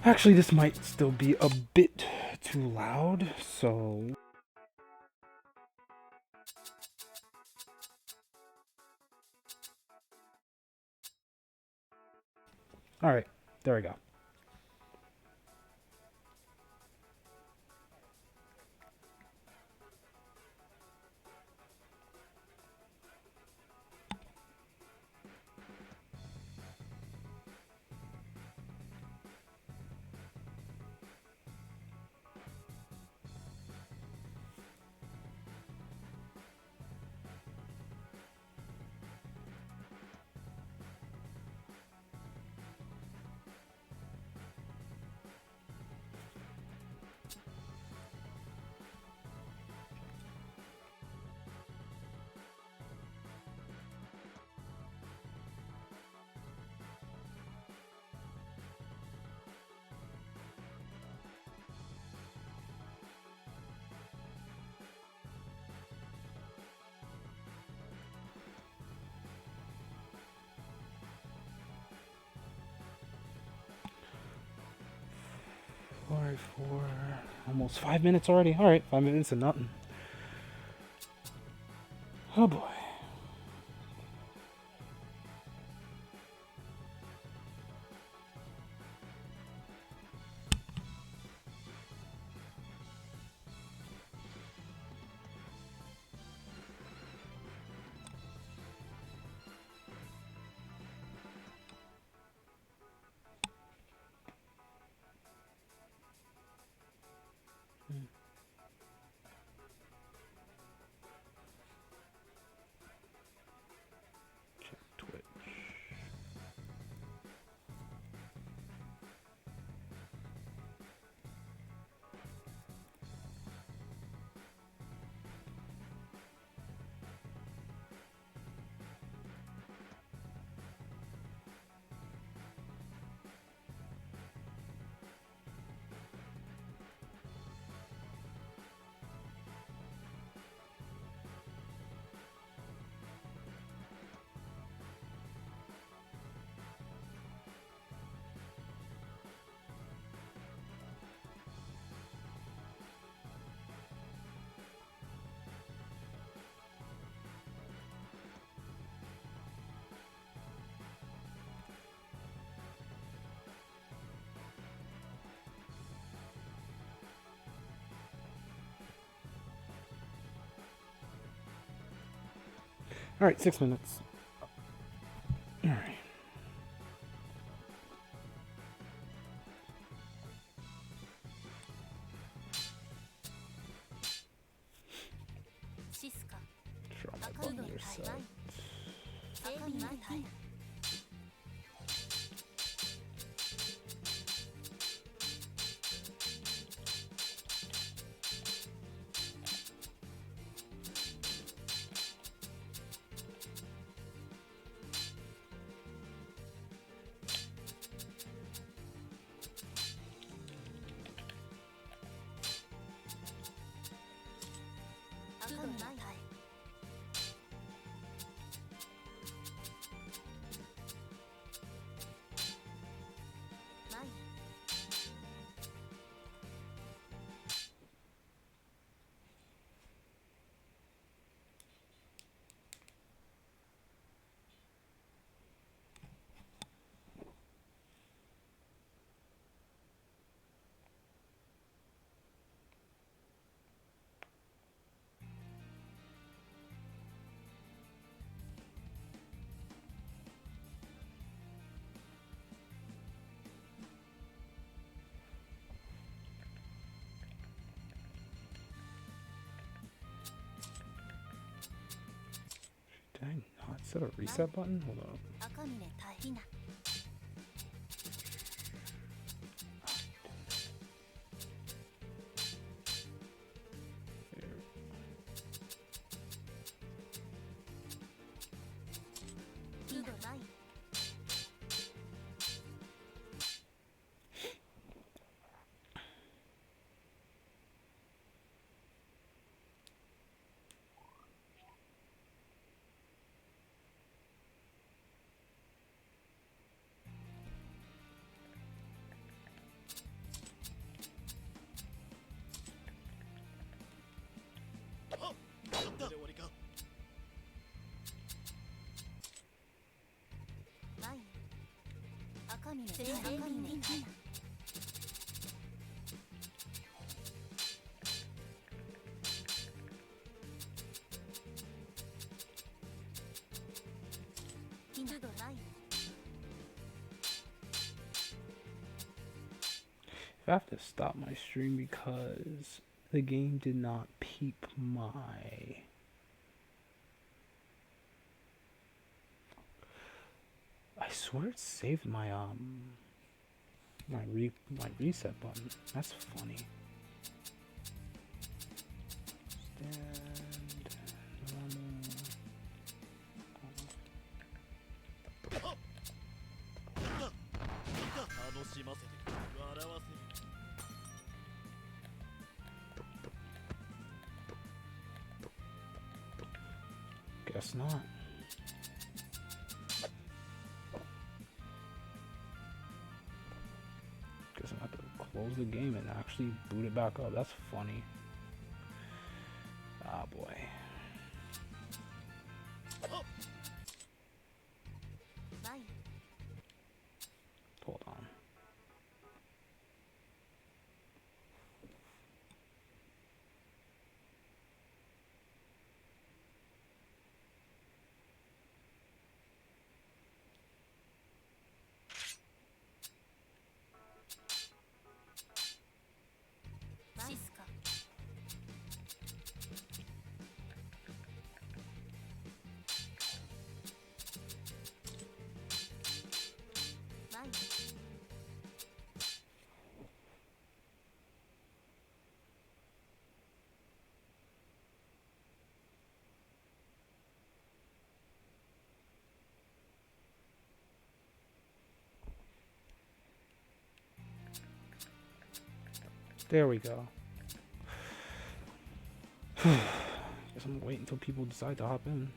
Actually, this might still be a bit too loud, so... Alright, there we go. Four, almost 5 minutes already. Alright, 5 minutes and nothing. Oh boy. Check Twitch. Alright, 6 minutes. Alright. Drop a button yourself. Did I not set a reset button? Hold on. I have to stop my stream because the game did not peep my... I swear it saved my my reset button. That's funny. Stand normal. Guess not. Guess I have to close the game and actually boot it back up. That's funny. Ah, boy. Hold on. There we go. Guess I'm gonna wait until people decide to hop in.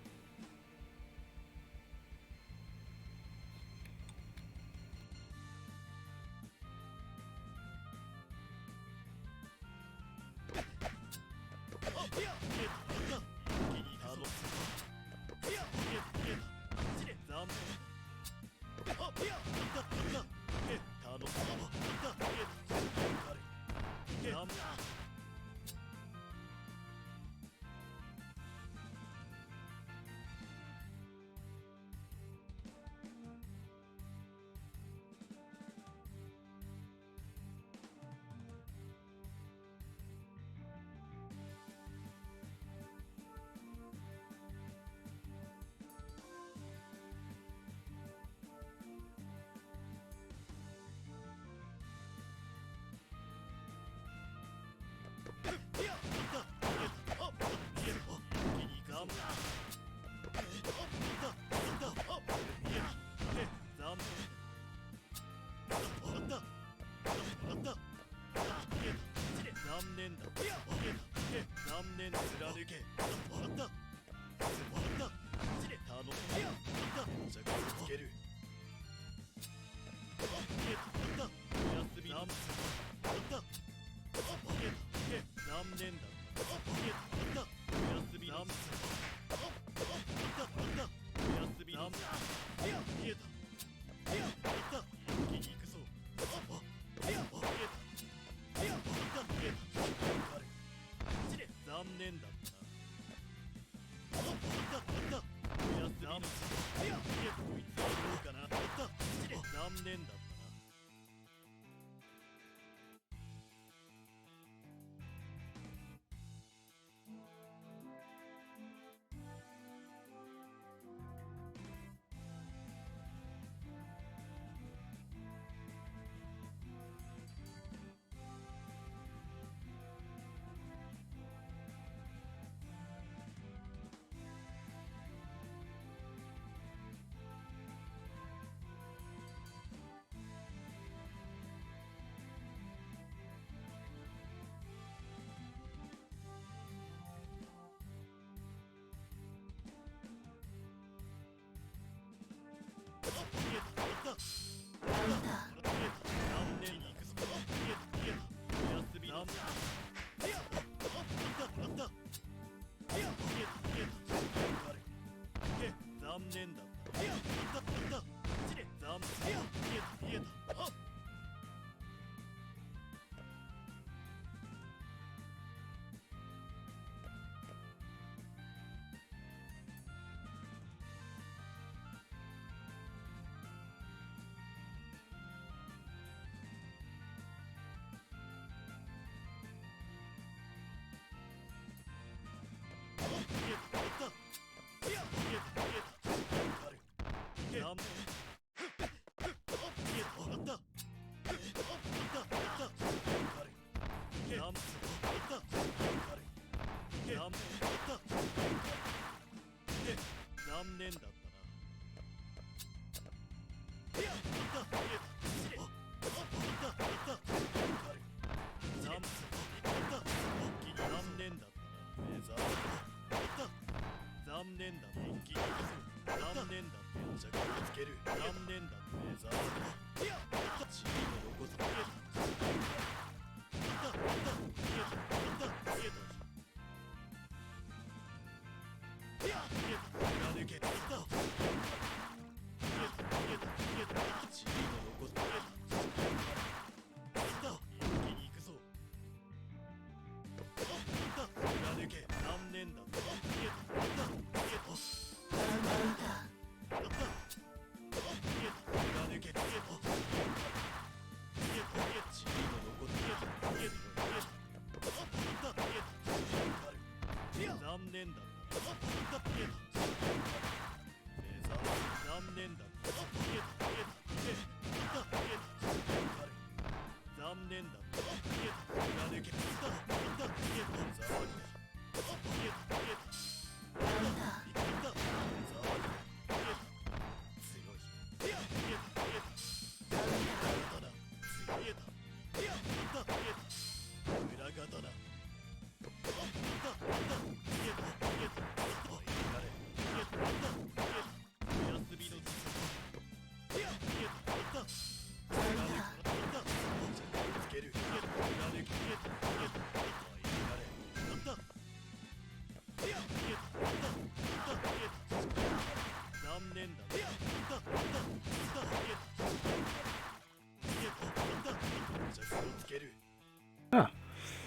Ah,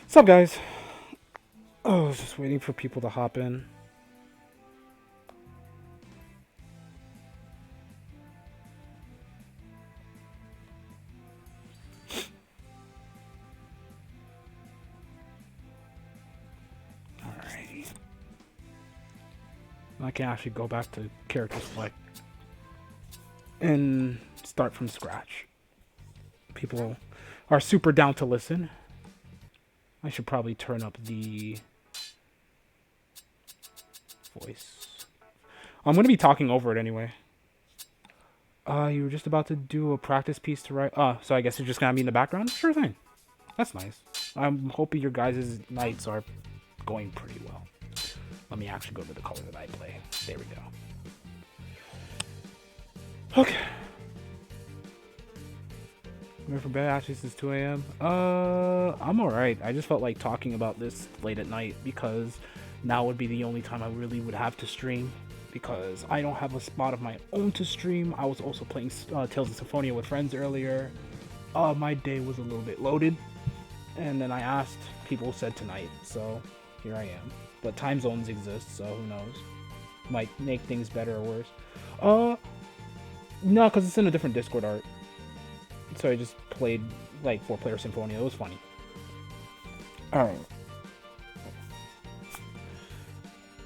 what's up, guys? Oh, I was just waiting for people to hop in. Alright. I can actually go back to character select and start from scratch. People are super down to listen. I should probably turn up the voice. I'm going to be talking over it anyway. You were just about to do a practice piece to write. So I guess you're just going to be in the background? Sure thing. That's nice. I'm hoping your guys' nights are going pretty well. Let me actually go to the color that I play. There we go. Okay. Went for bed actually since 2 a.m. I'm alright. I just felt like talking about this late at night because now would be the only time I really would have to stream because I don't have a spot of my own to stream. I was also playing Tales of Symphonia with friends earlier. My day was a little bit loaded. And then I asked, people said tonight, so here I am. But time zones exist, so who knows. Might make things better or worse. No, because it's in a different Discord art. So I just played like 4-player Symphonia. It was funny. Alright.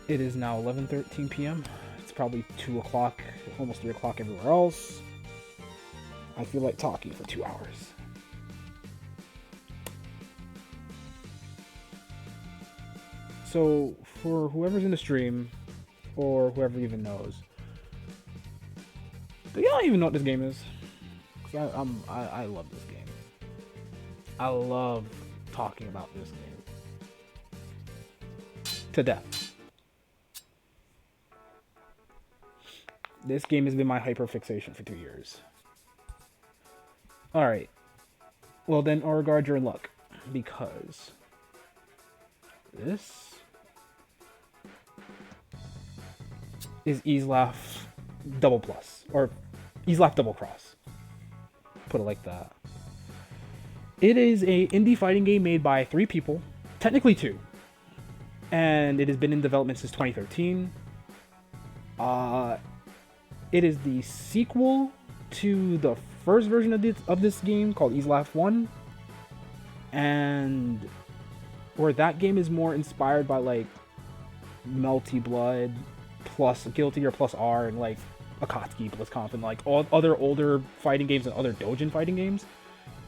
It is now 11:13 p.m. It's probably 2 o'clock, almost 3 o'clock everywhere else. I feel like talking for 2 hours. So, for whoever's in the stream, or whoever even knows, do y'all even know what this game is? Cause I love this game. I love talking about this game to death. This game has been my hyperfixation for 2 years. Alright. Well then, Aurigard, you're in luck. Because this is Easlaf Double Plus. Or Easlaf Double Cross. Put it like that. It is a indie fighting game made by 3 people. Technically 2. And it has been in development since 2013. It is the sequel to the first version of this game called Easlaf 1. And where that game is more inspired by like Melty Blood, plus Guilty Gear plus R and like Akatsuki, BlizzConf, and like all other older fighting games and other Dojin fighting games,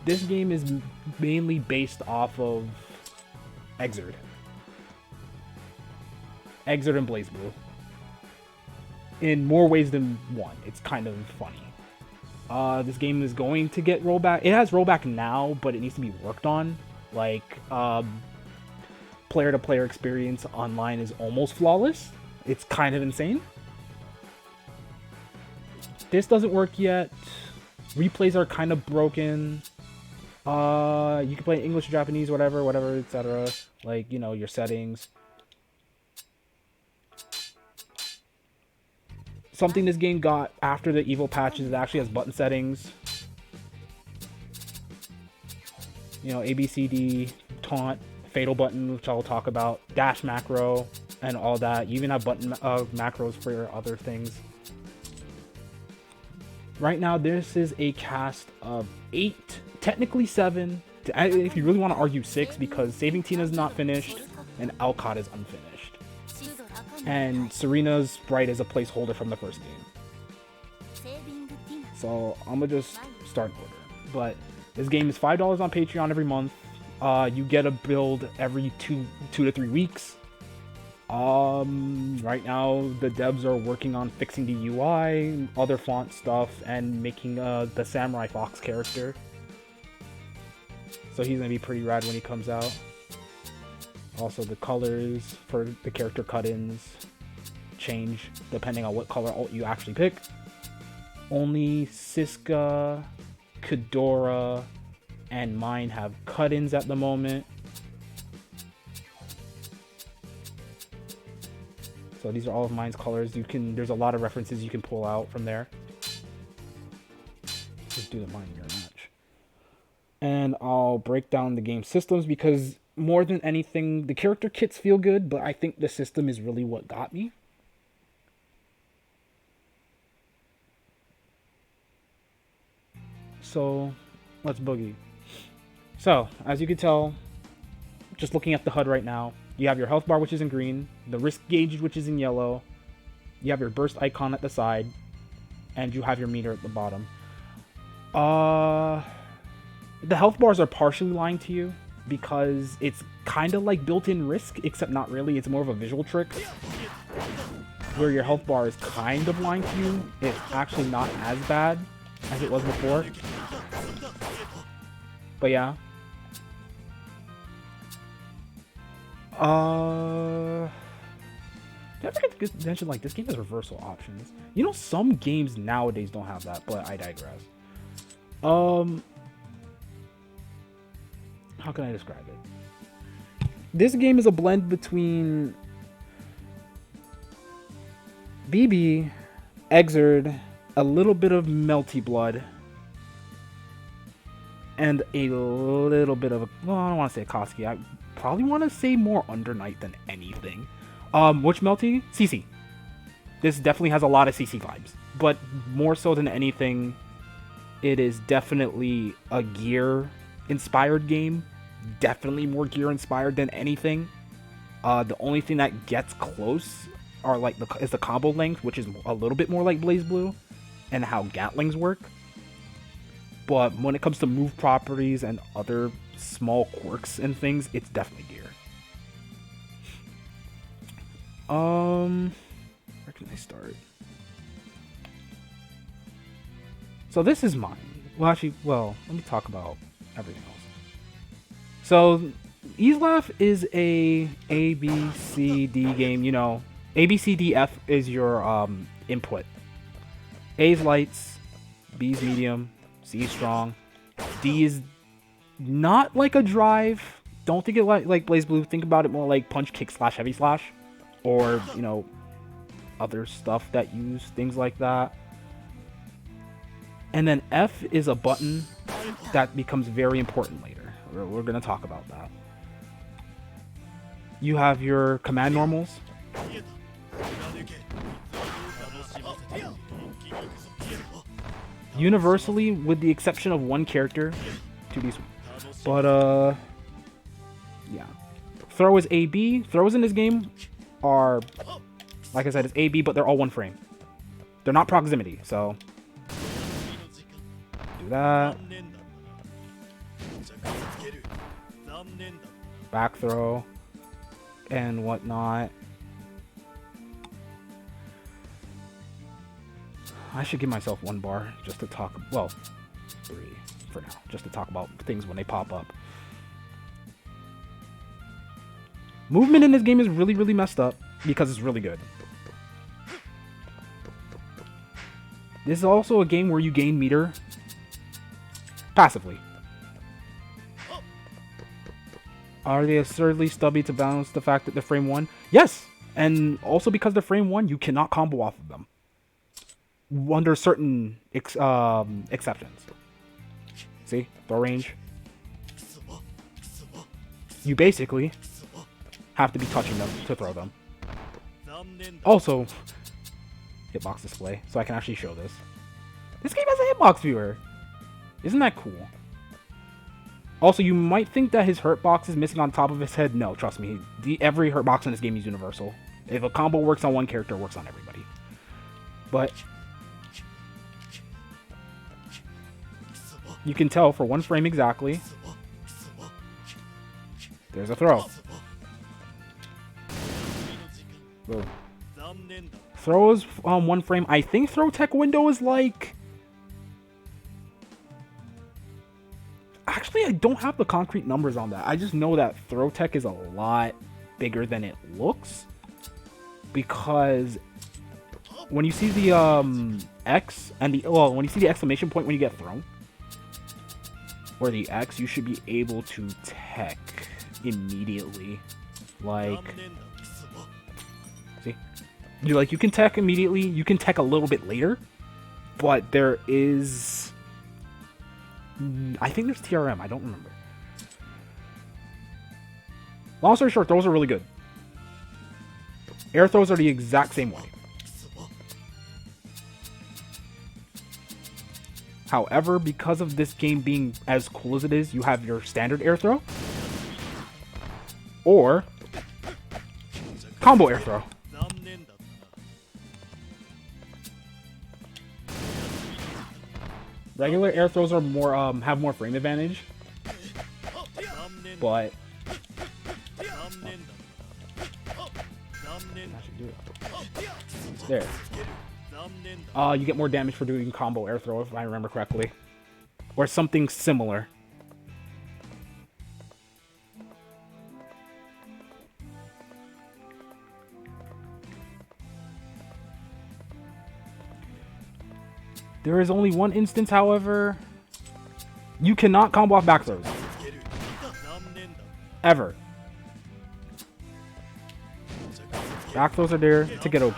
this game is mainly based off of Xrd. Xrd and BlazBlue. In more ways than one. It's kind of funny. This game is going to get rollback. It has rollback now, but it needs to be worked on. Like, player-to-player experience online is almost flawless. It's kind of insane. This doesn't work yet. Replays are kind of broken. You can play English, Japanese, whatever, etc. Like, you know, your settings. Something this game got after the Evo patches, it actually has button settings. You know, A, B, C, D, taunt, fatal button, which I'll talk about, dash macro, and all that. You even have button macros for your other things. Right now, this is a cast of 8, technically 7, if you really want to argue 6, because Saving Tina's not finished, and Alcott is unfinished. And Serena's sprite is a placeholder from the first game. So I'm gonna just start order. But this game is $5 on Patreon every month. You get a build every two to 3 weeks. Right now the devs are working on fixing the UI, other font stuff, and making the Samurai Fox character. So he's gonna be pretty rad when he comes out. Also, the colors for the character cut-ins change depending on what color alt you actually pick. Only Siska, Kadora, and mine have cut-ins at the moment. So these are all of mine's colors. There's a lot of references you can pull out from there. Just do the mine mirror match. And I'll break down the game systems because more than anything, the character kits feel good, but I think the system is really what got me. So, let's boogie. So, as you can tell, just looking at the HUD right now, you have your health bar, which is in green, the risk gauge, which is in yellow, you have your burst icon at the side, and you have your meter at the bottom. The health bars are partially lying to you, because it's kind of like built-in risk, except not really. It's more of a visual trick. Where your health bar is kind of lying to you, it's actually not as bad as it was before. But yeah. Did I forget to mention, like, this game has reversal options? You know, some games nowadays don't have that, but I digress. How can I describe it? This game is a blend between BB, Xrd, a little bit of Melty Blood, and a little bit of, well, I don't want to say Akatsuki. I probably want to say more Under Night than anything. Which Melty? CC. This definitely has a lot of CC vibes, but more so than anything, it is definitely a Gear-inspired game. Definitely more Gear-inspired than anything. The only thing that gets close are is the combo length, which is a little bit more like BlazBlue, and how Gatlings work. But when it comes to move properties and other small quirks and things, it's definitely Gear. Where can I start? So this is mine. Well, actually, let me talk about everything else. So, Easelaf is a ABCD game. You know, ABCDF is your input. A is lights, B is medium, C is strong, D is not like a drive. Don't think it like BlazBlue. Think about it more like punch, kick, slash, heavy slash, or you know, other stuff that use things like that. And then F is a button that becomes very important later. We're going to talk about that. You have your command normals. Universally, with the exception of one character, 2D. But, yeah. Throw is AB. Throws in this game are Like I said, it's A, B, but they're all one frame. They're not proximity, so do that. Back throw and whatnot. I should give myself 1 bar just to talk, well, 3 for now, just to talk about things when they pop up. Movement in this game is really, really messed up because it's really good. This is also a game where you gain meter passively. Are they absurdly stubby to balance the fact that they're frame 1? Yes! And also because they're frame 1, you cannot combo off of them. Under certain exceptions. See? Throw range. You basically have to be touching them to throw them. Also, hitbox display, so I can actually show this. This game has a hitbox viewer. Isn't that cool? Also, you might think that his hurt box is missing on top of his head. No, trust me. Every hurt box in this game is universal. If a combo works on one character, it works on everybody. But you can tell for 1 frame exactly. There's a throw. Boom. Throws on 1 frame. I think throw tech window is like... Actually, I don't have the concrete numbers on that. I just know that throw tech is a lot bigger than it looks. Because when you see the X and the... Well, when you see the exclamation point when you get thrown, or the X, you should be able to tech immediately. Like... See? You can tech immediately, you can tech a little bit later, but there is... I think there's TRM, I don't remember. Long story short, throws are really good. Air throws are the exact same way. However, because of this game being as cool as it is, you have your standard air throw, or combo air throw. Regular air throws are more have more frame advantage, but there. You get more damage for doing combo air throw if I remember correctly, or something similar. There is only one instance, however, you cannot combo off back throws. Ever. Back throws are there to get OP.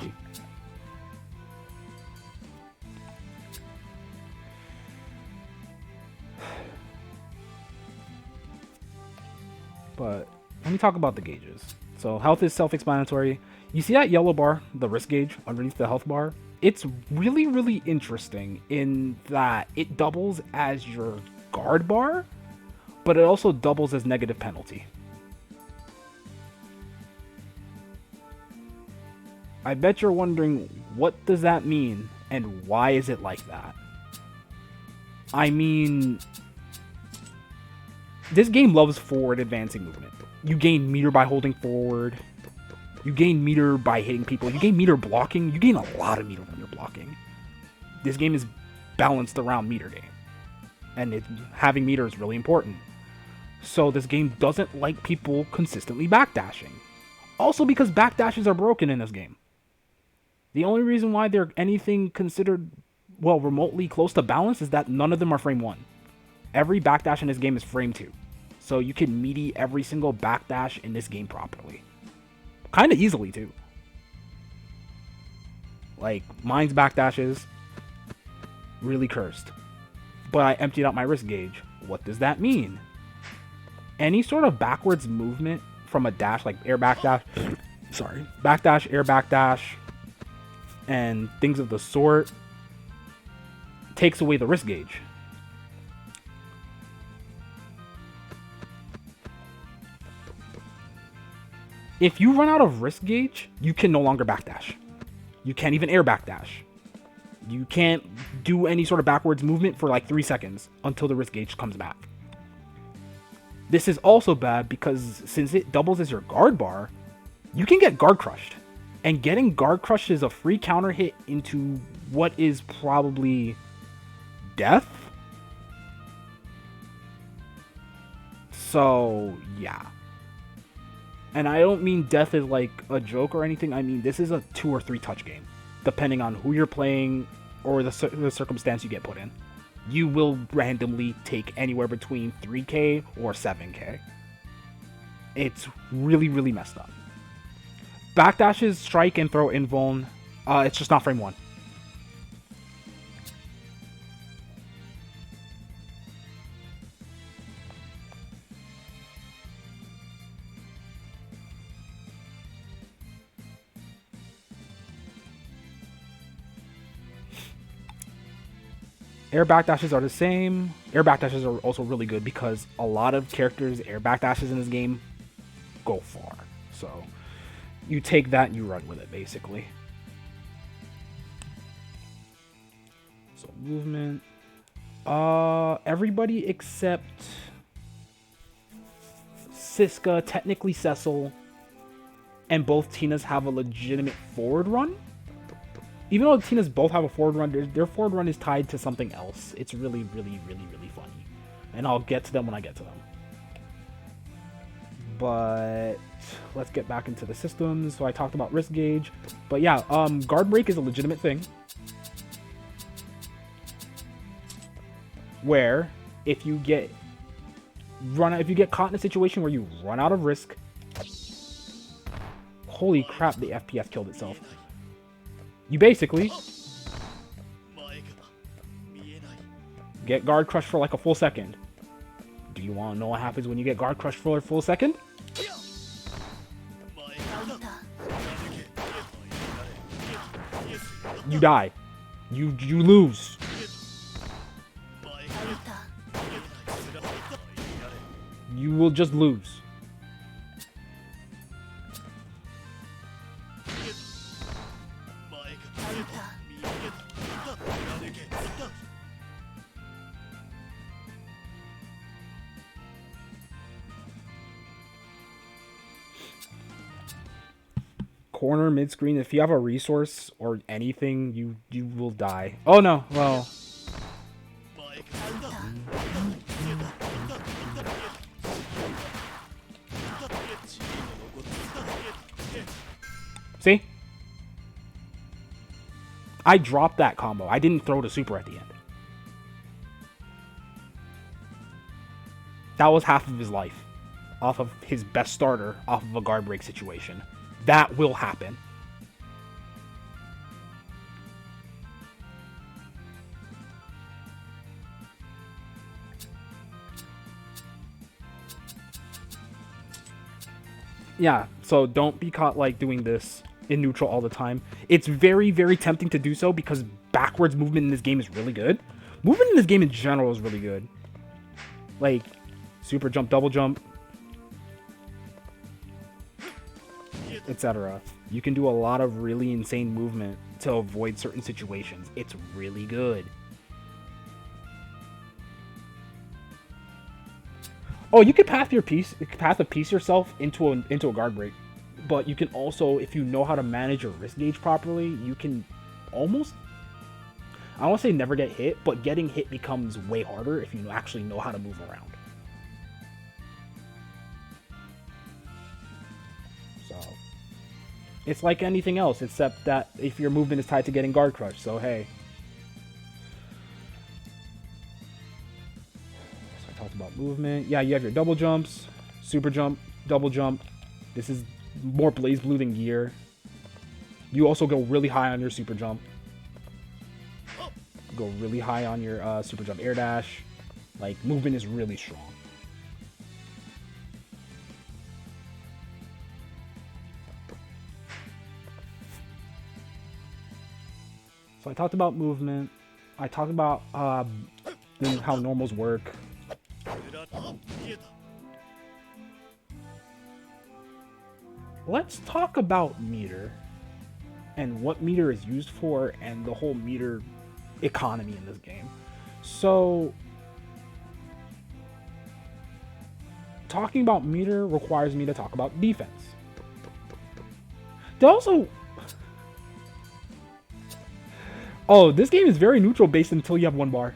But let me talk about the gauges. So health is self-explanatory. You see that yellow bar, the risk gauge, underneath the health bar? It's really, really interesting in that it doubles as your guard bar, but it also doubles as negative penalty. I bet you're wondering, what does that mean, and why is it like that? I mean, this game loves forward advancing movement. You gain meter by holding forward. You gain meter by hitting people. You gain meter blocking. You gain a lot of meter when you're blocking. This game is balanced around meter game. And having meter is really important. So this game doesn't like people consistently backdashing. Also because backdashes are broken in this game. The only reason why they're anything considered, well, remotely close to balance is that none of them are frame 1. Every backdash in this game is frame 2. So you can meaty every single backdash in this game properly. Kind of easily, too. Like, mine's backdashes, really cursed. But I emptied out my risk gauge. What does that mean? Any sort of backwards movement from a dash, like air backdash, sorry, backdash, air backdash, and things of the sort, takes away the risk gauge. If you run out of risk gauge, you can no longer backdash. You can't even air backdash. You can't do any sort of backwards movement for like 3 seconds until the risk gauge comes back. This is also bad because since it doubles as your guard bar, you can get guard crushed. And getting guard crushed is a free counter hit into what is probably death. So, yeah. And I don't mean death is like a joke or anything. I mean, this is a 2 or 3 touch game, depending on who you're playing or the circumstance you get put in. You will randomly take anywhere between 3k or 7k. It's really, really messed up. Backdashes, strike, and throw invuln. It's just not frame 1. Air backdashes are the same. Air backdashes are also really good because a lot of characters' air backdashes in this game go far. So you take that and you run with it, basically. So movement. Everybody except Siska, technically Cecil, and both Tinas have a legitimate forward run. Even though the Tinas both have a forward run, their forward run is tied to something else. It's really, really, really, really funny. And I'll get to them when I get to them. But let's get back into the systems. So I talked about risk gauge. But yeah, guard break is a legitimate thing. Where if you get caught in a situation where you run out of risk. Holy crap, the FPS killed itself. You basically get guard crushed for like a full second. Do you want to know what happens when you get guard crushed for a full second? You die. You lose. You will just lose. Corner mid screen. If you have a resource or anything, you will die. Oh no, well. See? I dropped that combo. I didn't throw the super at the end. That was half of his life. Off of his best starter, off of a guard break situation. That will happen. Yeah, so don't be caught like doing this in neutral all the time. It's very, very tempting to do so because backwards movement in this game is really good. Movement in this game in general is really good. Like, super jump, double jump, etc. You can do a lot of really insane movement to avoid certain situations. It's really good. Oh, you could path of peace yourself into a guard break, but you can also, if you know how to manage your risk gauge properly, you can almost, I don't want to say never get hit, but getting hit becomes way harder if you actually know how to move around. So it's like anything else, except that if your movement is tied to getting guard crushed. So hey. Talked about movement. Yeah, you have your double jumps, super jump, double jump. This is more BlazBlue than Gear. You also go really high on your super jump. Go really high on your super jump air dash. Like, movement is really strong. So I talked about movement. I talked about how normals work. let's talk about meter and what meter is used for and the whole meter economy in this game. So, talking about meter requires me to talk about defense. They also... Oh, this game is very neutral based until you have one bar.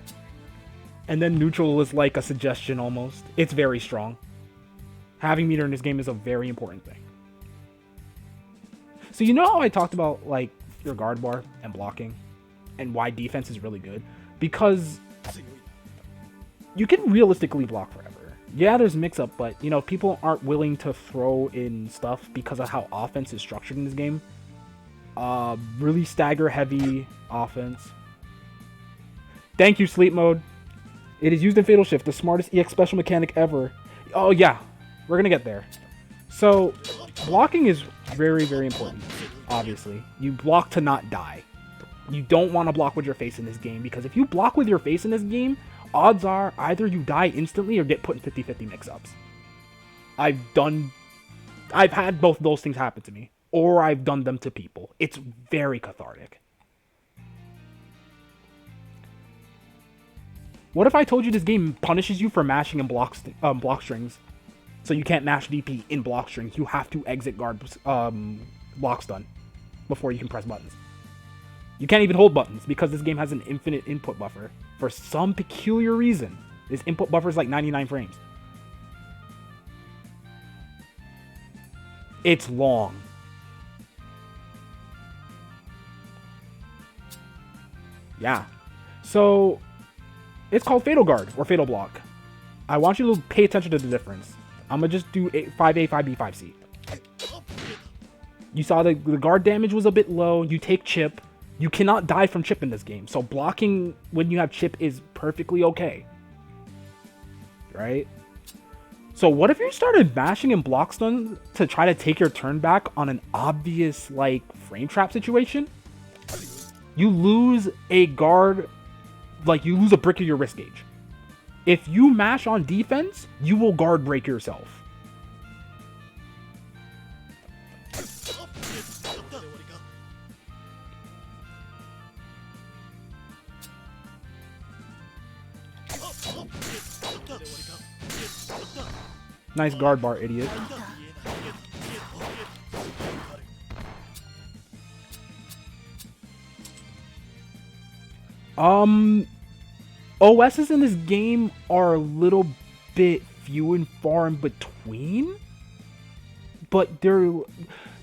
And then neutral is like a suggestion almost. It's very strong. Having meter in this game is a very important thing. So you know how I talked about like your guard bar and blocking and why defense is really good? Because you can realistically block forever. Yeah, there's mix-up, but you know, people aren't willing to throw in stuff because of how offense is structured in this game. Really stagger-heavy offense. Thank you, Sleep Mode. It is used in Fatal Shift, the smartest EX special mechanic ever. Oh yeah, we're gonna get there. So, blocking is very, very important, obviously. You block to not die. You don't want to block with your face in this game, because if you block with your face in this game, odds are either you die instantly or get put in 50-50 mix-ups. I've had both those things happen to me, or I've done them to people. It's very cathartic. What if I told you this game punishes you for mashing in block strings? So you can't mash DP in block strings. You have to exit guard block stun before you can press buttons. You can't even hold buttons because this game has an infinite input buffer. For some peculiar reason, this input buffer is like 99 frames. It's long. Yeah. So, it's called Fatal Guard or Fatal Block. I want you to pay attention to the difference. I'm going to just do 5A, 5B, 5C. You saw the guard damage was a bit low. You take chip. You cannot die from chip in this game. So blocking when you have chip is perfectly okay. Right? So what if you started mashing and block stun to try to take your turn back on an obvious like frame trap situation? You lose a guard, like you lose a brick of your wrist gauge. If you mash on defense, you will guard break yourself. Nice guard bar, idiot. OSs in this game are a little bit few and far in between, but the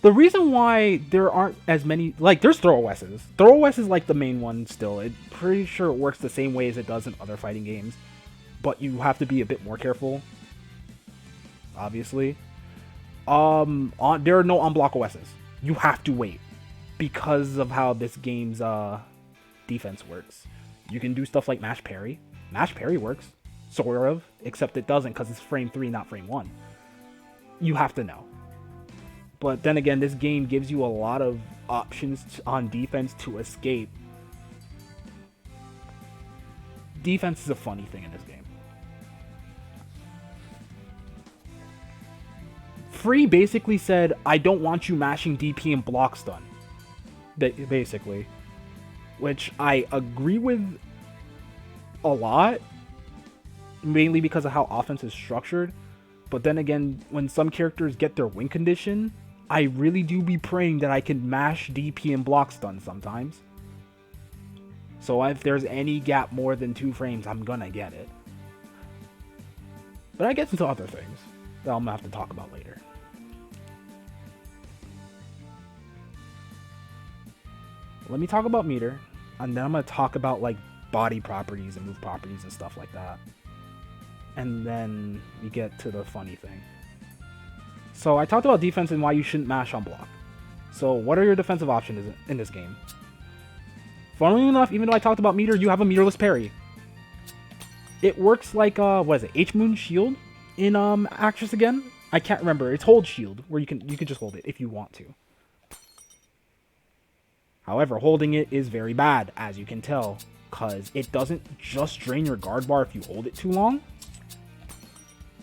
reason why there aren't as many, like, there's Throw OSs. Throw OS is like the main one still. I'm pretty sure it works the same way as it does in other fighting games, but you have to be a bit more careful, obviously. There are no unblock OSs. You have to wait because of how this game's defense works. You can do stuff like mash parry. Mash parry works, sort of, except it doesn't because it's frame 3, not frame 1. You have to know. But then again, this game gives you a lot of options on defense to escape. Defense is a funny thing in this game. Free basically said, I don't want you mashing DP and block stun. Basically. Which I agree with a lot, mainly because of how offense is structured. But then again, when some characters get their win condition, I really do be praying that I can mash DP and block stun sometimes. So if there's any gap more than 2 frames, I'm gonna get it. But I get into other things that I'm gonna have to talk about later. Let me talk about meter, and then I'm going to talk about like body properties and move properties and stuff like that. And then we get to the funny thing. So I talked about defense and why you shouldn't mash on block. So what are your defensive options in this game? Funnily enough, even though I talked about meter, you have a meterless parry. It works like, what is it, H-Moon shield in Actress again? I can't remember. It's hold shield, where you can just hold it if you want to. However, holding it is very bad, as you can tell, because it doesn't just drain your guard bar if you hold it too long.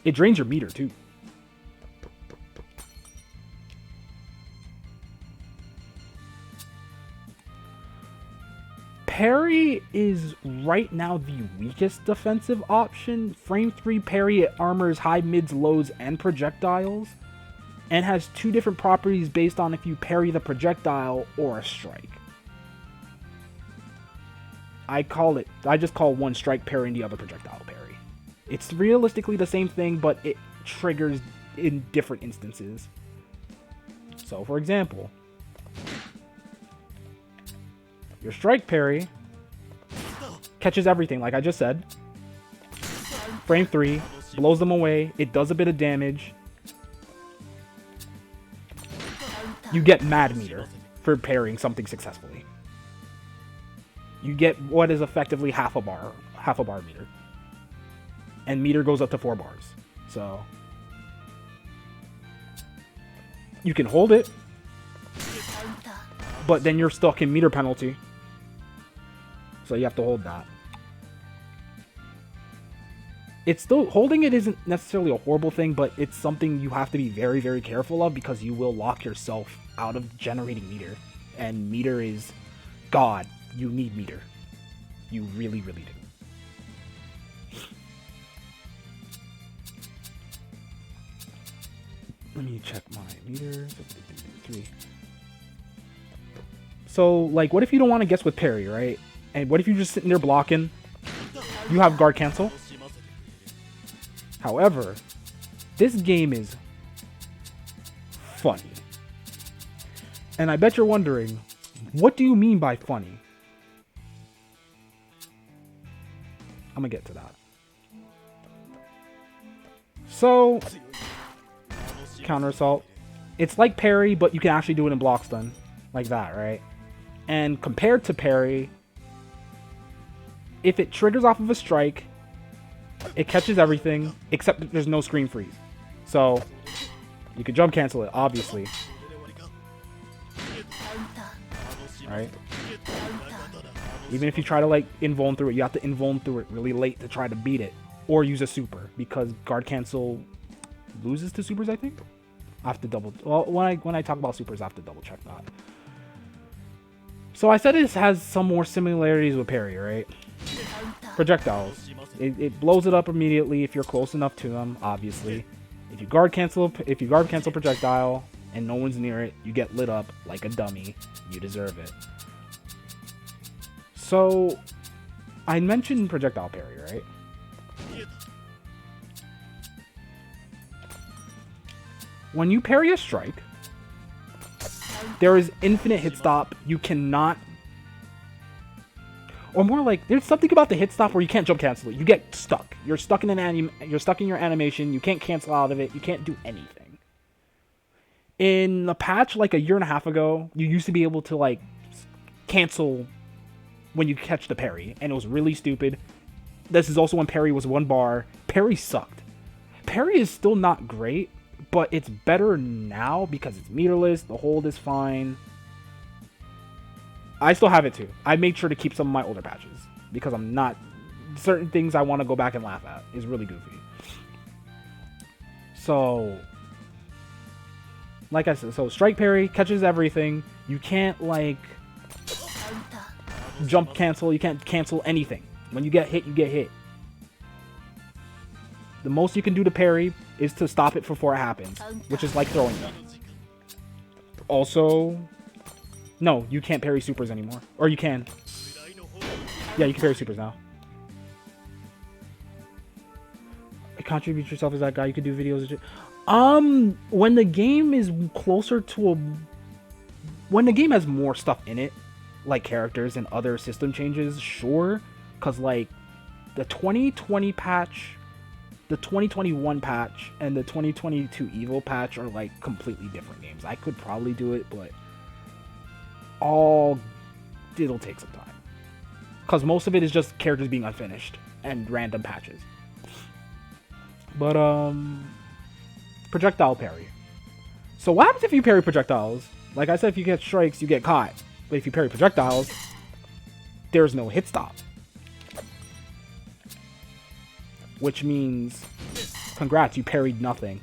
It drains your meter, too. Parry is right now the weakest defensive option. Frame 3 parry, it armors high, mids, lows, and projectiles. And has 2 different properties based on if you parry the projectile or a strike. I just call one strike parry and the other projectile parry. It's realistically the same thing, but it triggers in different instances. So, for example, your strike parry catches everything, like I just said. Frame 3, blows them away, it does a bit of damage. You get mad meter for parrying something successfully. You get what is effectively half a bar meter. And meter goes up to 4 bars. So you can hold it, but then you're stuck in meter penalty. So you have to hold that. It's still, holding it isn't necessarily a horrible thing, but it's something you have to be very, very careful of because you will lock yourself out of generating meter. And meter is God. You need meter. You really, really do. Let me check my meters. 3. So, like, what if you don't want to guess with parry, right? And what if you're just sitting there blocking? You have guard cancel. However, this game is funny. And I bet you're wondering, what do you mean by funny? I'm gonna get to that. So, counter assault. It's like parry, but you can actually do it in block stun. Like that, right? And compared to parry, if it triggers off of a strike, it catches everything, except that there's no screen freeze. So, you can jump cancel it, obviously. Right? Even if you try to, like, invuln through it, you have to invuln through it really late to try to beat it. Or use a super, because guard cancel loses to supers, I think? I have to double... Well, when I talk about supers, I have to double check that. So I said it has some more similarities with parry, right? Projectiles. It blows it up immediately if you're close enough to them, obviously. If you guard cancel projectile and no one's near it, you get lit up like a dummy. You deserve it. So I mentioned projectile parry, right? When you parry a strike, there is infinite hit stop. You cannot... Or more like, there's something about the hit stop where you can't jump cancel it. You get stuck. You're stuck in your animation. You can't cancel out of it. You can't do anything. In a patch like a year and a half ago, you used to be able to, like, cancel when you catch the parry, and it was really stupid. This is also when parry was 1 bar. Parry sucked. Parry is still not great, but it's better now because it's meterless. The hold is fine. I still have it too. I made sure to keep some of my older patches because I'm not... Certain things I want to go back and laugh at is really goofy. So, like I said, so strike parry catches everything. You can't, like, jump cancel. You can't cancel anything. When you get hit, you get hit. The most you can do to parry is to stop it before it happens, which is like throwing them. Also... No, you can't parry supers anymore. Or you can. Yeah, you can parry supers now. Contribute yourself as that guy. You could do videos. When the game is closer to a... When the game has more stuff in it, like characters and other system changes, sure. Because, like, the 2020 patch, the 2021 patch, and the 2022 EVO patch are, like, completely different games. I could probably do it, but... it'll take some time because most of it is just characters being unfinished and random patches. But projectile parry. So what happens if you parry projectiles? Like I said, if you get strikes, you get caught. But if you parry projectiles, there's no hit stop, which means congrats, you parried nothing.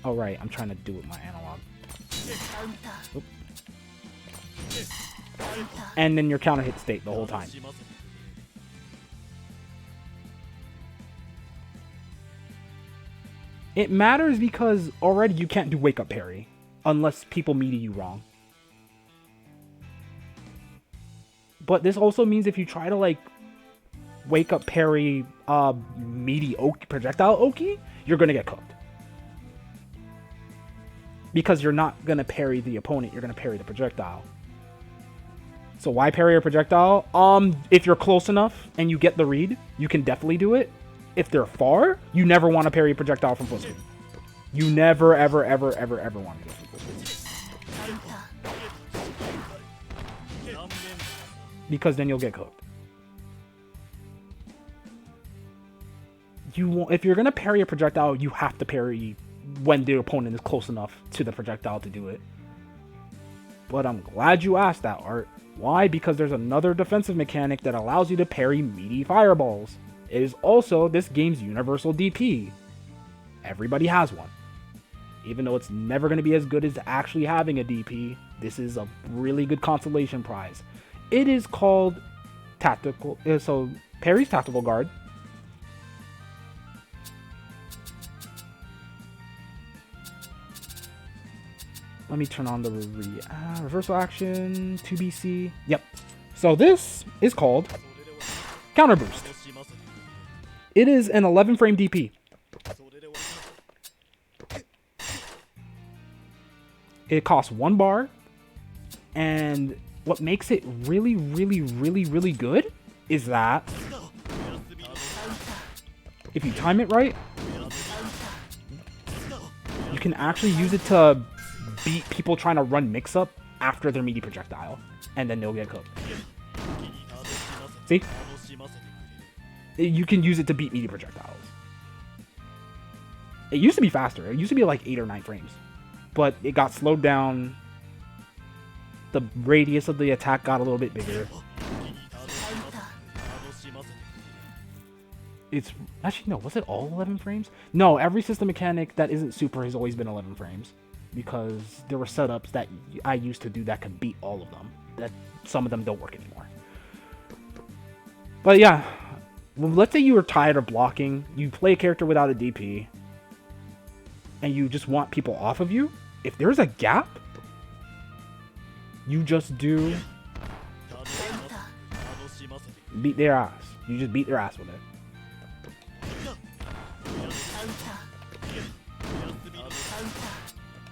Oh right, I'm trying to do it with my analog. Oop. And then your counter hit state the whole time. It matters because already you can't do wake up parry unless people meet you wrong. But this also means if you try to like wake up parry meaty projectile Oki, you're gonna get cooked. Because you're not gonna parry the opponent, you're gonna parry the projectile. So why parry a projectile? If you're close enough and you get the read, you can definitely do it. If they're far, you never want to parry a projectile from full speed. You never, ever, ever, ever, ever want to do it from full speed. Because then you'll get cooked. You won't, if you're gonna parry a projectile, you have to parry when the opponent is close enough to the projectile to do it. But I'm glad you asked that, Art. Why? Because there's another defensive mechanic that allows you to parry meaty fireballs. It is also this game's universal DP. Everybody has one. Even though it's never going to be as good as actually having a DP, this is a really good consolation prize. It is called Tactical... So, Parry's Tactical Guard. Let me turn on the reversal action, 2BC. Yep. So this is called Counter Boost. It is an 11 frame DP. It costs 1 bar. And what makes it really, really, really, really good is that if you time it right, you can actually use it to beat people trying to run mix-up after their meaty projectile, and then they'll get cooked. See? You can use it to beat meaty projectiles. It used to be faster. It used to be like 8 or 9 frames. But it got slowed down. The radius of the attack got a little bit bigger. It's... Actually, no. Was it all 11 frames? No, every system mechanic that isn't super has always been 11 frames. Because there were setups that I used to do that could beat all of them. That some of them don't work anymore. But yeah, well, let's say you were tired of blocking, you play a character without a DP, and you just want people off of you. If there's a gap, you just do beat their ass. You just beat their ass with it.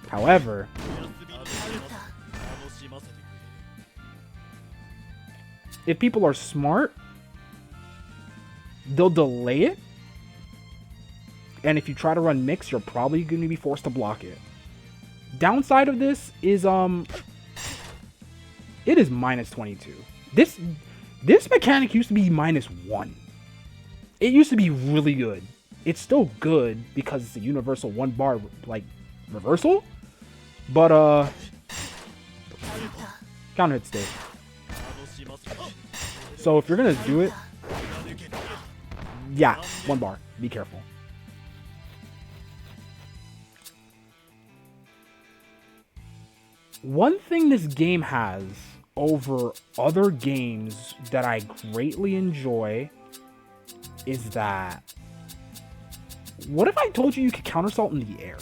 However, if people are smart, they'll delay it. And if you try to run mix, you're probably going to be forced to block it. Downside of this is it is minus 22. This mechanic used to be minus 1. It used to be really good. It's still good because it's a universal 1 bar like reversal. But counter hit state. So if you're gonna do it, yeah, 1 bar. Be careful. One thing this game has over other games that I greatly enjoy is that... What if I told you you could counterassault in the air?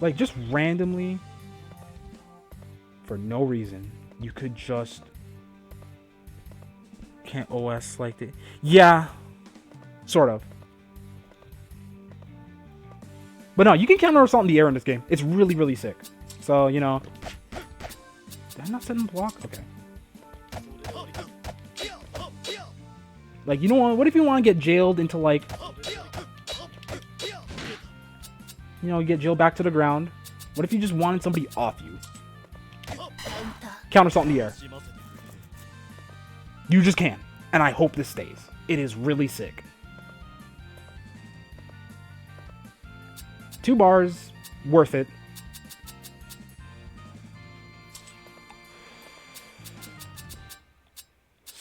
Like, just randomly, for no reason, you could just... Can't OS like that. Yeah, sort of. But no, you can counter assault in the air in this game. It's really, really sick. So, you know... Did I not set him block? Okay. Like, you know what? What if you want to get jailed into, like... You know, get Jill back to the ground. What if you just wanted somebody off you? Counter assault in the air. You just can. And I hope this stays. It is really sick. 2 bars. Worth it.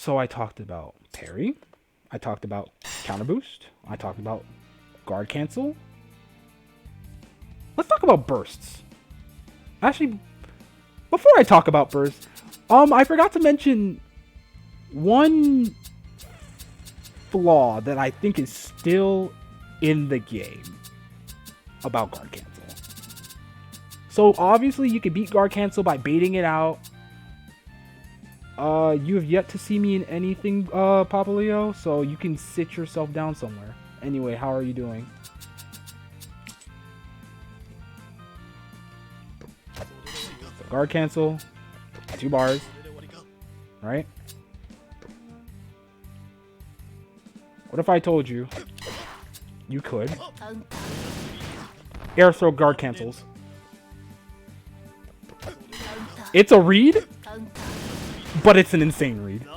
So I talked about parry. I talked about counter boost. I talked about guard cancel. Let's talk about bursts. Actually, before I talk about bursts, I forgot to mention one flaw that I think is still in the game about guard cancel. So obviously you can beat guard cancel by baiting it out. You have yet to see me in anything, Papaleo, so you can sit yourself down somewhere. Anyway, how are you doing? So guard cancel, 2 bars, right? What if I told you you could air throw guard cancels? It's a read, but it's an insane read.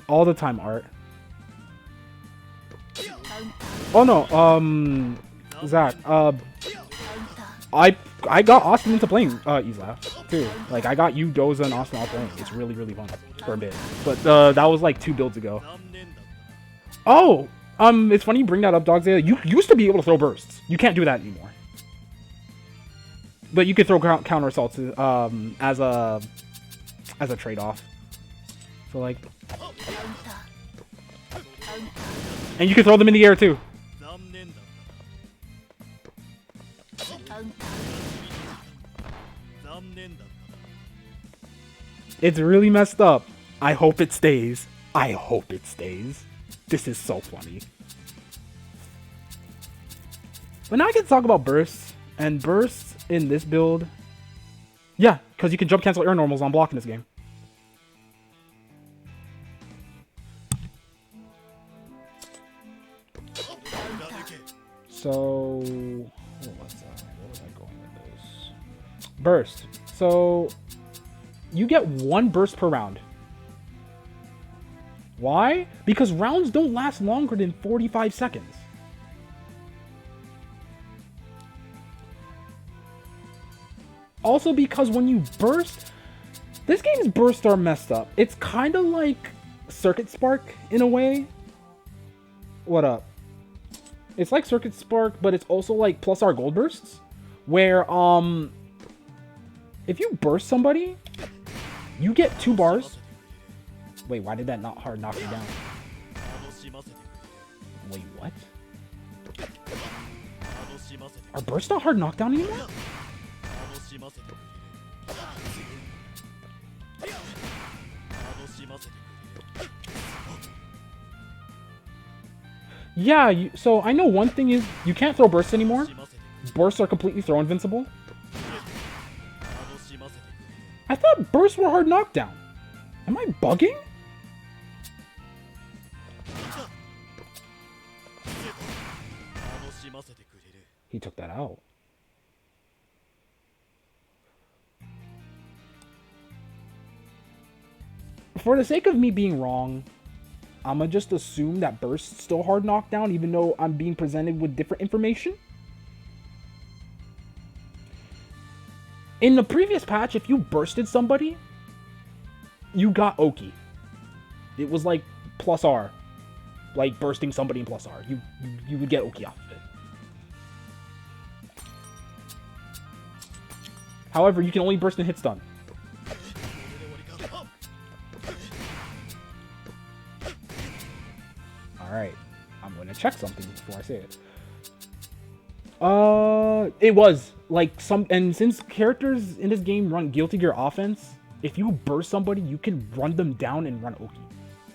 All the time, Art. Oh no, Zach, I got Austin into playing Izla too. Like I got you, Doza, and Austin all playing. It's really fun for a bit. But that was like 2 builds ago. Oh, it's funny you bring that up, Dogzilla. You used to be able to throw bursts. You can't do that anymore. But you could throw counter assaults as a trade-off. So like, and you can throw them in the air too. It's really messed up. I hope it stays. I hope it stays. This is so funny. But now I get to talk about bursts. And bursts in this build... Yeah, because you can jump cancel air normals on block in this game. So... What was that? Where was I going with this? Burst. So... You get 1 burst per round. Why? Because rounds don't last longer than 45 seconds. Also because when you burst... This game's bursts are messed up. It's kind of like Circuit Spark in a way. What up? It's like Circuit Spark, but it's also like plus R gold bursts. Where, if you burst somebody, you get 2 bars. Wait, why did that not hard knock me down? Wait, what? Are bursts not hard knockdown anymore? Yeah, so I know one thing is you can't throw bursts anymore. Bursts are completely throw invincible. I thought bursts were hard knockdown. Am I bugging? He took that out. For the sake of me being wrong, I'ma just assume that burst's still hard knockdown, even though I'm being presented with different information. In the previous patch, if you bursted somebody, you got Oki. It was like plus R. Like bursting somebody in plus R. You would get Oki off of it. However, you can only burst and hit stun. Alright. I'm gonna check something before I say it. It was like and since characters in this game run Guilty Gear offense, if you burst somebody, you can run them down and run Oki.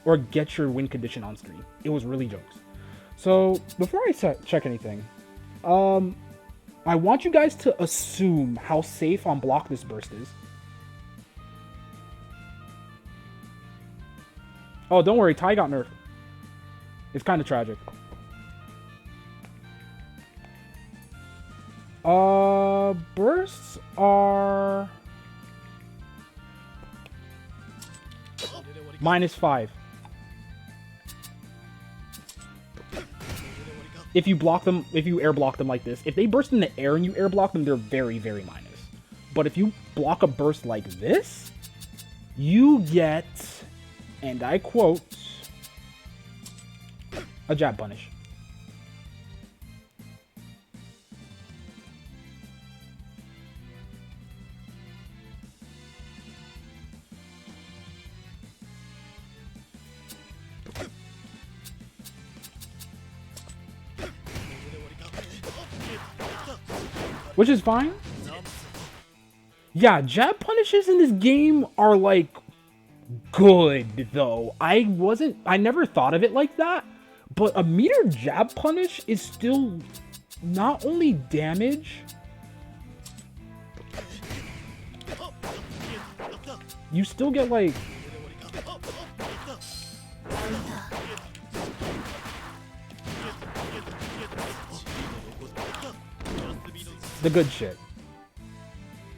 Or get your win condition on screen. It was really jokes. So, before I check anything, I want you guys to assume how safe on block this burst is. Oh, don't worry, Ty got nerfed. It's kind of tragic. Bursts are... -5. if you block them, if you air block them like this, if they burst in the air and you air block them, they're very, very minus. But if you block a burst like this, you get, and I quote, a jab punish. Which is fine. Yeah, jab punishes in this game are like good though. I never thought of it like that, but a meter jab punish is still not only damage. You still get like the good shit.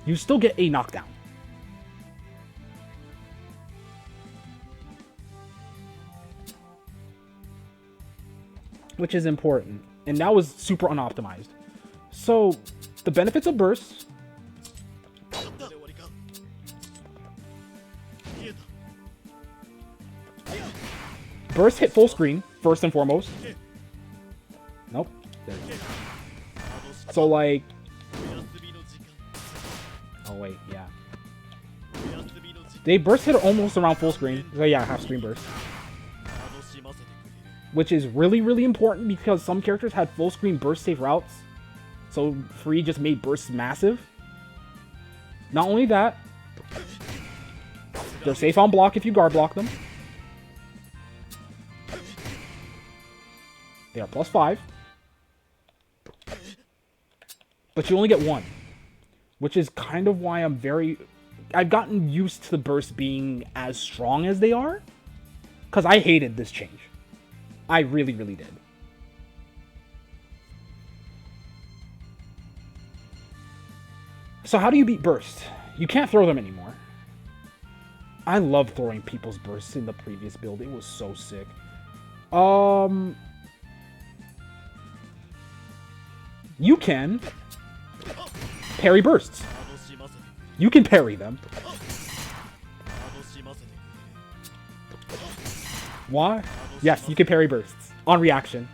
You still get a knockdown. Which is important. And that was super unoptimized. So, the benefits of bursts. Burst hit full screen, first and foremost. Nope. There you go. So, like... Oh, wait, yeah. They burst hit almost around full screen. So, yeah, half screen burst. Which is really, really important because some characters had full screen burst safe routes. So, Free just made bursts massive. Not only that, they're safe on block if you guard block them. They are +5. But you only get 1. Which is kind of why I've gotten used to the bursts being as strong as they are. Because I hated this change. I really, really did. So how do you beat burst? You can't throw them anymore. I love throwing people's bursts in the previous build. It was so sick. You can parry bursts. You can parry them. Why? Yes, you can parry bursts on reaction.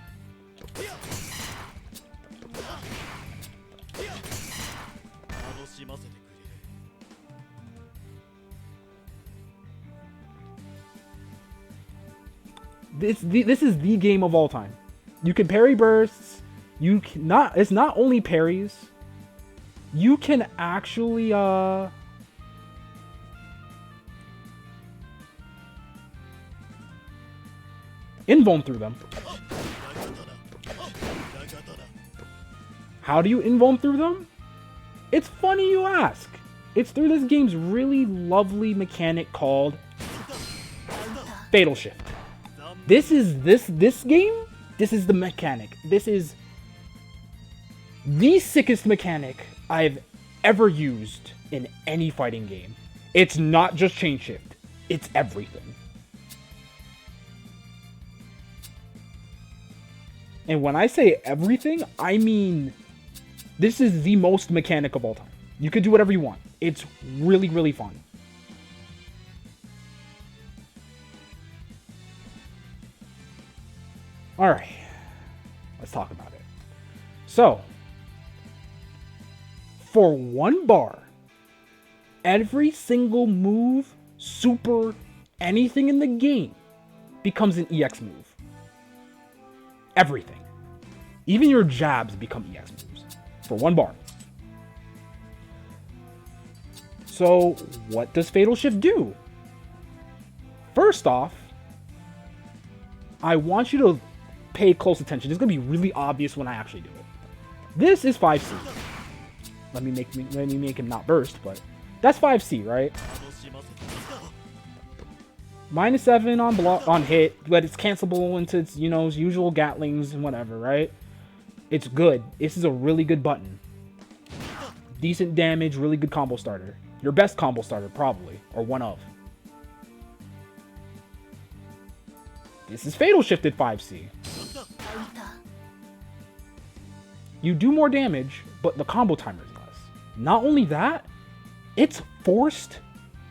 This is the game of all time. You can parry bursts. It's not only parries. You can actually invuln through them. How do you invuln through them? It's funny you ask. It's through this game's really lovely mechanic called Fatal Shift. This game, this is the mechanic. This is the sickest mechanic I've ever used in any fighting game. It's not just chain shift. It's everything. And when I say everything, I mean this is the most mechanic of all time. You can do whatever you want. It's really, really fun. Alright. Let's talk about it. So, for 1 bar, every single move, super, anything in the game becomes an EX move. Everything. Even your jabs become EX moves. For 1 bar. So, what does Fatal Shift do? First off, I want you to pay close attention. It's going to be really obvious when I actually do it. This is 5C. Let me make him not burst, but that's 5C, right? -7 on block on hit, but it's cancelable into its, usual Gatlings and whatever, right? It's good. This is a really good button. Decent damage, really good combo starter. Your best combo starter, probably, or one of. This is Fatal Shifted 5C. You do more damage, but the combo timer is less. Not only that, it's forced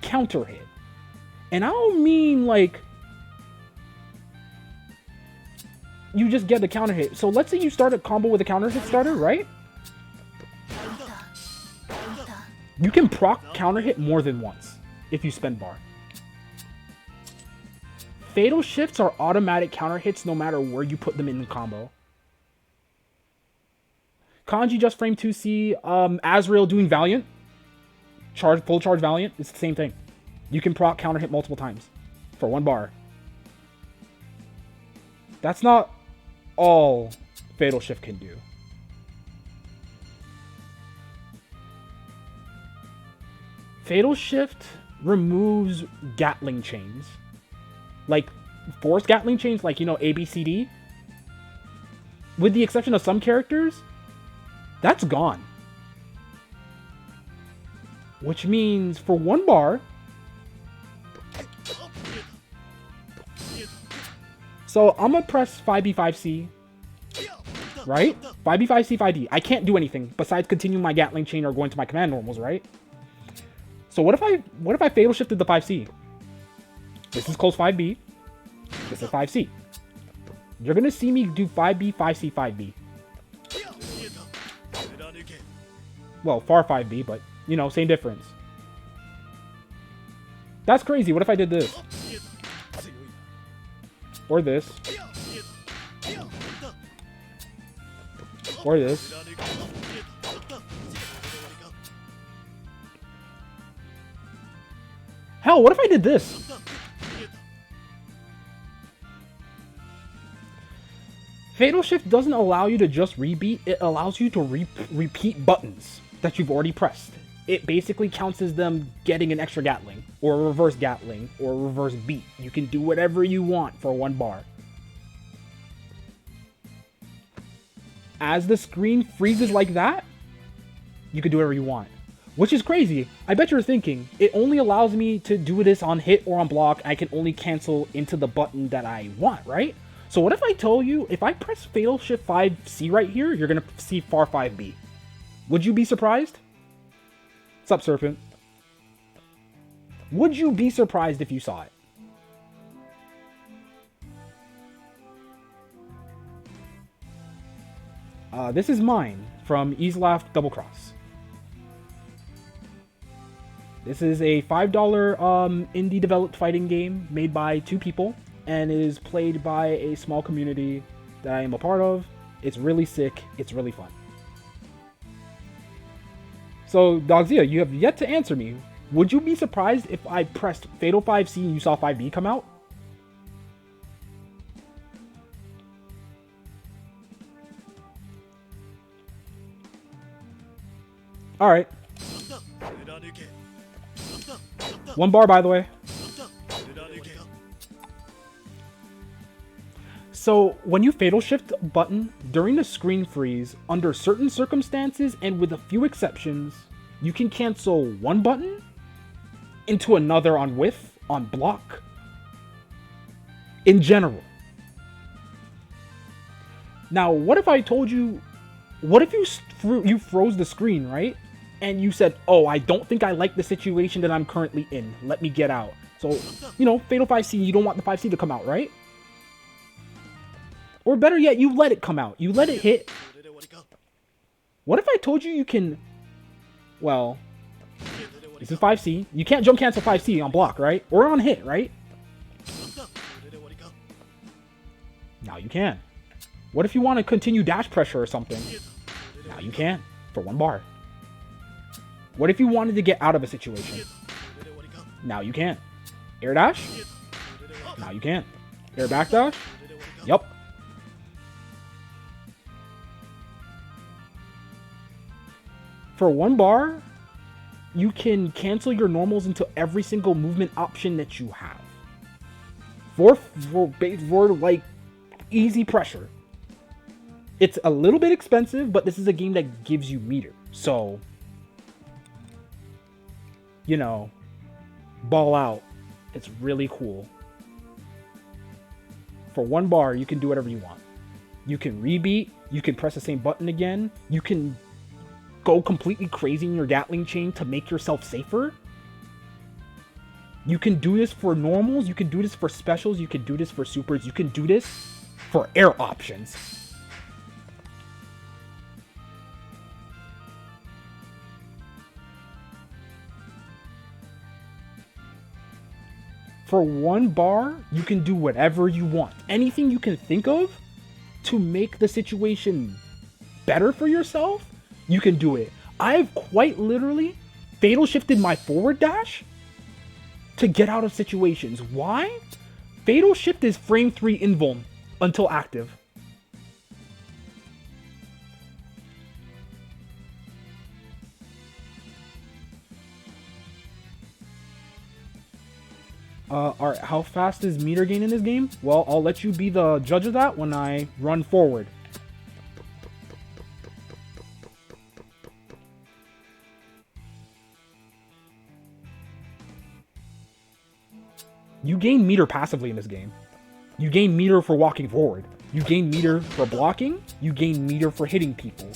counter hit. And I don't mean like you just get the counter hit. So let's say you start a combo with a counter hit starter, right? You can proc counter hit more than once if you spend bar. Fatal shifts are automatic counter hits no matter where you put them in the combo. Kanji just frame 2C, Azrael doing Valiant. Full charge Valiant, it's the same thing. You can proc counter hit multiple times for 1 bar. That's not all Fatal Shift can do. Fatal Shift removes Gatling chains. Like, forced Gatling chains, like, you know, A, B, C, D. With the exception of some characters, that's gone. Which means, for 1 bar... So, I'm gonna press 5B, 5C. Right? 5B, 5C, 5D. I can't do anything besides continue my Gatling chain or going to my command normals, right? So what if I Fatal Shifted the 5C? This is close 5B. This is 5C. You're gonna see me do 5B, 5C, 5B. Well, far 5B, but, you know, same difference. That's crazy. What if I did this? Or this. Or this. Hell, what if I did this? Fatal Shift doesn't allow you to just rebeat, it allows you to repeat buttons that you've already pressed. It basically counts as them getting an extra Gatling, or a reverse Gatling, or a reverse beat. You can do whatever you want for 1 bar. As the screen freezes like that, you can do whatever you want. Which is crazy. I bet you're thinking, it only allows me to do this on hit or on block. I can only cancel into the button that I want, right? So what if I told you, if I press Fatal Shift 5C right here, you're going to see Far 5B. Would you be surprised? What's up, Serpent? Would you be surprised if you saw it? This is mine from Easelaf Double Cross. This is a $5 indie developed fighting game made by 2 people and is played by a small community that I am a part of. It's really sick. It's really fun. So, Dogzia, you have yet to answer me. Would you be surprised if I pressed Fatal 5C and you saw 5B come out? Alright. 1 bar, by the way. So, when you Fatal Shift a button during the screen freeze, under certain circumstances and with a few exceptions, you can cancel 1 button into another on whiff, on block, in general. Now, what if I told you, what if you froze the screen, right? And you said, oh, I don't think I like the situation that I'm currently in. Let me get out. So, you know, Fatal 5C, you don't want the 5C to come out, right? Or better yet, you let it come out. You let it hit. What if I told you you can... Well, this is 5C. You can't jump cancel 5C on block, right? Or on hit, right? Now you can. What if you want to continue dash pressure or something? Now you can, for 1 bar. What if you wanted to get out of a situation? Now you can. Air dash? Now you can. Air backdash? Yup. For 1 bar, you can cancel your normals into every single movement option that you have. For like, easy pressure. It's a little bit expensive, but this is a game that gives you meter. So, you know, ball out. It's really cool. For 1 bar, you can do whatever you want. You can rebeat, You can press the same button again. You can go completely crazy in your Gatling chain to make yourself safer. You can do this for normals. You can do this for specials. You can do this for supers. You can do this for air options. For 1 bar, you can do whatever you want. Anything you can think of to make the situation better for yourself, you can do it. I've quite literally fatal shifted my forward dash to get out of situations. Why? Fatal shift is frame 3 invuln until active. Alright, how fast is meter gain in this game? Well, I'll let you be the judge of that when I run forward. You gain meter passively in this game. You gain meter for walking forward. You gain meter for blocking. You gain meter for hitting people.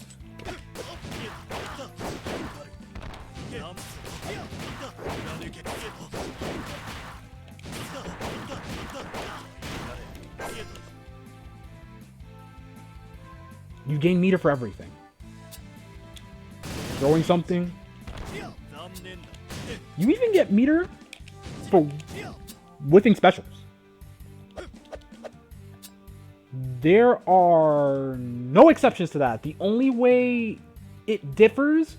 You gain meter for everything. Throwing something. You even get meter for whipping specials. There are no exceptions to that. The only way it differs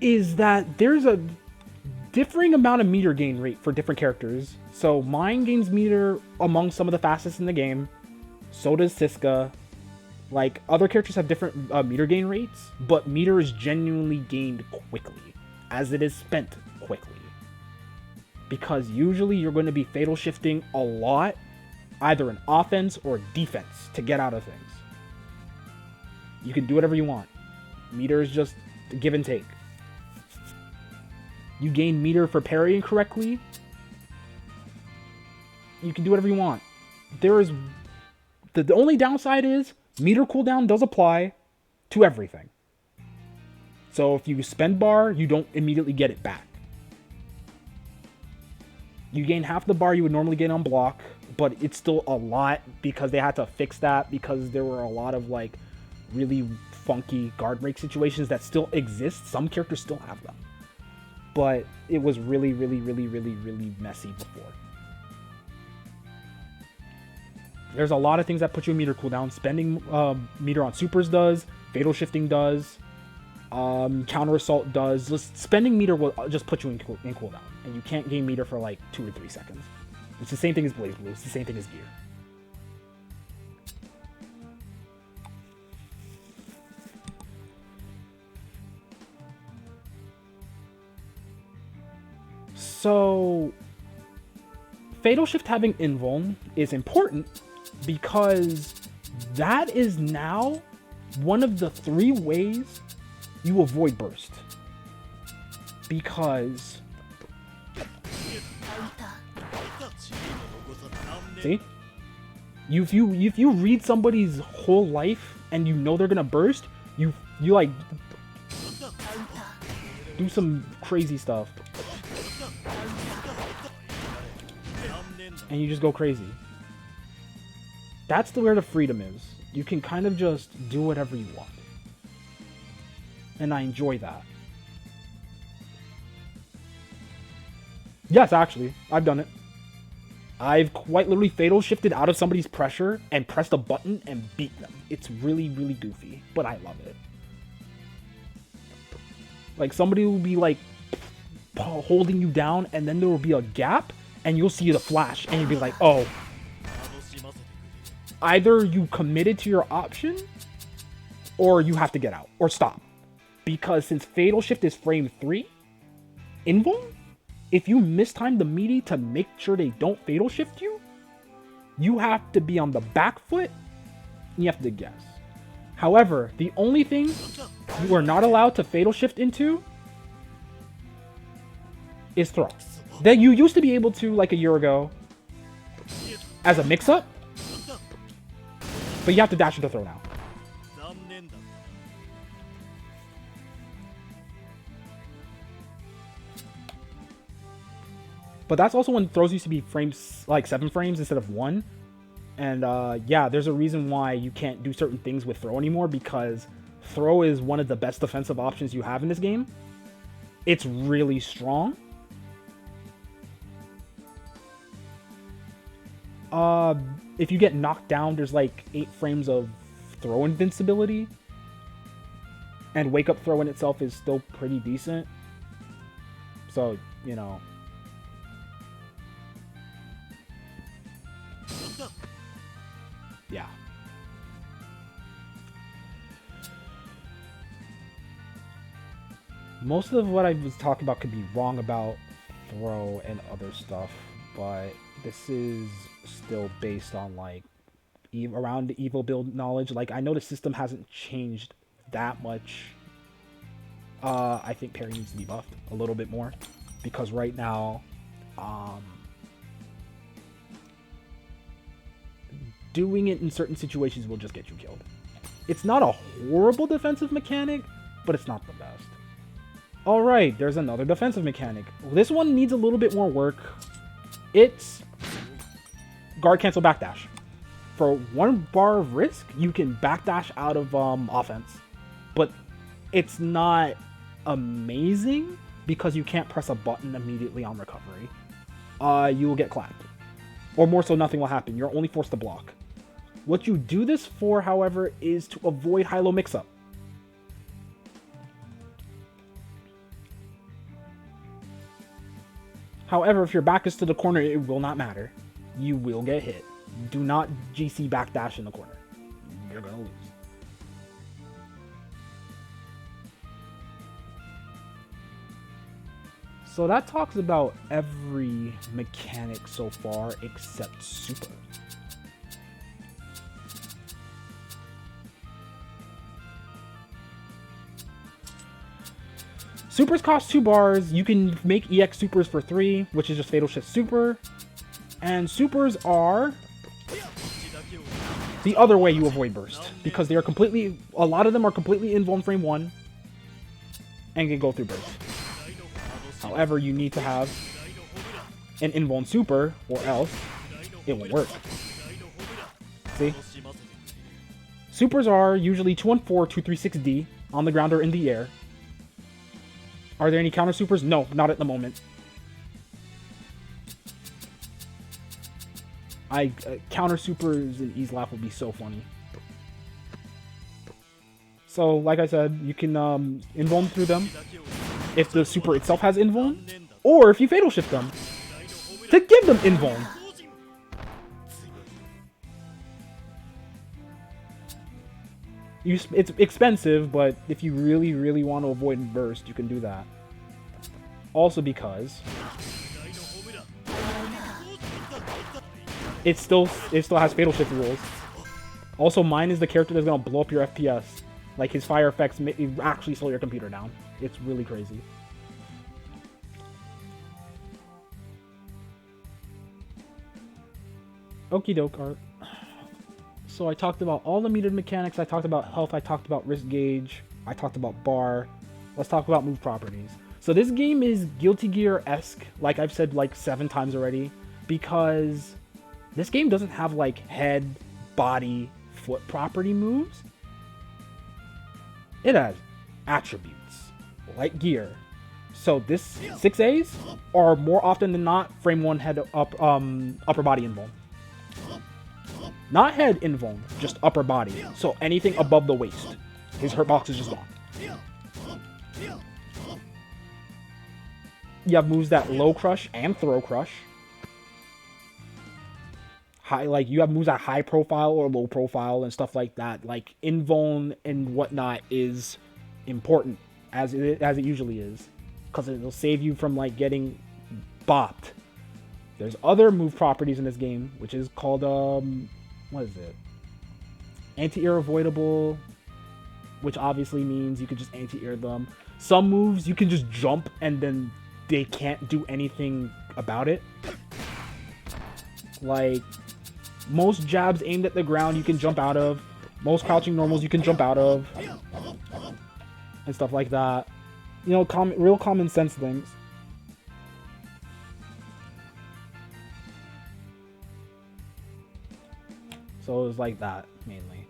is that there's a differing amount of meter gain rate for different characters. So mine gains meter among some of the fastest in the game. So does Siska. Like, other characters have different meter gain rates, but meter is genuinely gained quickly, as it is spent quickly. Because usually you're going to be fatal shifting a lot, either in offense or defense, to get out of things. You can do whatever you want. Meter is just a give and take. You gain meter for parrying correctly. You can do whatever you want. There is... The only downside is meter cooldown does apply to everything. So if you spend bar, you don't immediately get it back. You gain half the bar you would normally get on block, but it's still a lot because they had to fix that because there were a lot of like really funky guard break situations that still exist. Some characters still have them. But it was really messy before. There's a lot of things that put you in meter cooldown. Spending meter on supers does. Fatal shifting does. Counter assault does. Just spending meter will just put you in cooldown. And you can't gain meter for like 2 or 3 seconds. It's the same thing as BlazBlue. It's the same thing as gear. So, Fatal Shift having invuln is important because that is now one of the 3 ways you avoid burst. Because... See? If you read somebody's whole life and you know they're gonna burst, you like do some crazy stuff. And you just go crazy. That's where the freedom is. You can kind of just do whatever you want. And I enjoy that. Yes, actually. I've done it. I've quite literally fatal shifted out of somebody's pressure and pressed a button and beat them. It's really goofy, but I love it. Like, somebody will be like holding you down and then there will be a gap and you'll see the flash and you'll be like, oh. Either you committed to your option or you have to get out or stop. Because since fatal shift is frame 3, invuln, if you mistime the meaty to make sure they don't fatal shift you, you have to be on the back foot and you have to guess. However, the only thing you are not allowed to fatal shift into is throw. That you used to be able to like a year ago as a mix-up, but you have to dash into throw now. But that's also when throws used to be frames, like 7 frames instead of 1. And yeah, there's a reason why you can't do certain things with throw anymore, because throw is one of the best defensive options you have in this game. It's really strong. If you get knocked down, there's like 8 frames of throw invincibility. And wake up throw in itself is still pretty decent. So, you know. Yeah. Most of what I was talking about could be wrong about throw and other stuff, but this is still based on like around the Evo build knowledge. Like, I know the system hasn't changed that much. I think parry needs to be buffed a little bit more, because right now doing it in certain situations will just get you killed. It's not a horrible defensive mechanic, but it's not the best. Alright, there's another defensive mechanic. This one needs a little bit more work. It's guard cancel backdash. For 1 bar of risk, you can backdash out of offense. But it's not amazing because you can't press a button immediately on recovery. You will get clapped. Or more so, nothing will happen. You're only forced to block. What you do this for, however, is to avoid high-low mix-up. However, if your back is to the corner, it will not matter. You will get hit. Do not GC backdash in the corner. You're gonna lose. So that talks about every mechanic so far except super. Supers cost 2 bars. You can make EX supers for 3, which is just Fatal Shift Super. And supers are the other way you avoid burst, because they are completely, a lot of them are completely invuln frame 1 and can go through burst. However, you need to have an invuln super, or else it won't work. See? Supers are usually 214, 236D on the ground or in the air. Are there any counter supers? No, not at the moment. Counter supers in Easelaf would be so funny. So, like I said, you can invuln through them if the super itself has invuln, or if you fatal shift them to give them invuln. It's expensive, but if you really, really want to avoid burst, you can do that. Also because it still has fatal shift rules. Also, mine is the character that's gonna blow up your FPS. Like, his fire effects actually slow your computer down. It's really crazy. Okie doke, Art. So I talked about all the metered mechanics. I talked about health. I talked about risk gauge. I talked about bar. Let's talk about move properties. So this game is Guilty Gear-esque, like I've said like 7 times already, because this game doesn't have like head, body, foot property moves. It has attributes, like gear. So this 6As are more often than not frame 1 head up, upper body invuln. Not head invuln, just upper body. So anything above the waist. His hurt box is just gone. You have moves that low crush and throw crush. Like, you have moves at high profile or low profile and stuff like that. Like, invuln and whatnot is important, as it usually is, because it'll save you from like getting bopped. There's other move properties in this game, which is called what is it? Anti-air avoidable, which obviously means you can just anti-air them. Some moves you can just jump and then they can't do anything about it. Like, most jabs aimed at the ground you can jump out of. Most crouching normals you can jump out of. And stuff like that. You know, real common sense things. So it was like that, mainly.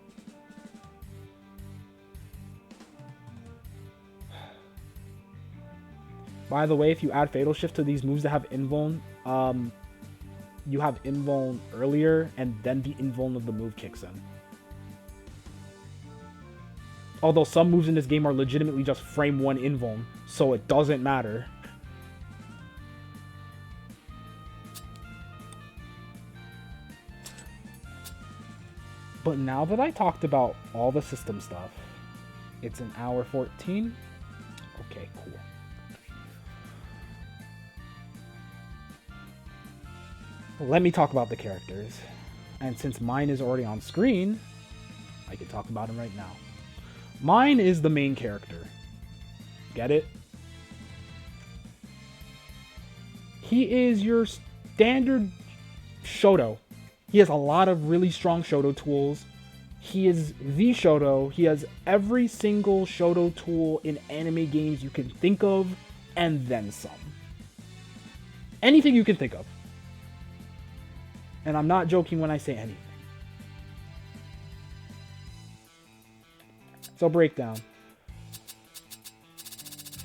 By the way, if you add Fatal Shift to these moves that have invuln, you have invuln earlier, and then the invuln of the move kicks in. Although some moves in this game are legitimately just frame 1 invuln, so it doesn't matter. But now that I talked about all the system stuff, it's an hour 14. Okay, cool. Let me talk about the characters. And since mine is already on screen, I can talk about him right now. Mine is the main character. Get it? He is your standard Shoto. He has a lot of really strong Shoto tools. He is the Shoto. He has every single Shoto tool in anime games you can think of, and then some. Anything you can think of. And I'm not joking when I say anything. So breakdown.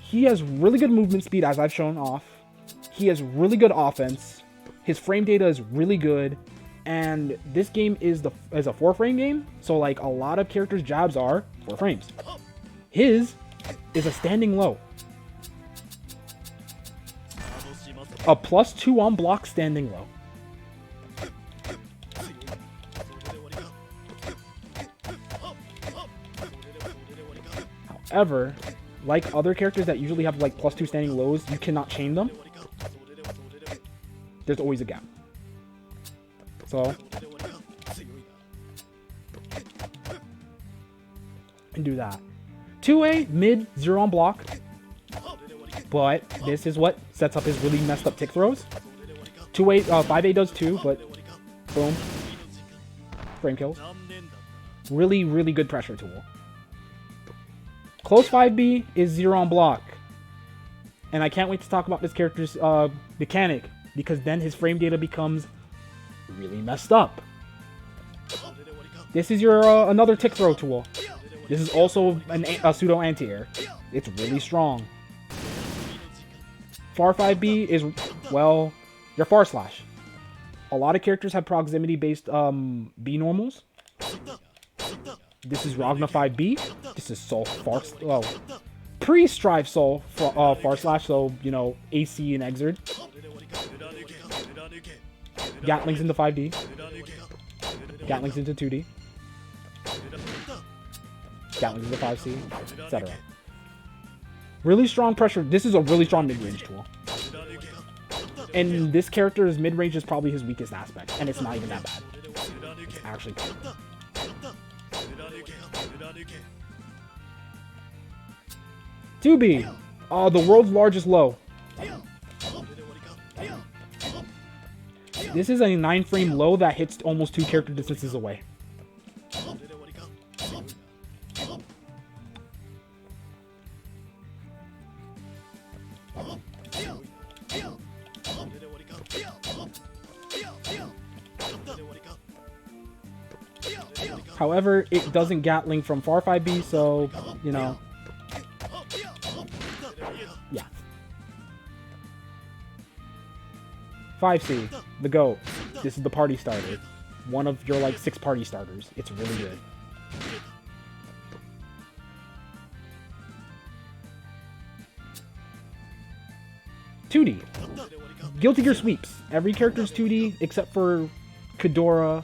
He has really good movement speed, as I've shown off. He has really good offense. His frame data is really good. And this game is a 4-frame game. So like a lot of characters' jabs are 4 frames. His is a standing low. A +2 on block standing low. However, like other characters that usually have like +2 standing lows, you cannot chain them. There's always a gap. So, and do that. 2A, mid, 0 on block. But this is what sets up his really messed up tick throws. 2A, 5A does too, but boom. Frame kills. Really, really good pressure tool. Close 5B is 0 on block. And I can't wait to talk about this character's mechanic, because then his frame data becomes really messed up. This is your another tick throw tool. This is also a pseudo anti-air. It's really strong. Far 5B is, well, your far slash. A lot of characters have proximity based B normals. This is Ragna 5B. This is Soul Far, pre-Strive Soul Far Slash, so, you know, AC and Exert. Gatling's into 5D. Gatling's into 2D. Gatling's into 5C, etc. Really strong pressure. This is a really strong mid-range tool. And this character's mid-range is probably his weakest aspect, and it's not even that bad. It's actually good. 2B, the world's largest low. This is a 9-frame low that hits almost 2 character distances away. However, it doesn't Gatling from far 5B, so, you know. Yeah. 5C, the GOAT. This is the party starter. One of your, like, 6 party starters. It's really good. (2D). Guilty Gear sweeps. Every character's 2D except for Kadora.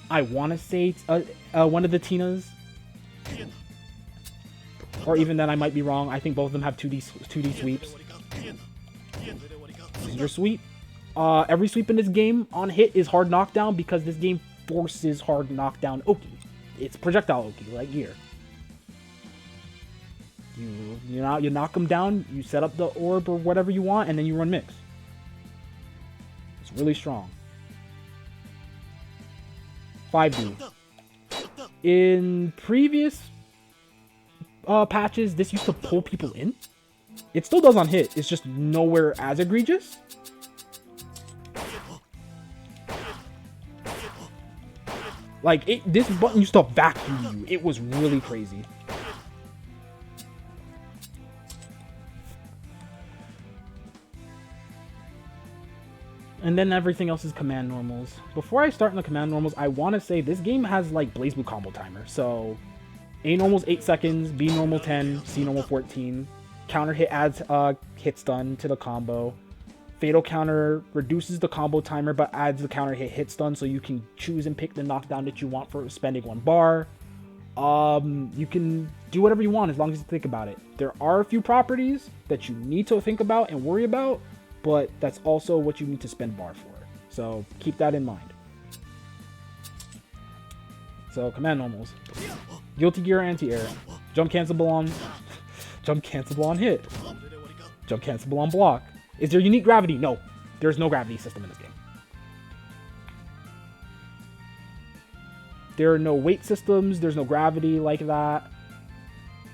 I want to say it's one of the Tinas. Or even then, I might be wrong. I think both of them have 2D sweeps. This is your sweep. Every sweep in this game on hit is hard knockdown because this game forces hard knockdown Oki. It's projectile Oki, like Gear. You knock them down, you set up the orb or whatever you want, and then you run mix. It's really strong. 5D. In previous patches, this used to pull people in. It still does on hit. It's just nowhere as egregious. Like, this button used to vacuum you. It was really crazy. And then everything else is command normals. Before I start in the command normals, I want to say this game has like BlazBlue combo timer. So A normal's 8 seconds, B normal 10, C normal 14. Counter hit adds hit stun to the combo. Fatal counter reduces the combo timer but adds the counter hit stun, so you can choose and pick the knockdown that you want for spending 1 bar. You can do whatever you want as long as you think about it. There are a few properties that you need to think about and worry about, but that's also what you need to spend bar for. So keep that in mind. So command normals. Guilty Gear anti-air. Jump cancelable on jump cancelable on hit. Jump cancelable on block. Is there unique gravity? No. There's no gravity system in this game. There are no weight systems. There's no gravity like that.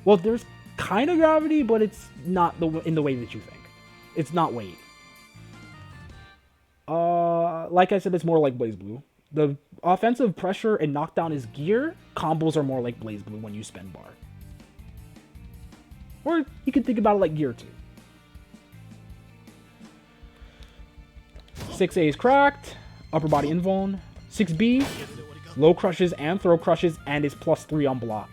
Well, there's kind of gravity, but it's not in the way that you think. It's not weight. Like I said, it's more like BlazBlue. The offensive pressure and knockdown is gear. Combos are more like BlazBlue when you spend bar. Or you can think about it like gear too. 6A is cracked, upper body invuln. 6B, low crushes and throw crushes, and is +3 on block.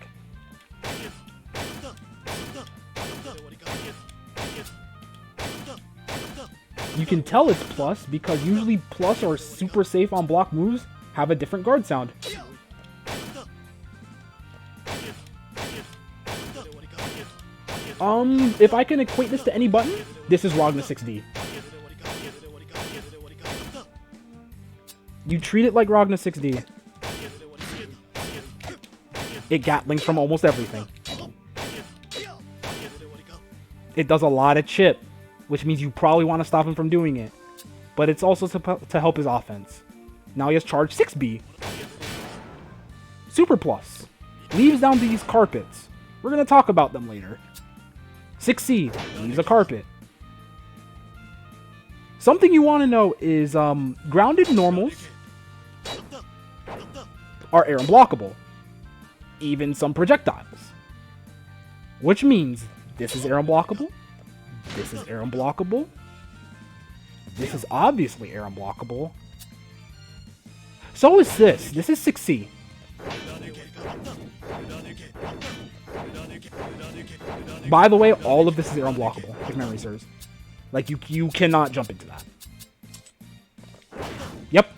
You can tell it's plus because usually plus or super safe on block moves have a different guard sound. If I can equate this to any button, this is Ragna 6D. You treat it like Ragna 6D. It Gatlings from almost everything. It does a lot of chip, which means you probably want to stop him from doing it. But it's also to help his offense. Now he has charge 6B. Super plus. Leaves down these carpets. We're going to talk about them later. 6C. Leaves a carpet. Something you want to know is grounded normals are air unblockable. Even some projectiles. Which means this is air unblockable. This is air unblockable. This is obviously air unblockable. So is this. This is 6C. By the way, all of this is air unblockable, if memory serves. Like, you cannot jump into that. Yep.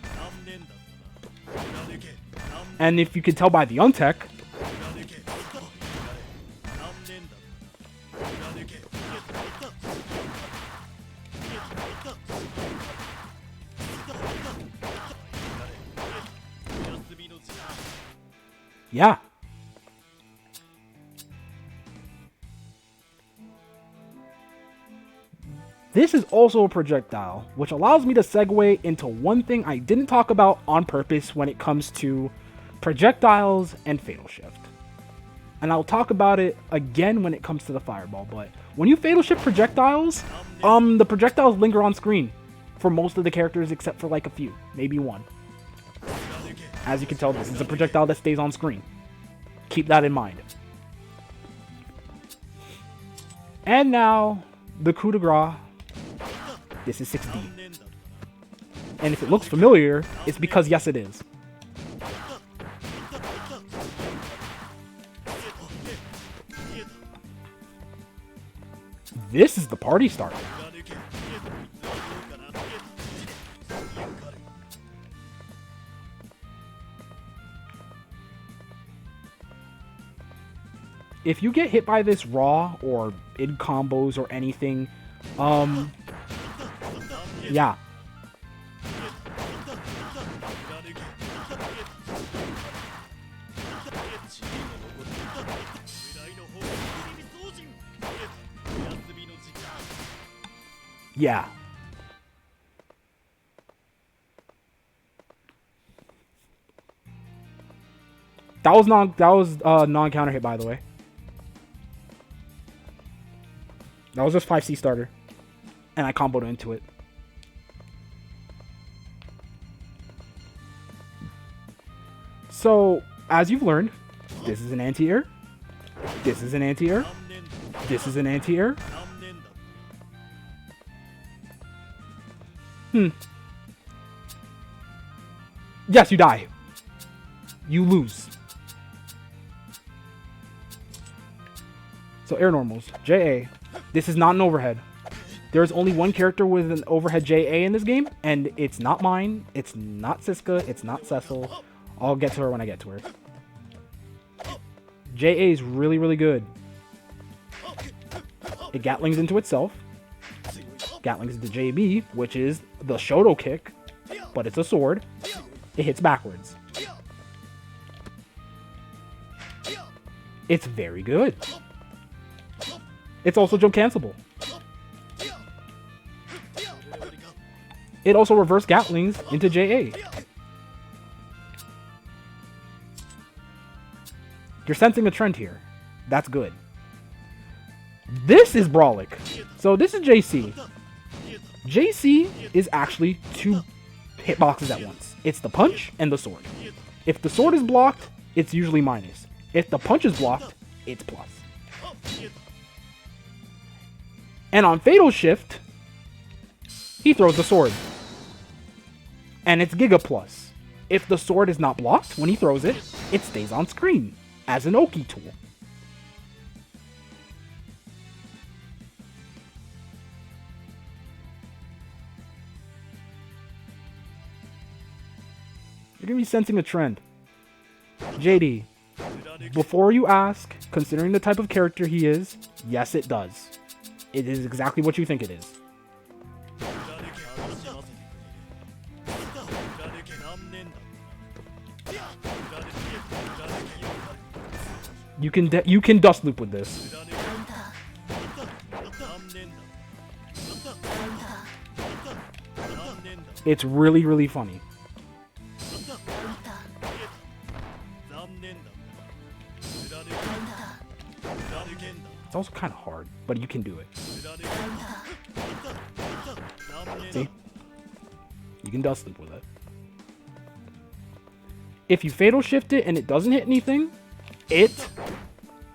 And if you can tell by the untech, yeah. This is also a projectile, which allows me to segue into one thing I didn't talk about on purpose when it comes to projectiles and Fatal Shift. And I'll talk about it again when it comes to the Fireball, but when you Fatal Shift projectiles, the projectiles linger on screen for most of the characters except for like a few, maybe one. As you can tell, this is a projectile that stays on screen. Keep that in mind. And now, the coup de grace. This is 6D. And if it looks familiar, it's because yes, it is. This is the party starter. If you get hit by this raw or in combos or anything, yeah. Yeah. That was non-counter hit, by the way. That was just 5C starter. And I comboed into it. So, as you've learned, this is an anti-air. This is an anti-air. This is an anti-air. Yes, you die. You lose. So air normals. JA. This is not an overhead. There's only one character with an overhead JA in this game, and it's not mine. It's not Siska. It's not Cecil. I'll get to her when I get to her. JA is really, really good. It Gatlings into itself. Gatlings into JB, which is the Shoto kick, but it's a sword. It hits backwards. It's very good. It's also jump cancelable. It also reverse Gatlings into JA. You're sensing a trend here. That's good. This is Brawlic. So this is JC. JC is actually two hitboxes at once. It's the punch and the sword. If the sword is blocked, it's usually minus. If the punch is blocked, it's plus. And on Fatal Shift, he throws the sword. And it's Giga Plus. If the sword is not blocked when he throws it, it stays on screen as an Oki tool. You're going to be sensing a trend. JD, before you ask, considering the type of character he is, yes it does. It is exactly what you think it is. You can dust loop with this. It's really, really funny. It's also kind of hard, but you can do it. See? You can dust loop with it. If you fatal shift it and it doesn't hit anything, it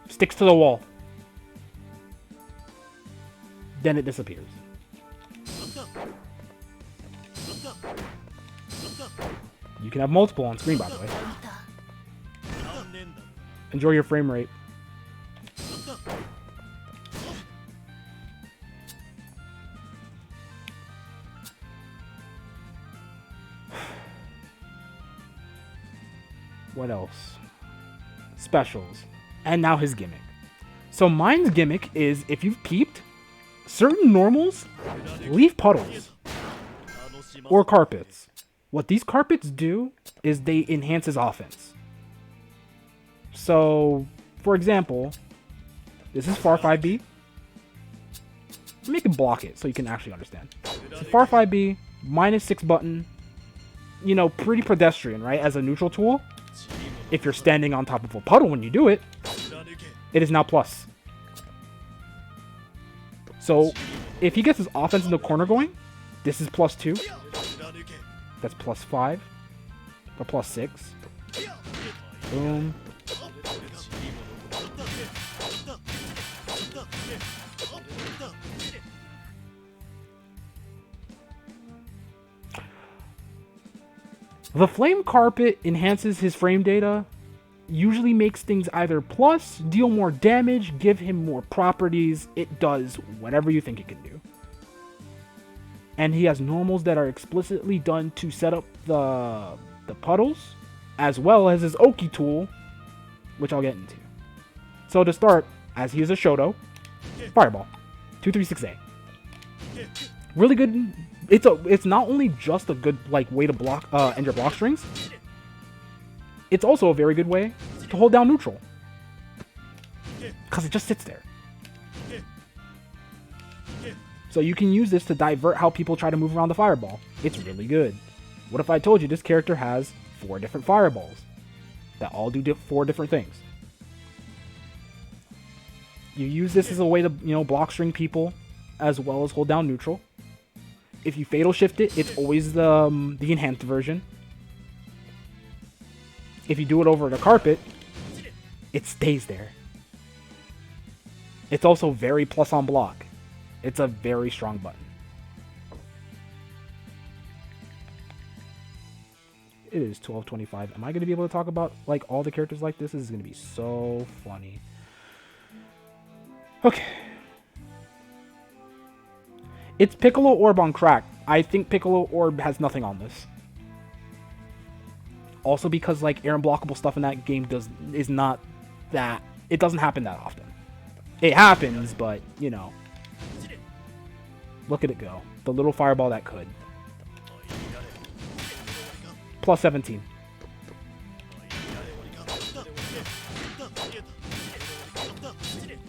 sticks to the wall. Then it disappears. You can have multiple on screen, by the way. Enjoy your frame rate. What else? Specials. And now his gimmick. So mine's gimmick is, if you've peeped, certain normals leave puddles or carpets. What these carpets do is they enhance his offense. So, for example, this is Far 5B. Make him block it so you can actually understand. So Far 5B, -6 button. You know, pretty pedestrian, right? As a neutral tool. If you're standing on top of a puddle when you do it, it is now plus. So, if he gets his offense in the corner going, this is +2. That's +5. Or +6. Boom. The Flame Carpet enhances his frame data, usually makes things either plus, deal more damage, give him more properties. It does whatever you think it can do. And he has normals that are explicitly done to set up the puddles, as well as his Oki tool, which I'll get into. So to start, as he is a Shoto, Fireball, 236A. Really good. It's not only just a good way to block end your block strings. It's also a very good way to hold down neutral, because it just sits there. So you can use this to divert how people try to move around the fireball. It's really good. What if I told you this character has 4 different fireballs that all do 4 different things? You use this as a way to, block string people as well as hold down neutral. If you fatal shift it, it's always the enhanced version. If you do it over the carpet, it stays there. It's also very plus on block. It's a very strong button. It is 12:25. Am I going to be able to talk about like all the characters like this? This is going to be so funny. Okay. It's Piccolo Orb on crack. I think Piccolo Orb has nothing on this. Also because like air unblockable stuff in that game is not that... It doesn't happen that often. It happens, but, you know. Look at it go. The little fireball that could. Plus 17.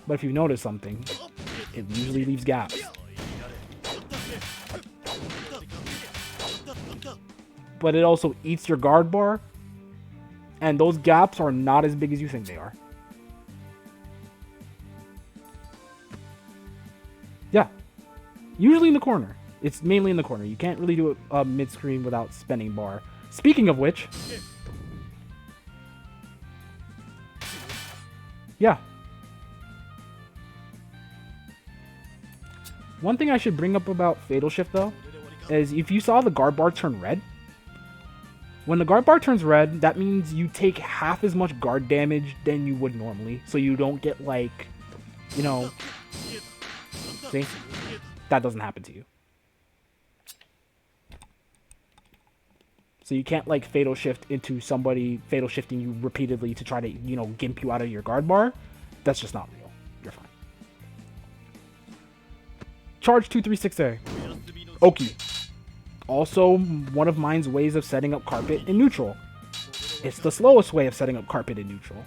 But if you notice something, it usually leaves gaps. But it also eats your guard bar, and those gaps are not as big as you think they are. Yeah. Usually in the corner. It's mainly in the corner. You can't really do it mid-screen without spending bar. Speaking of which... Yeah. One thing I should bring up about Fatal Shift, though, is if you saw the guard bar turn red, when the guard bar turns red, that means you take half as much guard damage than you would normally. So you don't get, like, you know... See? That doesn't happen to you. So you can't, like, Fatal Shift into somebody Fatal Shifting you repeatedly to try to, you know, gimp you out of your guard bar. That's just not real. You're fine. Charge 236A. Oki. Also, one of mine's ways of setting up carpet in neutral. It's the slowest way of setting up carpet in neutral.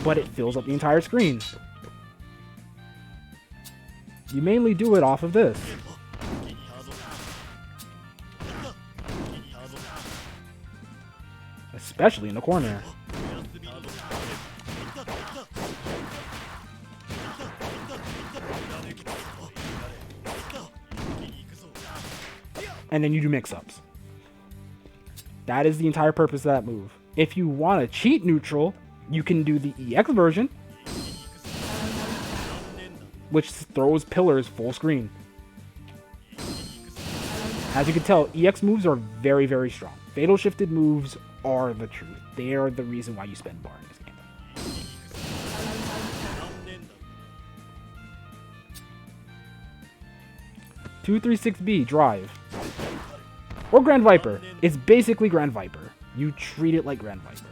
But it fills up the entire screen. You mainly do it off of this. Especially in the corner. And then you do mix-ups. That is the entire purpose of that move. If you want to cheat neutral, you can do the EX version, which throws pillars full screen. As you can tell, EX moves are very, very strong. Fatal shifted moves are the truth. They are the reason why you spend bar in this game. 236B, Drive. Or Grand Viper. It's basically Grand Viper. You treat it like Grand Viper.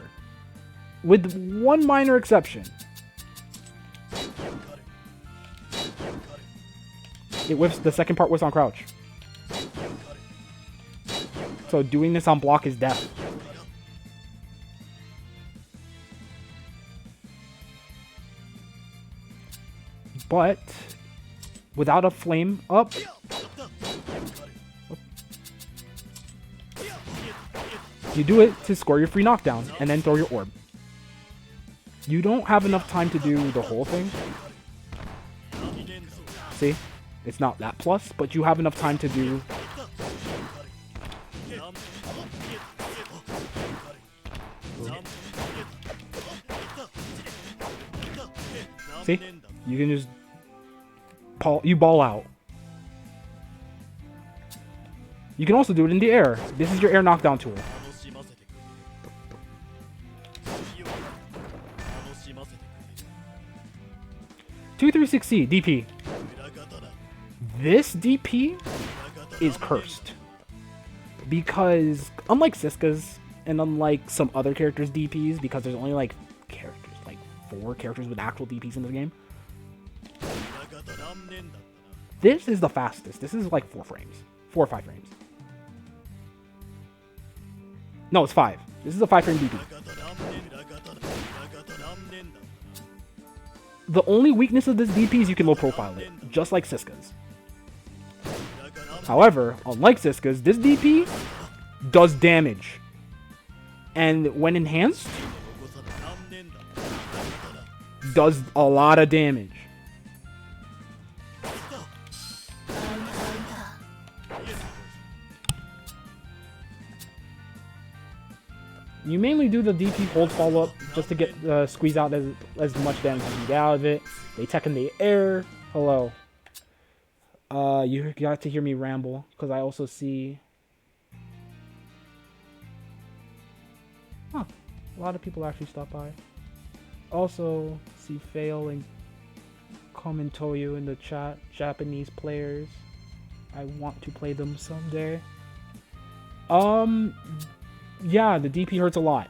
With one minor exception. It whiffs, the second part whiffs on crouch. So doing this on block is death. But without a flame up, you do it to score your free knockdown and then throw your orb. You don't have enough time to do the whole thing. See? It's not that plus, but you have enough time to do... See? You can just... You ball out. You can also do it in the air. This is your air knockdown tool. 236C, DP. This DP is cursed. Because, unlike Siska's, and unlike some other characters' DPs, because there's only like 4 characters with actual DPs in the game, this is the fastest. This is like 4 frames. 4 or 5 frames. No, it's 5. This is a 5 frame DP. The only weakness of this DP is you can low profile it, just like Siska's. However, unlike Siska's, this DP does damage. And when enhanced, does a lot of damage. You mainly do the DP hold follow up just to get squeeze out as much damage as you get out of it. They tech in the air. Hello. You got to hear me ramble because I also see. Huh. A lot of people actually stop by. Also see Fail and Komentoyu in the chat. Japanese players. I want to play them someday. Yeah, the DP hurts a lot.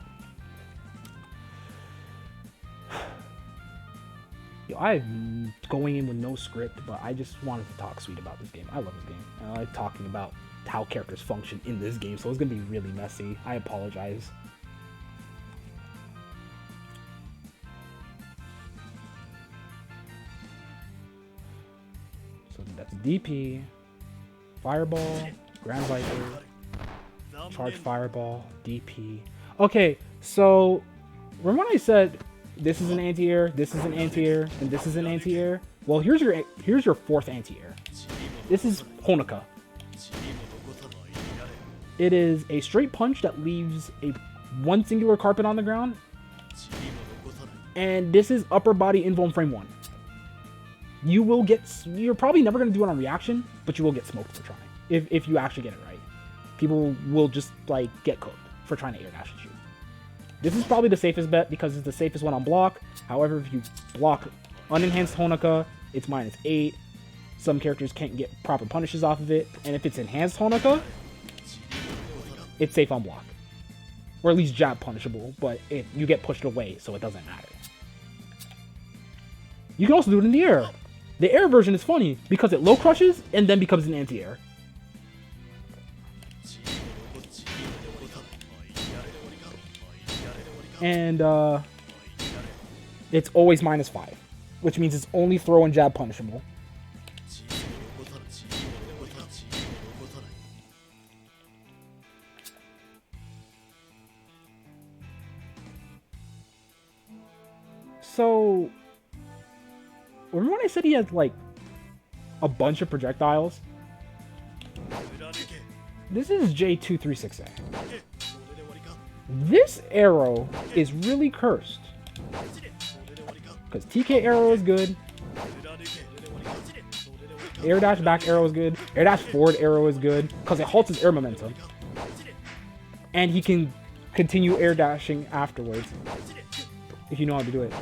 Yo, I'm going in with no script, but I just wanted to talk sweet about this game. I love this game. I like talking about how characters function in this game, so it's gonna be really messy. I apologize. So that's DP, Fireball, Grand Viper, Charge Fireball, DP. Okay, so remember when I said this is an anti-air, this is an anti-air, and this is an anti-air? Well, here's your fourth anti-air. This is Honoka. It is a straight punch that leaves one singular carpet on the ground. And this is upper body invuln frame 1. You're probably never going to do it on reaction, but you will get smoked for trying. If you actually get it right. People will just, like, get cooked for trying to air dash and shoot. This is probably the safest bet because it's the safest one on block. However, if you block unenhanced Honoka, it's -8. Some characters can't get proper punishes off of it. And if it's enhanced Honoka, it's safe on block. Or at least jab punishable, but you get pushed away, so it doesn't matter. You can also do it in the air. The air version is funny because it low crushes and then becomes an anti-air. And it's always -5, which means it's only throw and jab punishable. So, remember when I said he had like a bunch of projectiles? This is J236A. This arrow is really cursed. Because TK arrow is good. Air dash back arrow is good. Air dash forward arrow is good. Because it halts his air momentum. And he can continue air dashing afterwards. If you know how to do it.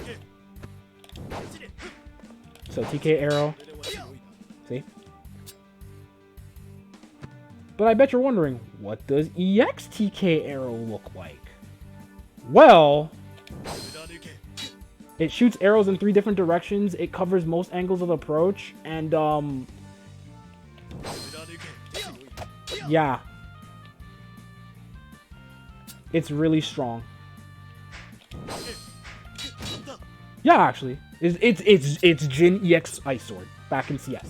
So TK arrow. See? But I bet you're wondering, what does EX TK arrow look like? Well, it shoots arrows in 3 different directions. It covers most angles of approach. And, yeah. It's really strong. Yeah, actually. It's Jin EX Ice Sword back in CS.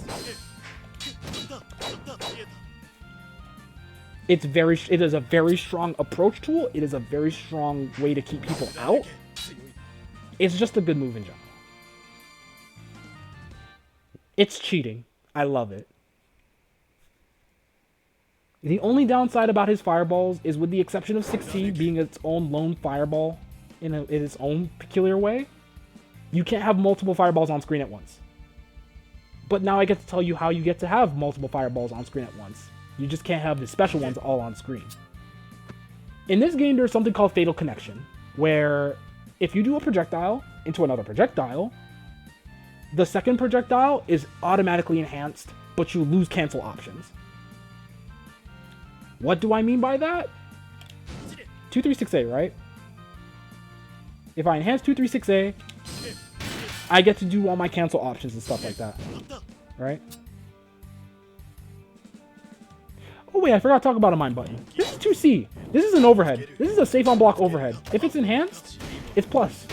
It is a very strong approach tool. It is a very strong way to keep people out. It's just a good move in general. It's cheating. I love it. The only downside about his fireballs is, with the exception of 6T being its own lone fireball in its own peculiar way, you can't have multiple fireballs on screen at once. But now I get to tell you how you get to have multiple fireballs on screen at once. You just can't have the special ones all on screen. In this game, there's something called Fatal Connection, where if you do a projectile into another projectile, the second projectile is automatically enhanced, but you lose cancel options. What do I mean by that? 236A, right? If I enhance 236A, I get to do all my cancel options and stuff like that, right? Oh wait, I forgot to talk about a mine button. This is 2C. This is an overhead. This is a safe on block overhead. If it's enhanced, it's plus.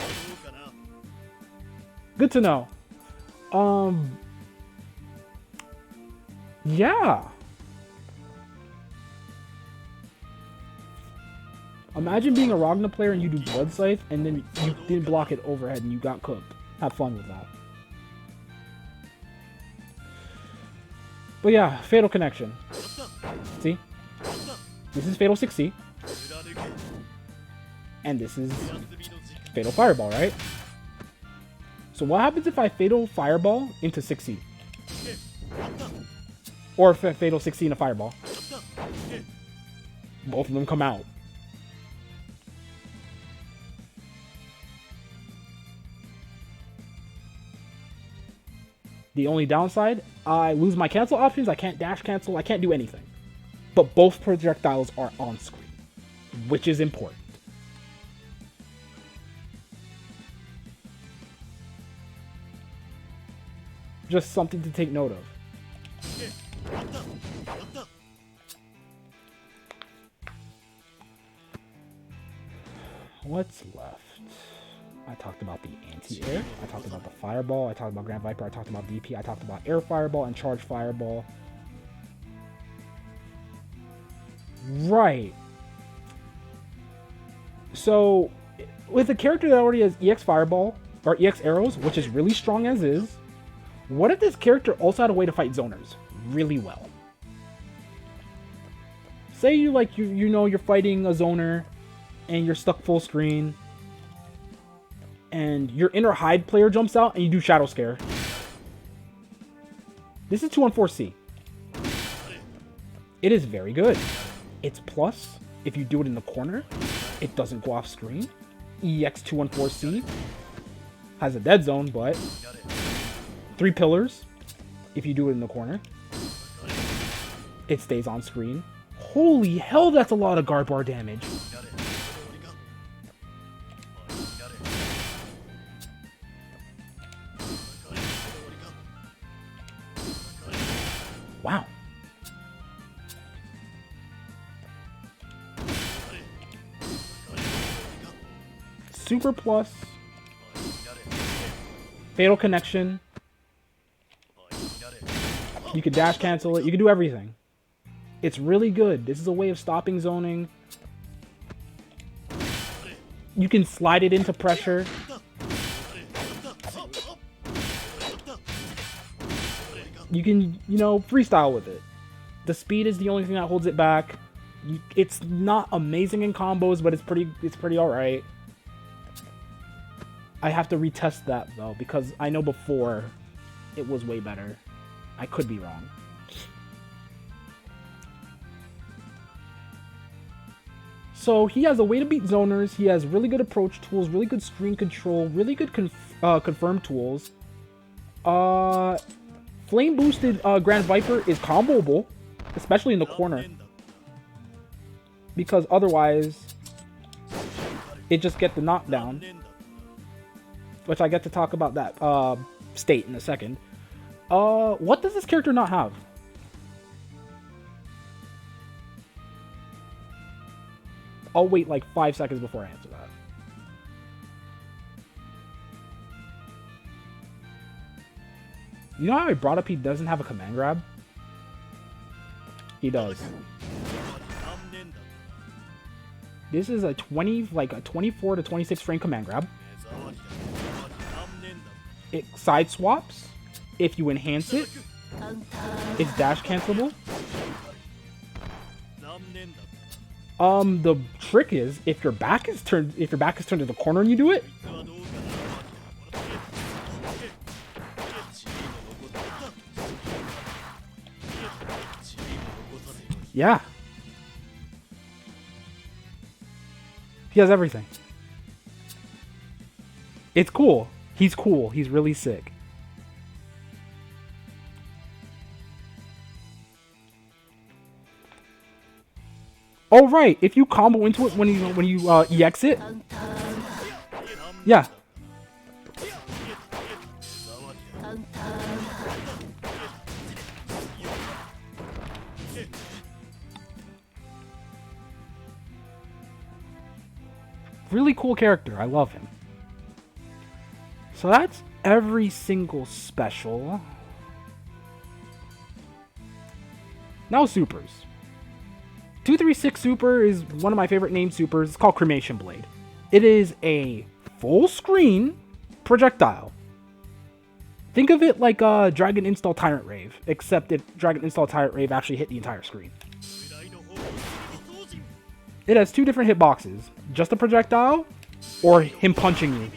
Good to know. Yeah. Imagine being a Ragna player and you do Blood Scythe and then you didn't block it overhead and you got cooked. Have fun with that. But yeah, Fatal Connection. See? This is Fatal 6C. And this is Fatal Fireball, right? So what happens if I Fatal Fireball into 6C? Or if I Fatal 6C into Fireball? Both of them come out. The only downside, I lose my cancel options, I can't dash cancel, I can't do anything. But both projectiles are on screen, which is important. Just something to take note of. What's left? I talked about the anti-air, I talked about the fireball, I talked about Grand Viper, I talked about DP, I talked about air fireball and charge fireball. Right. So, with a character that already has EX fireball, or EX arrows, which is really strong as is, what if this character also had a way to fight zoners really well? Say you you know you're fighting a zoner and you're stuck full screen and your inner hide player jumps out and you do Shadow Scare. This is 214C. It is very good. It's plus, if you do it in the corner, it doesn't go off screen. EX 214C has a dead zone, but 3 pillars, if you do it in the corner, it stays on screen. Holy hell, that's a lot of guard bar damage. Wow. Super plus. Fatal Connection. You can dash cancel it. You can do everything. It's really good. This is a way of stopping zoning. You can slide it into pressure. You can, you know, freestyle with it. The speed is the only thing that holds it back. It's not amazing in combos, but it's pretty alright. I have to retest that though, because I know before it was way better. I could be wrong. So he has a way to beat zoners. He has really good approach tools, really good screen control, really good confirm tools. Flame boosted Grand Viper is comboable, especially in the corner, because otherwise it just gets the knockdown, which I get to talk about that state in a second. What does this character not have? I'll wait like 5 seconds before I answer that. You know how I brought up he doesn't have a command grab? He does. This is a 24 to 26 frame command grab. It side swaps. If you enhance it, it's dash cancelable. The trick is if your back is turned to the corner and you do it, yeah, he has everything. It's cool. He's cool. He's really sick. Oh right, if you combo into it when you EX it, yeah. Really cool character. I love him. So that's every single special. Now supers. 236 Super is one of my favorite named supers. It's called Cremation Blade. It is a full screen projectile. Think of it like a Dragon Install Tyrant Rave, except if Dragon Install Tyrant Rave actually hit the entire screen. It has 2 different hitboxes. Just a projectile, or him punching you.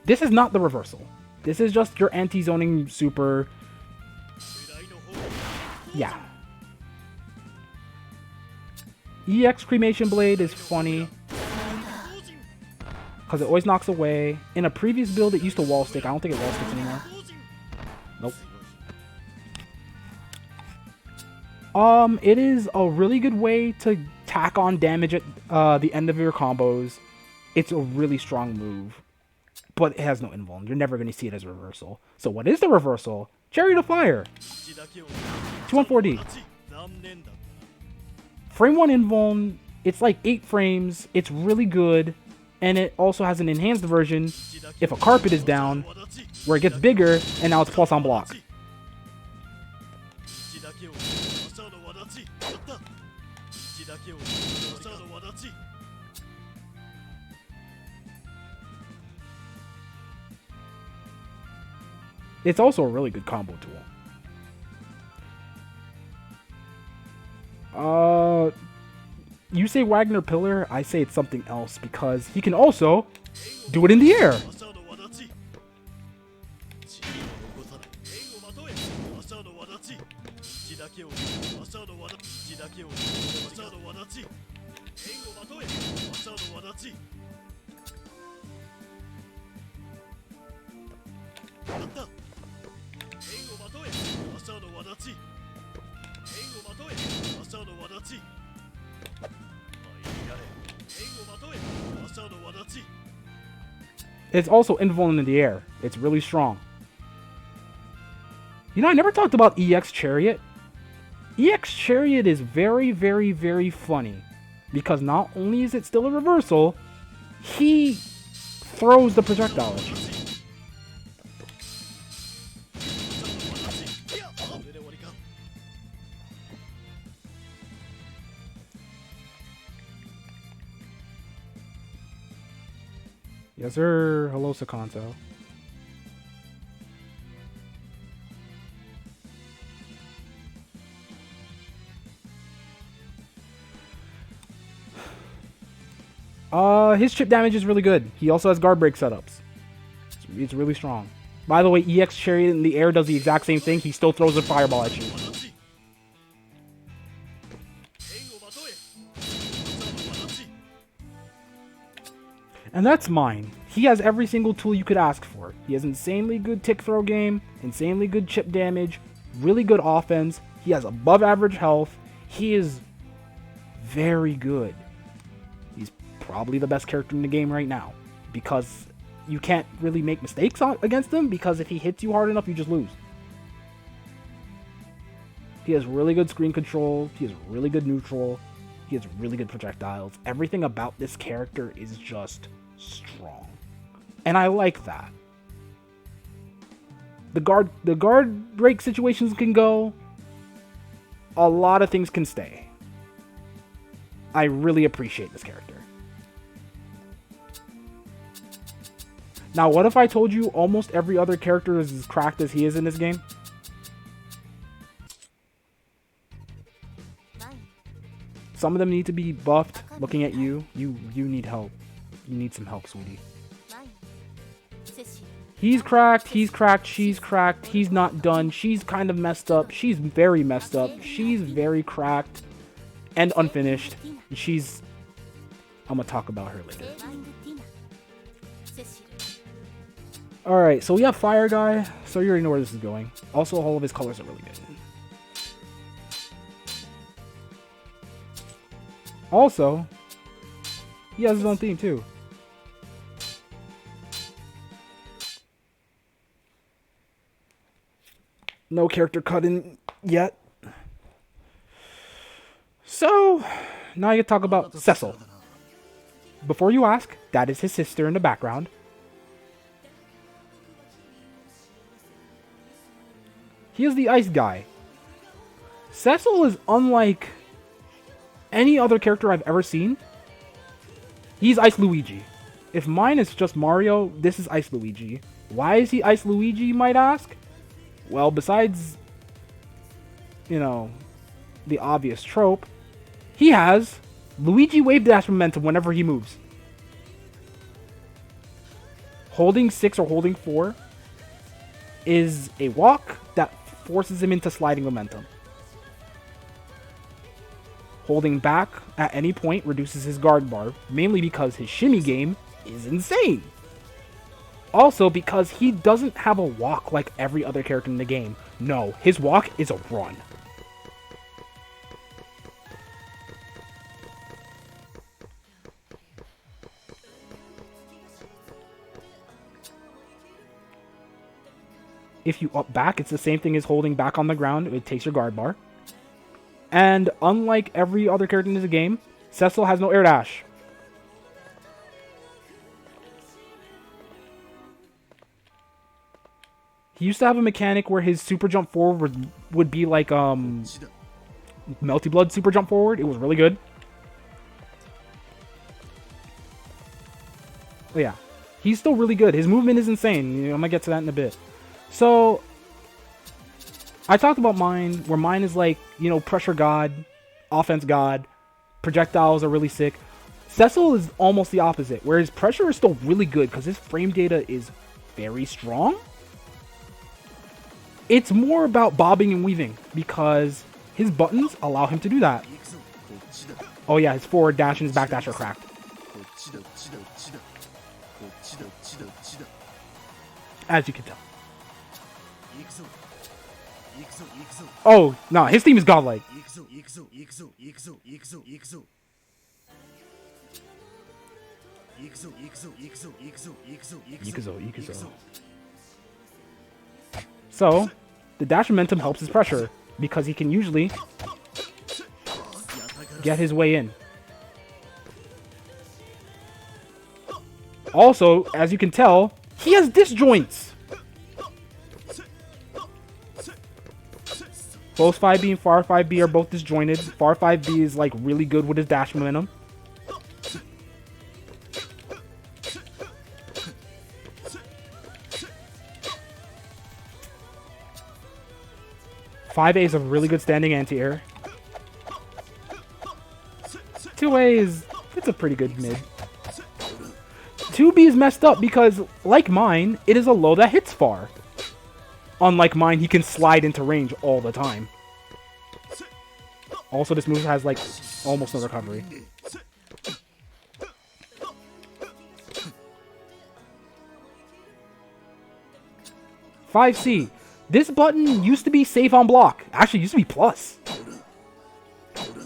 This is not the reversal. This is just your anti-zoning super. Yeah. EX Cremation Blade is funny because it always knocks away. In a previous build, it used to wall stick. I don't think it wall sticks anymore. Nope. It is a really good way to tack on damage at the end of your combos. It's a really strong move, but it has no invuln. You're never going to see it as a reversal. So what is the reversal? Chariot of Fire. 214D. Frame 1 invuln. It's like 8 frames. It's really good. And it also has an enhanced version if a carpet is down, where it gets bigger, and now it's plus on block. It's also a really good combo tool. You say Wagner Pillar, I say it's something else because he can also do it in the air. It's also invuln in the air. It's really strong. You know, I never talked about EX Chariot. EX Chariot is very, very, very funny because not only is it still a reversal, he throws the projectile at you. Yes, sir. Hello, Sakanto. His chip damage is really good. He also has guard break setups. It's really strong. By the way, EX Chariot in the air does the exact same thing. He still throws a fireball at you. And that's mine. He has every single tool you could ask for. He has insanely good tick throw game, insanely good chip damage, really good offense. He has above average health. He is very good. He's probably the best character in the game right now because you can't really make mistakes against him because if he hits you hard enough, you just lose. He has really good screen control. He has really good neutral. He has really good projectiles. Everything about this character is just strong. And I like that. The guard break situations can go. A lot of things can stay. I really appreciate this character. Now, what if I told you almost every other character is as cracked as he is in this game? Some of them need to be buffed. Looking at you, you need help. You need some help, sweetie. He's cracked, she's cracked, he's not done, she's kind of messed up, she's very messed up, she's very cracked and unfinished. She's... I'm gonna talk about her later. Alright, so we have Fire Guy, so you already know where this is going. Also, all of his colors are really good. Also, he has his own theme too. No character cut in yet. So, now you talk about Cecil. Before you ask, that is his sister in the background. He is the ice guy. Cecil is unlike any other character I've ever seen. He's Ice Luigi. If mine is just Mario, this is Ice Luigi. Why is he Ice Luigi, you might ask? Well, besides, you know, the obvious trope, he has Luigi Wave Dash momentum whenever he moves. Holding 6 or holding 4 is a walk that forces him into sliding momentum. Holding back at any point reduces his guard bar, mainly because his shimmy game is insane. Also, because he doesn't have a walk like every other character in the game. No, his walk is a run. If you up back, it's the same thing as holding back on the ground. It takes your guard bar. And unlike every other character in the game, Cecil has no air dash. He used to have a mechanic where his super jump forward would be like Melty Blood super jump forward. It was really good. But yeah, he's still really good. His movement is insane. I'm gonna get to that in a bit. So I talked about mine, where mine is like, pressure god, offense god, projectiles are really sick. Cecil is almost the opposite, where his pressure is still really good because his frame data is very strong. It's more about bobbing and weaving because his buttons allow him to do that. Oh yeah, his forward dash and his back dash are cracked. As you can tell. Oh, no, his team is godlike. Ikuzo. So, the dash momentum helps his pressure, because he can usually get his way in. Also, as you can tell, he has disjoints. Both 5B and Far 5B are both disjointed. Far 5B is like really good with his dash momentum. Five A is a really good standing anti-air. 2A it's a pretty good mid. 2B is messed up because, like mine, it is a low that hits far. Unlike mine, he can slide into range all the time. Also, this move has, like, almost no recovery. Five C. This button used to be safe on block. Actually, it used to be plus.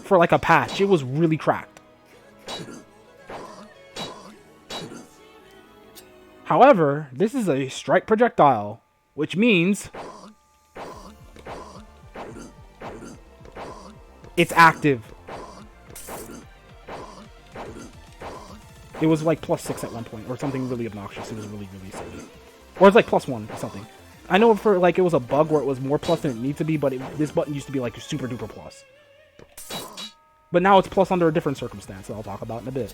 For, like, a patch. It was really cracked. However, this is a strike projectile, which means it's active. It was like +6 at one point, or something really obnoxious. It was really, really silly. Or it's like +1 or something. I know for like it was a bug where it was more plus than it needs to be, but this button used to be like super duper plus. But now it's plus under a different circumstance that I'll talk about in a bit.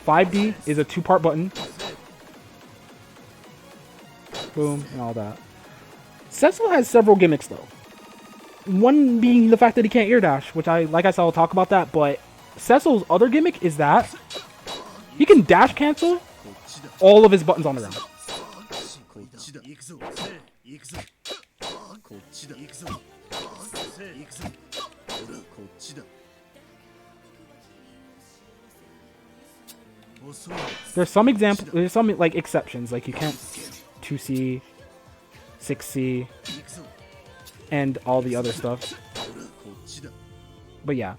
5D is a 2-part button. Boom, and all that. Cecil has several gimmicks though. One being the fact that he can't air dash, which like I said, I'll talk about that, but Cecil's other gimmick is that he can dash cancel all of his buttons on the ground. There's some like exceptions, like you can't 2C, 6C, and all the other stuff. But yeah.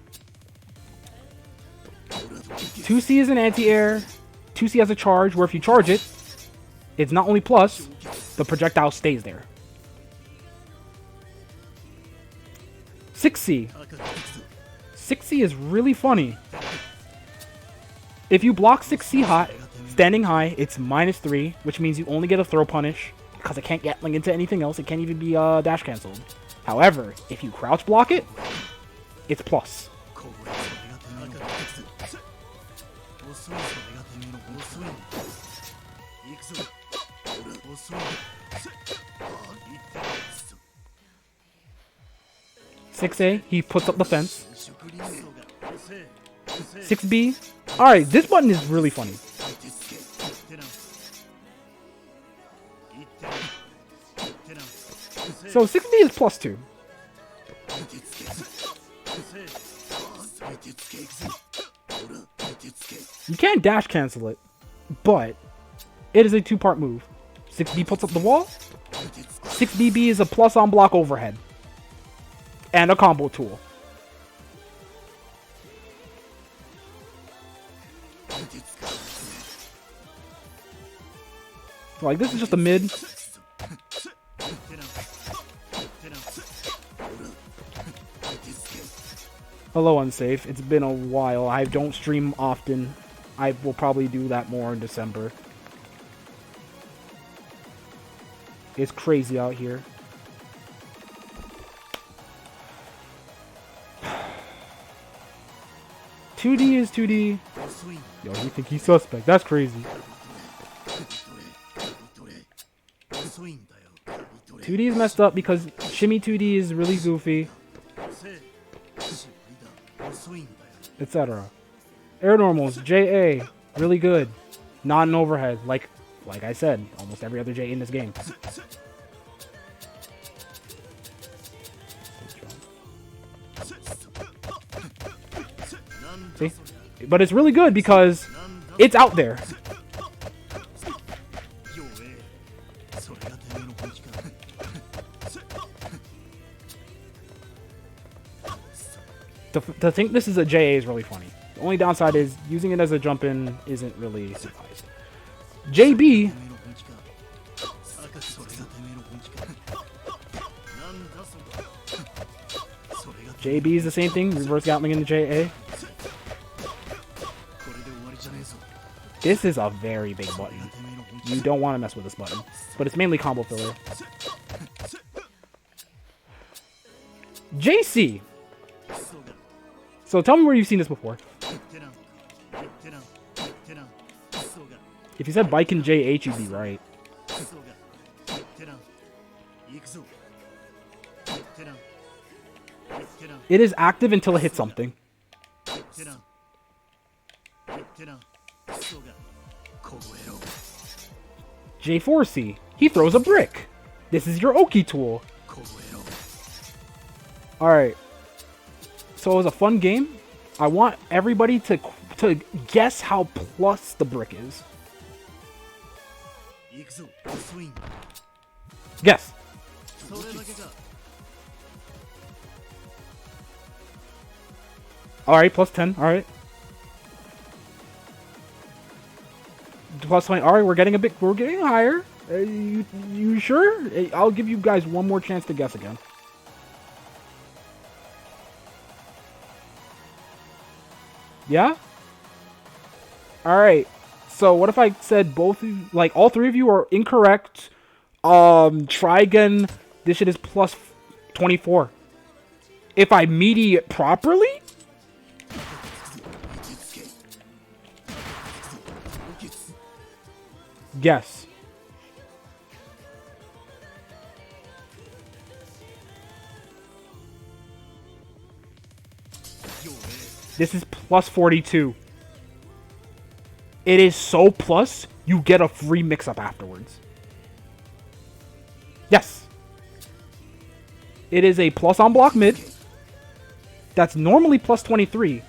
2C is an anti-air, 2C has a charge, where if you charge it, it's not only plus, the projectile stays there. 6C. 6C is really funny. If you block 6C hot, standing high, it's -3, which means you only get a throw punish, because it can't get into anything else, it can't even be dash cancelled. However, if you crouch block it, it's plus. 6A, he puts up the fence. 6B. Alright, this button is really funny. So 6B is +2. You can't dash cancel it, but it is a 2-part move. 6B puts up the wall. 6BB is a plus on block overhead. And a combo tool. So, like, this is just a mid. Hello, Unsafe. It's been a while. I don't stream often. I will probably do that more in December. It's crazy out here. "2D is 2D. Yo, you think he's suspect? That's crazy. 2D is messed up because Shimmy 2D is really goofy, etc. Air normals, JA, really good. Not an overhead, like I said, almost every other J in this game. See? But it's really good because it's out there. To think this is a JA is really funny. The only downside is using it as a jump-in isn't really surprised. JB... JB is the same thing, reverse Gatling into JA. This is a very big button. You don't want to mess with this button. But it's mainly combo filler. JC! So tell me where you've seen this before. If you said bike and JH, you'd be right. It is active until it hits something. J4C. He throws a brick. This is your Oki tool. Alright. So it was a fun game. I want everybody to guess how plus the brick is. Guess. Alright, plus 10. Alright. Plus 20. Alright, we're getting higher. You sure? I'll give you guys one more chance to guess again. Yeah? Alright. So what if I said both of you, like all three of you are incorrect? Try again. This shit is plus 24. If I meaty it properly? Guess. This is plus 42. It is so plus, you get a free mix-up afterwards. Yes. It is a plus on block mid. That's normally plus 23.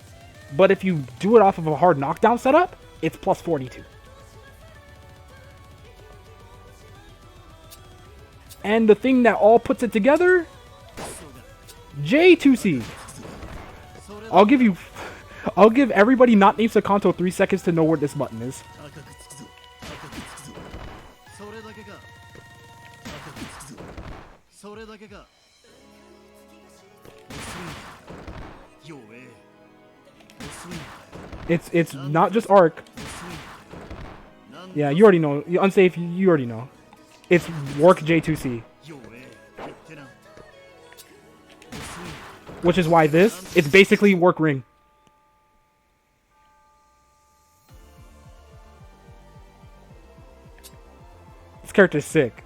But if you do it off of a hard knockdown setup, it's plus 42. And the thing that all puts it together, J2C. I'll give everybody not named Sakanto 3 seconds to know where this button is. It's not just arc. Yeah, you already know. Unsafe, you already know. It's work J2C. Which is why it's basically work ring. This character's sick.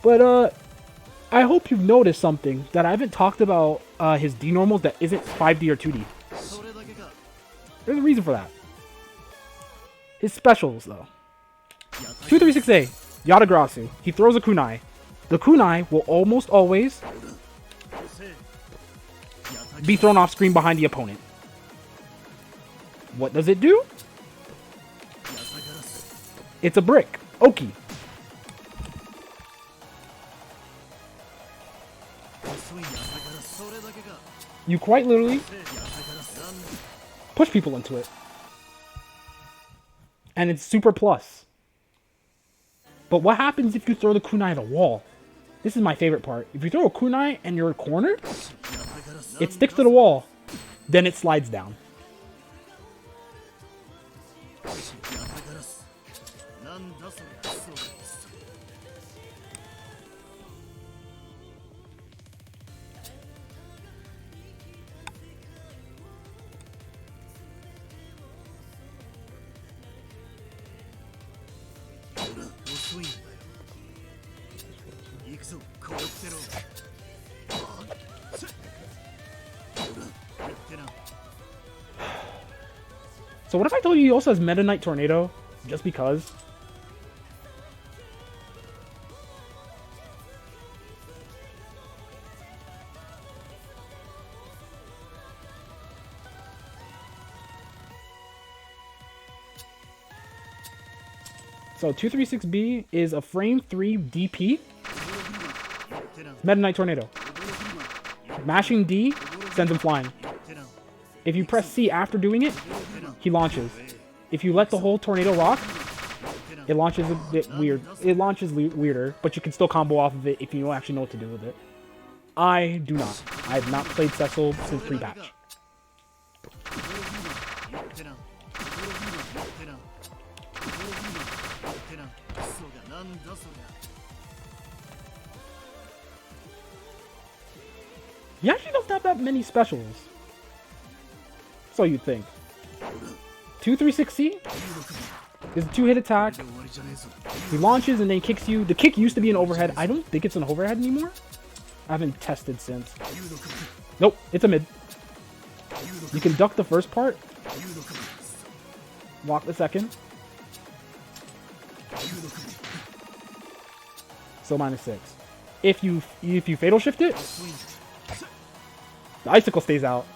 But, I hope you've noticed something that I haven't talked about his D normals that isn't 5D or 2D. There's a reason for that. His specials, though. 236A, Yatagrasu. He throws a kunai. The kunai will almost always be thrown off screen behind the opponent. What does it do? It's a brick. Oki. You quite literally push people into it. And it's super plus. But what happens if you throw the kunai at a wall? This is my favorite part. If you throw a kunai and you're cornered, it sticks to the wall. Then it slides down. So what if I told you he also has Meta Knight Tornado? Just because? So 236B is a frame 3 DP. Meta Knight Tornado. Mashing D sends him flying. If you press C after doing it, he launches. If you let the whole tornado rock, it launches a bit weird. It launches weirder, but you can still combo off of it if you don't actually know what to do with it. I do not. I have not played Cecil since pre-patch. He actually doesn't have that many specials. So you'd think. 236C is a 2-hit attack. He launches and then kicks you. The kick used to be an overhead. I don't think it's an overhead anymore. I haven't tested since. Nope, it's a mid. You can duck the first part. Block the second. So -6. If you fatal shift it, the icicle stays out.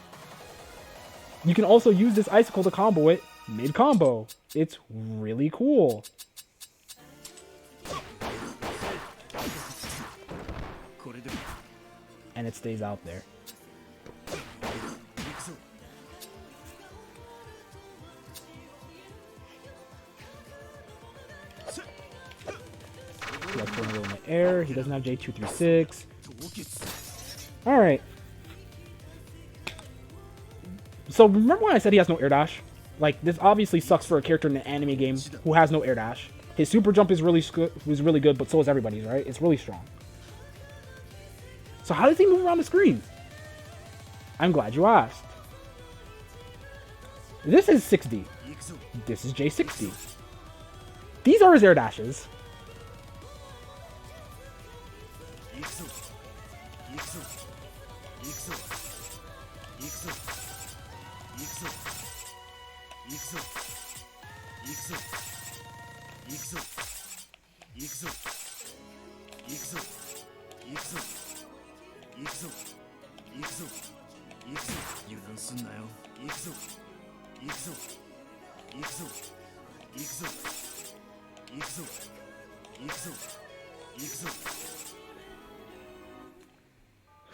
You can also use this icicle to combo it mid-combo. It's really cool. And it stays out there. He has tornado in the air. He doesn't have J236. Alright. So remember when I said he has no air dash? Like, this obviously sucks for a character in an anime game who has no air dash. His super jump is really good, but so is everybody's, right? It's really strong. So how does he move around the screen? I'm glad you asked. This is 6D. This is J60. These are his air dashes.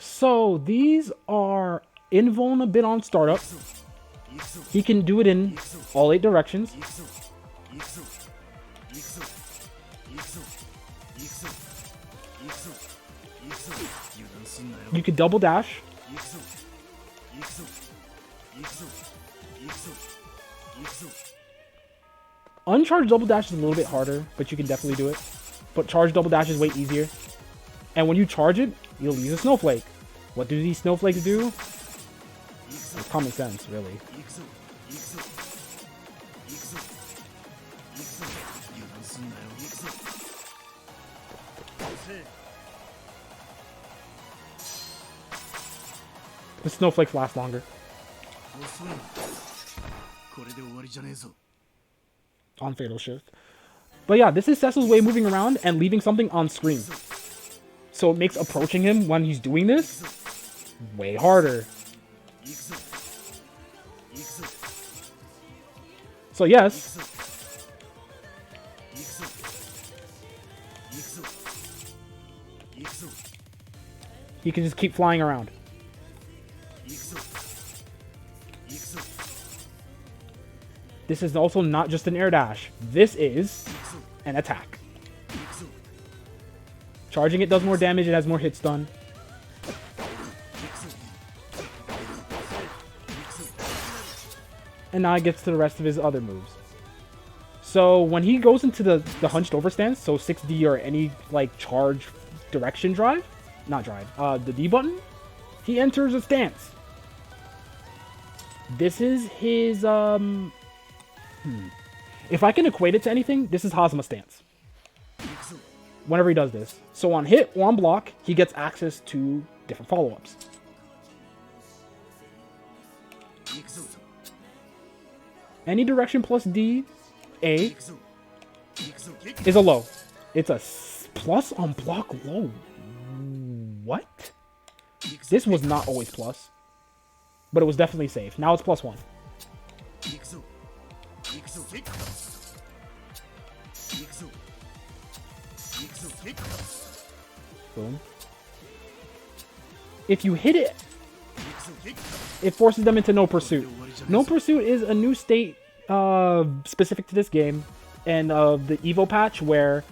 So these are invuln a bit on startup. He can do it in all 8 directions. You could double dash. Uncharged double dash is a little bit harder, but you can definitely do it. But charged double dash is way easier. And when you charge it, you'll use a snowflake. What do these snowflakes do? It's common sense, really. The snowflakes last longer. On Fatal Shift. But yeah, this is Cecil's way of moving around and leaving something on screen. So it makes approaching him when he's doing this way harder. So yes, he can just keep flying around. This is also not just an air dash. This is an attack. Charging it does more damage. It has more hit stun. And now it gets to the rest of his other moves. So when he goes into the hunched over stance, so 6D or any like charge direction drive, not drive, the D button, he enters a stance. This is his, if I can equate it to anything, this is Hazama stance. Whenever he does this. So on hit or on block, he gets access to different follow-ups. Any direction plus D, A, is a low. It's a plus on block low. What? This was not always plus. But it was definitely safe. Now it's +1. Boom. If you hit it, it forces them into No Pursuit. No Pursuit is a new state specific to this game and the Evo patch where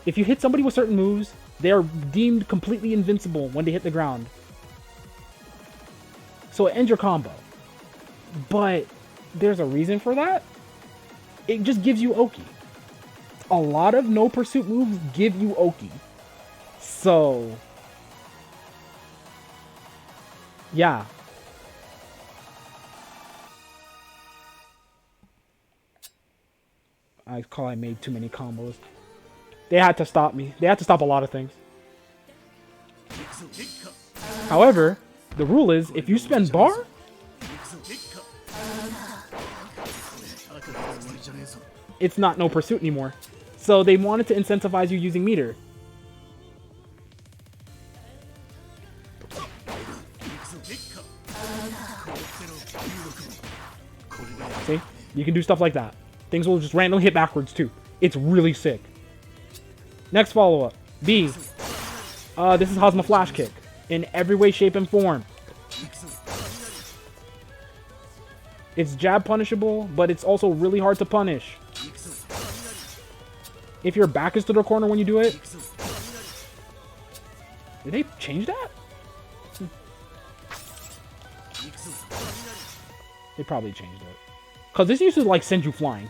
if you hit somebody with certain moves, they are deemed completely invincible when they hit the ground. So it ends your combo. But there's a reason for that. It just gives you Oki. A lot of No Pursuit moves give you Oki. So yeah. I made too many combos. They had to stop me. They had to stop a lot of things. However, the rule is if you spend bar, it's not No Pursuit anymore. So they wanted to incentivize you using meter. See? You can do stuff like that. Things will just randomly hit backwards too. It's really sick. Next follow-up. B. This is Hazama Flash Kick. In every way, shape, and form. It's jab punishable, but it's also really hard to punish. If your back is to the corner when you do it. Did they change that? They probably changed it. Because this used to like send you flying.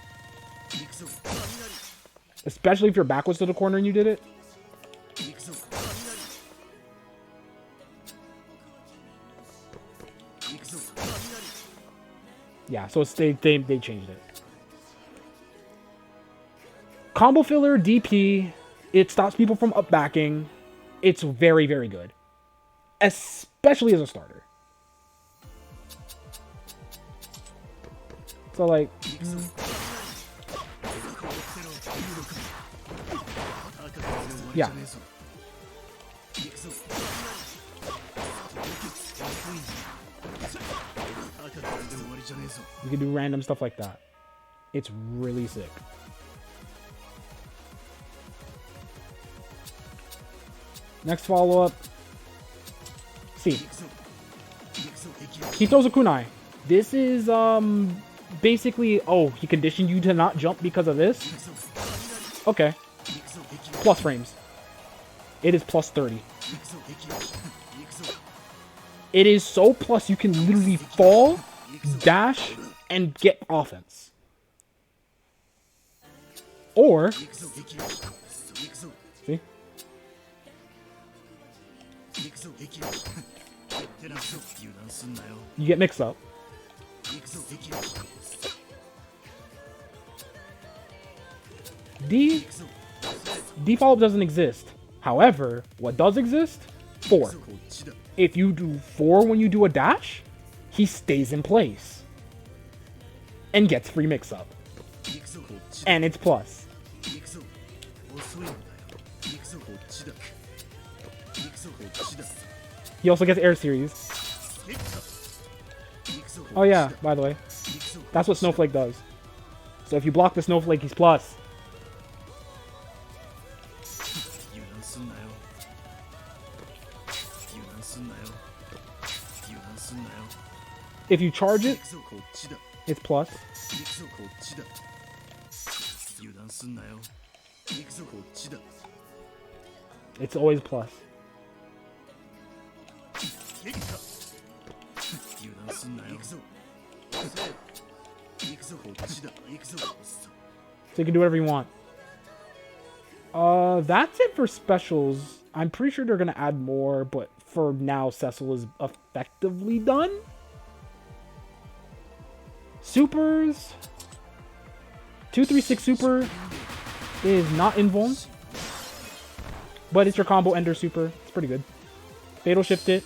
Especially if your back was to the corner and you did it. Yeah, so it's, they changed it. Combo filler, DP, it stops people from up-backing. It's very, very good. Especially as a starter. So, like... yeah. You can do random stuff like that. It's really sick. Next follow-up. C. He throws a kunai. This is, basically... oh, he conditioned you to not jump because of this? Okay. Plus frames. It is plus 30. It is so plus you can literally fall, dash, and get offense. Or... see? You get mixed up. D follow-up doesn't exist. However, what does exist? 4. If you do 4 when you do a dash, he stays in place and gets free mix-up. And it's plus. He also gets Air Series. Oh yeah, by the way. That's what Snowflake does. So if you block the Snowflake, he's plus. If you charge it, it's plus. It's always plus. So you can do whatever you want. That's it for specials. I'm pretty sure they're gonna add more, but for now, Cecil is effectively done. Supers. 236 super is not invuln, but it's your combo ender super. It's pretty good. Fatal shift it.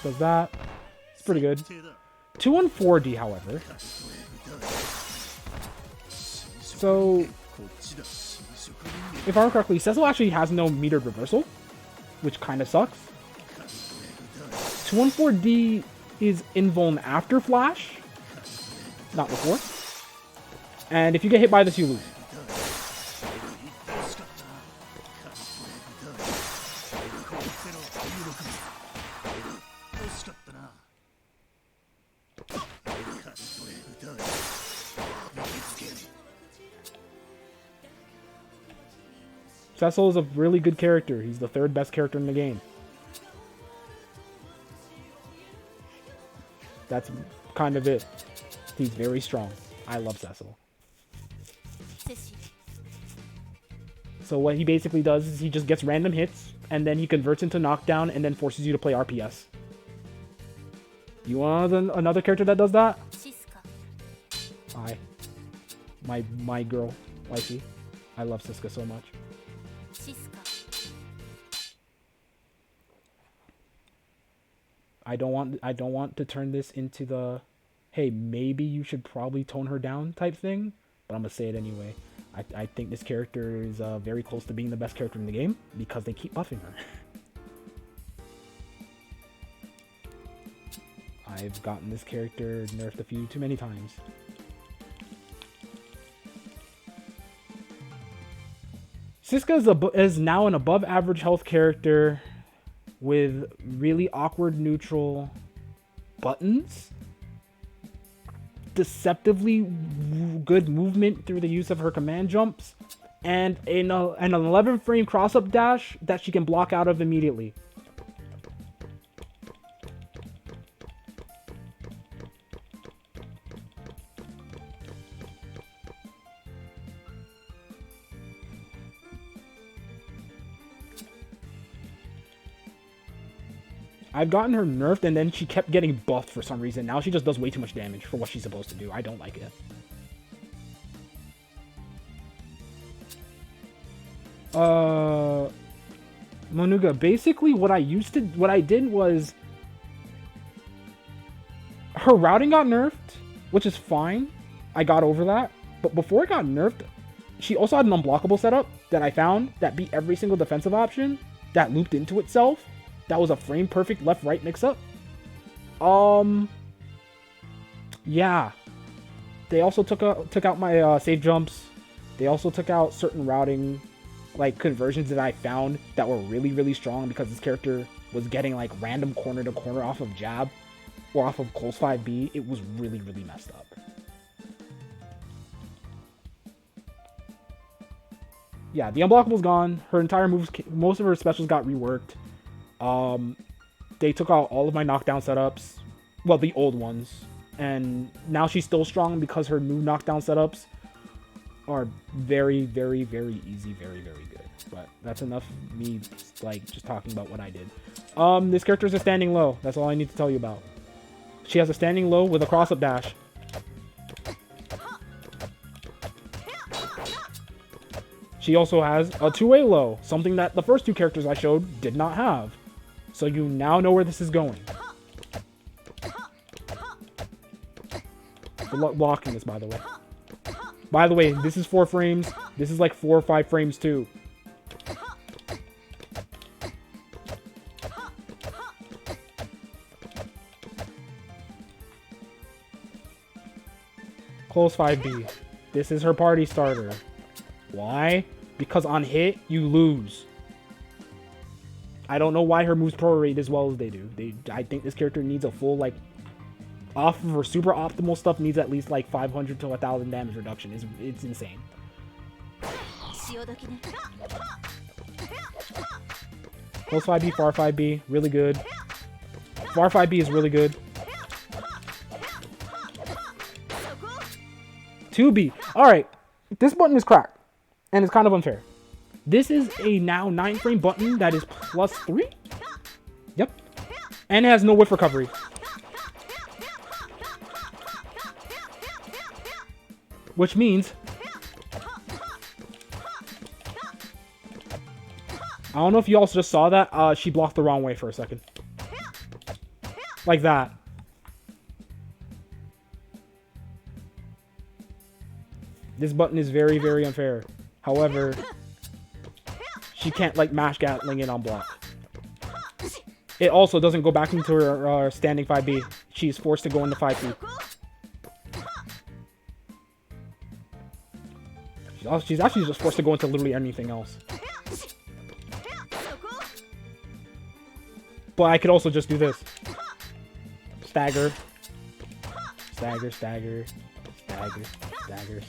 Does that. It's pretty good. 2 on 4D, however. So, if I remember correctly, Cecil actually has no metered reversal, which kind of sucks. 2 on 4D is invuln after flash, not before. And if you get hit by this, you lose. Cecil is a really good character. He's the 3rd best character in the game. That's kind of it. He's very strong. I love Cecil. So what he basically does is he just gets random hits, and then he converts into knockdown, and then forces you to play RPS. You want another character that does that? My girl, wifey. I love Siska so much. I don't want to turn this into the, hey, maybe you should probably tone her down type thing, but I'm gonna say it anyway. I think this character is very close to being the best character in the game because they keep buffing her. I've gotten this character nerfed a few too many times. Siska is now an above average health character with really awkward neutral buttons, deceptively good movement through the use of her command jumps, and an 11 frame cross up dash that she can block out of immediately. I've gotten her nerfed, and then she kept getting buffed for some reason. Now she just does way too much damage for what she's supposed to do. I don't like it. Monuga, basically what I did was her routing got nerfed, which is fine. I got over that. But before it got nerfed, she also had an unblockable setup that I found that beat every single defensive option that looped into itself. That was a frame perfect left-right mix-up. Yeah. They also took out my safe jumps. They also took out certain routing, like, conversions that I found that were really, really strong because this character was getting, like, random corner to corner off of jab or off of close 5B. It was really, really messed up. Yeah, the unblockable's gone. Her entire moves, most of her specials got reworked. They took out all of my knockdown setups. Well, the old ones. And now she's still strong because her new knockdown setups are very, very, very easy. Very, very good. But that's enough of me, like, just talking about what I did. This character is a standing low. That's all I need to tell you about. She has a standing low with a cross-up dash. She also has a 2A low, something that the first two characters I showed did not have. So you now know where this is going. Blocking this, by the way. By the way, this is 4 frames. This is like 4 or 5 frames too. Close 5B. This is her party starter. Why? Because on hit, you lose. I don't know why her moves prorate as well as they do. I think this character needs a full, like, off of her super optimal stuff, needs at least, like, 500 to 1,000 damage reduction. It's insane. Close 5B, far 5B, really good. Far 5B is really good. 2B. Alright, this button is cracked, and it's kind of unfair. This is a now 9 frame button that is plus 3? Yep. And it has no whiff recovery. Which means... I don't know if you also just saw that. She blocked the wrong way for a second. Like that. This button is very, very unfair. However, she can't, like, mash Gatling in on block. It also doesn't go back into her standing 5B. She's forced to go into 5C. She's actually just forced to go into literally anything else. But I could also just do this. Stagger. Stagger, stagger, stagger, staggers.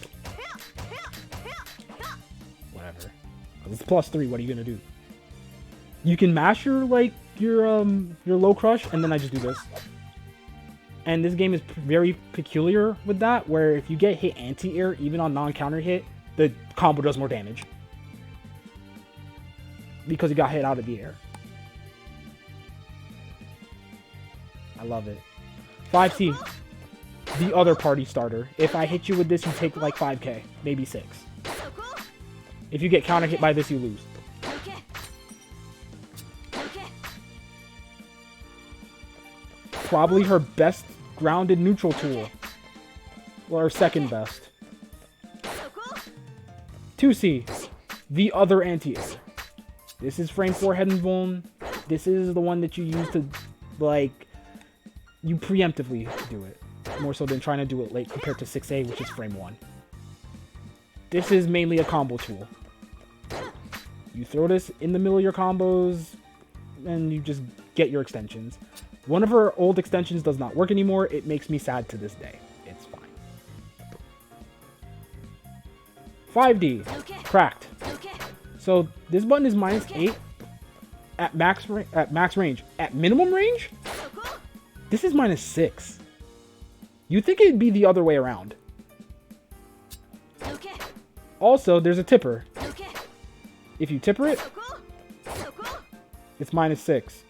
Whatever. It's plus 3, what are you gonna do? You can mash your, like, your low crush, and then I just do this. And this game is very peculiar with that, where if you get hit anti-air, even on non-counter hit, the combo does more damage. Because you got hit out of the air. I love it. 5C. The other party starter. If I hit you with this, you take like 5k. Maybe 6. If you get counter hit by this, you lose. Probably her best grounded neutral tool. Well, her second best. 2C. The other anti-air. This is frame 4 head and vuln. This is the one that you use to, like, you preemptively do it. More so than trying to do it late compared to 6A, which is frame 1. This is mainly a combo tool. You throw this in the middle of your combos, and you just get your extensions. One of her old extensions does not work anymore. It makes me sad to this day. It's fine. 5D. Cracked. So this button is minus 8 at max range. At minimum range, this is minus 6. You'd think it'd be the other way around. Also, there's a tipper. If you tipper it, it's minus 6.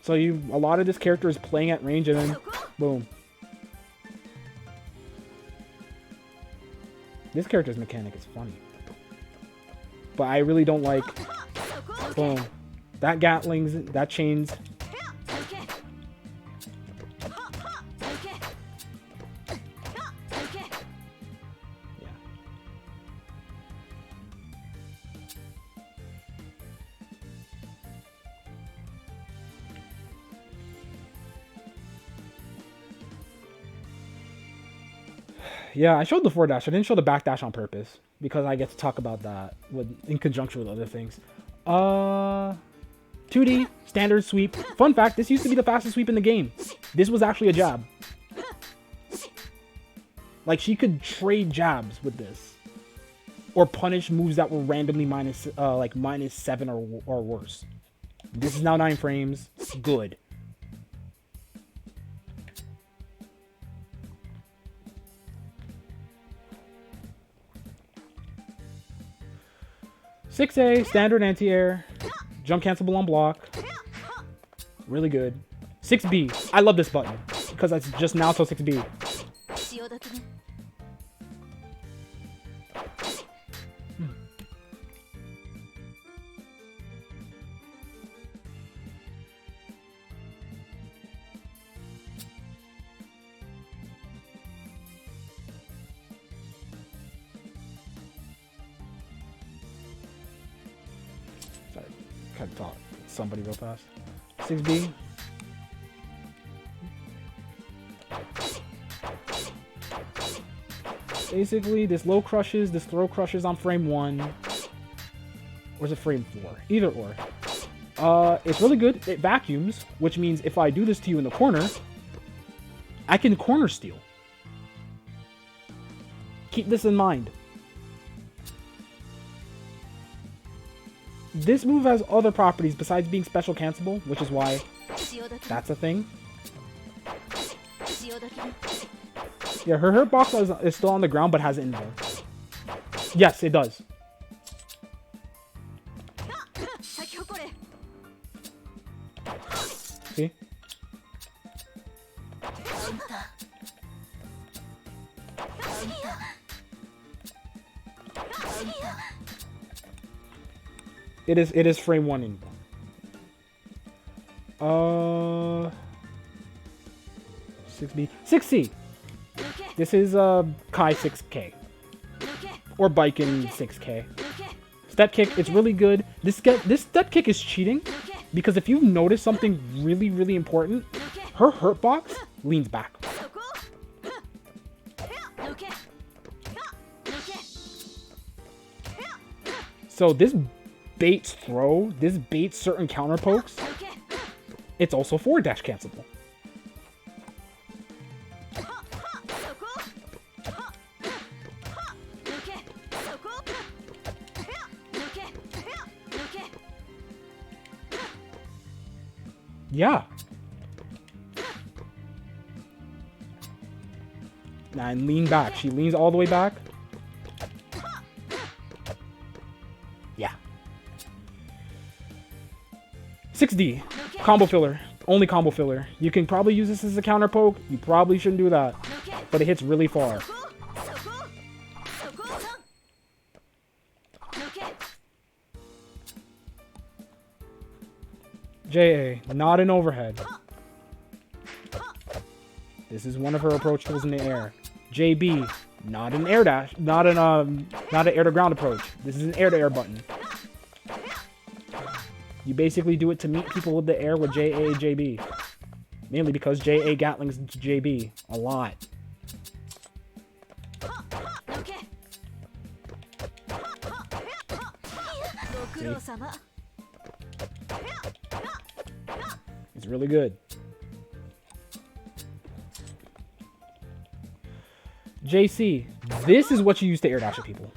So a lot of this character is playing at range and then boom. This character's mechanic is funny. But I really don't like, boom. That Gatling's, that chains. Yeah, I showed the forward dash. I didn't show the back dash on purpose because I get to talk about that in conjunction with other things. 2D, standard sweep. Fun fact, this used to be the fastest sweep in the game. This was actually a jab. Like, she could trade jabs with this. Or punish moves that were randomly minus 7 or worse. This is now 9 frames. Good. "6A, standard anti-air, jump cancelable on block, really good. 6B, I love this button because it's just now till 6B. had to talk to somebody real fast. 6B. Basically, this low crushes, this throw crushes on frame 1. Or is it frame 4? Either or. It's really good. It vacuums, which means if I do this to you in the corner, I can corner steal. Keep this in mind. This move has other properties besides being special cancelable, which is why that's a thing. Yeah, her hurt box is still on the ground, but has it involved. Yes, it does. See? It is frame 1 in. 6B. 6C. This is Kai 6K. Or Baiken 6K. Step kick, it's really good. This step kick is cheating because if you notice something really, really important, her hurt box leans back. So this baits throw, this baits certain counter pokes. It's also forward dash cancelable. Yeah. Now, and lean back. She leans all the way back. Yeah. 6D. Combo filler. Only combo filler. You can probably use this as a counter poke. You probably shouldn't do that. But it hits really far. JA. Not an overhead. This is one of her approach tools in the air. JB. Not an air dash. Not an air to ground approach. This is an air to air button. You basically do it to meet people with the air with JA, JB. Mainly because JA Gatlings JB a lot. See? It's really good. JC, this is what you use to air dash at people.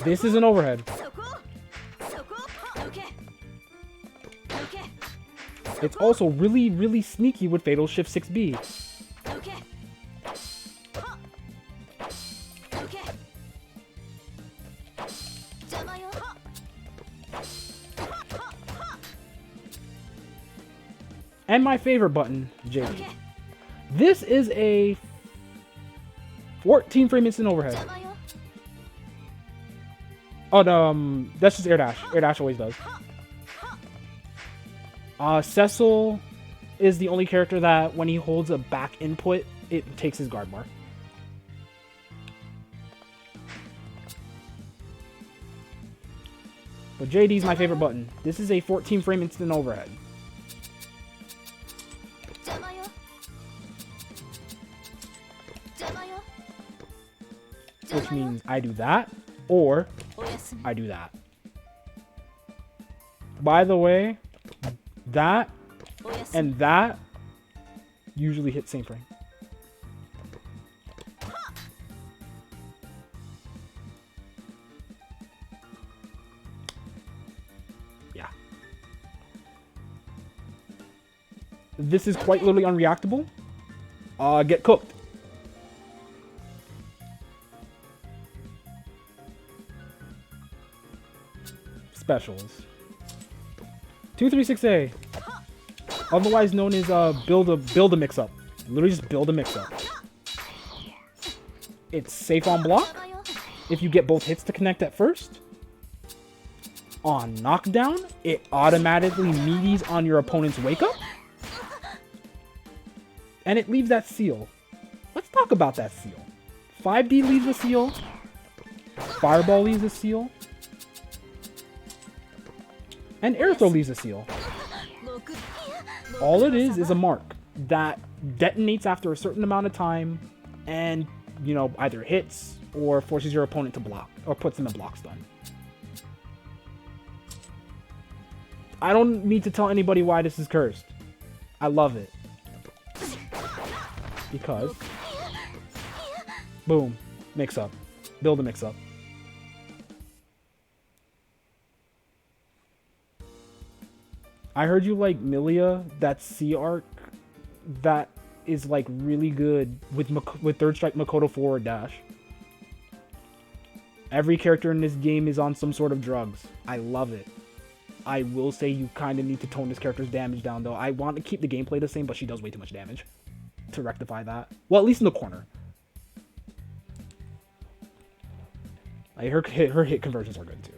This is an overhead. It's also really, really sneaky with Fatal Shift 6B. And my favorite button, JB. This is a 14 frame instant overhead. Oh, no, that's just air dash. Air dash always does. Cecil is the only character that when he holds a back input, it takes his guard bar. But JD is my favorite button. This is a 14 frame instant overhead. Which means I do that, or I do that. By the way, that and that usually hit same frame. Yeah. This is quite literally unreactable. Get cooked. Specials. 236A, otherwise known as build a mix up. Literally just build a mix up. It's safe on block if you get both hits to connect at first. On knockdown, it automatically meaties on your opponent's wake up, and it leaves that seal. Let's talk about that seal. 5D leaves a seal. Fireball leaves a seal. And air throw leaves a seal. All it is a mark that detonates after a certain amount of time and, you know, either hits or forces your opponent to block or puts them in block stun. I don't need to tell anybody why this is cursed. I love it. Because, boom, mix up. Build a mix up. I heard you like Milia, that C arc that is like really good with Third Strike Makoto forward dash. Every character in this game is on some sort of drugs. I love it. I will say you kind of need to tone this character's damage down though. I want to keep the gameplay the same, but she does way too much damage to rectify that. Well, at least in the corner. Like her hit conversions are good too.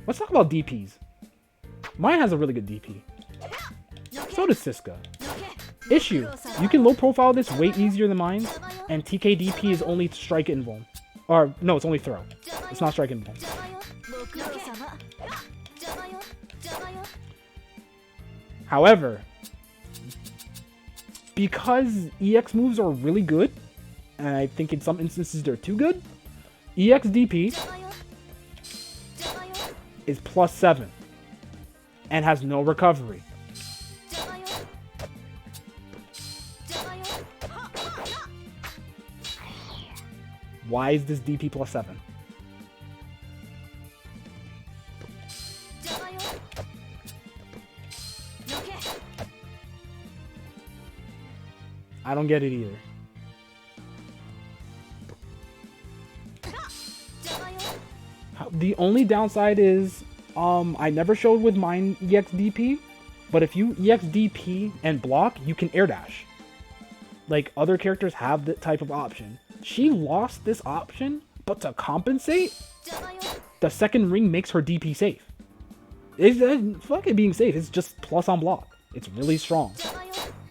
Let's talk about DPs. Mine has a really good DP. So does Siska. Issue: you can low profile this way easier than mine, and TK DP is only strike invuln. Or no, it's only throw. It's not strike invuln. However, because EX moves are really good, and I think in some instances they're too good, EX DP is +7 and has no recovery. Why is this DP +7? I don't get it either. The only downside is, I never showed with mine EX DP, but if you EX DP and block, you can air dash. Like, other characters have that type of option. She lost this option, but to compensate, the second ring makes her DP safe. It's fuck it being safe, it's just plus on block. It's really strong.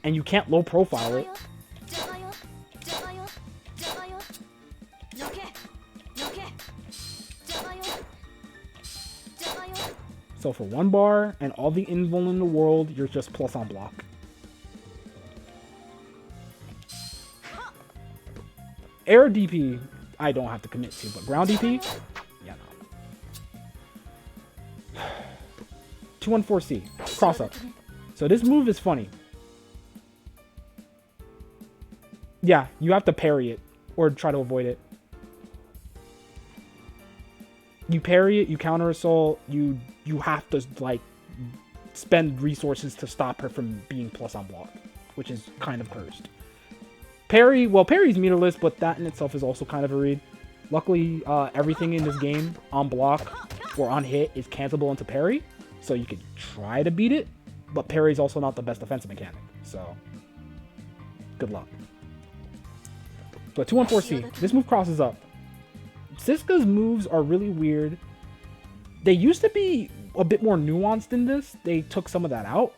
And you can't low profile it. So for 1 bar and all the invuln in the world, you're just plus on block. Air DP, I don't have to commit to, but ground DP, yeah, no. 214C, cross up. So this move is funny. Yeah, you have to parry it or try to avoid it. You parry it, you counter assault, you have to like spend resources to stop her from being plus on block, which is kind of cursed. Parry, well, parry's meterless, but that in itself is also kind of a read. Luckily, everything in this game on block or on hit is cancelable into parry, so you could try to beat it, but parry is also not the best defensive mechanic, so good luck. But 214C, this move crosses up. Siska's moves are really weird. They used to be a bit more nuanced in this. They took some of that out.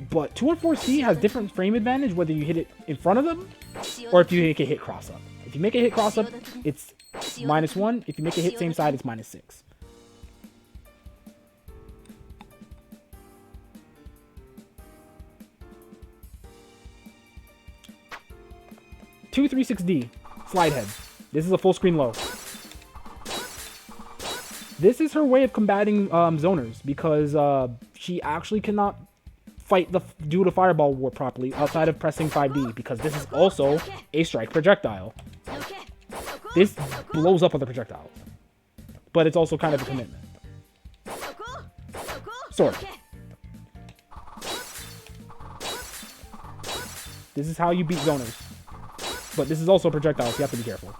But 214C has different frame advantage whether you hit it in front of them or if you make a hit cross up. If you make a hit cross up, it's -1. If you make a hit same side, it's -6. Two 3-6D, slide head. This is a full screen low. This is her way of combating zoners because she actually cannot do the fireball war properly outside of pressing 5D because this is also a strike projectile. This blows up other projectiles, but it's also kind of a commitment. Sword. This is how you beat zoners, but this is also projectiles, so you have to be careful.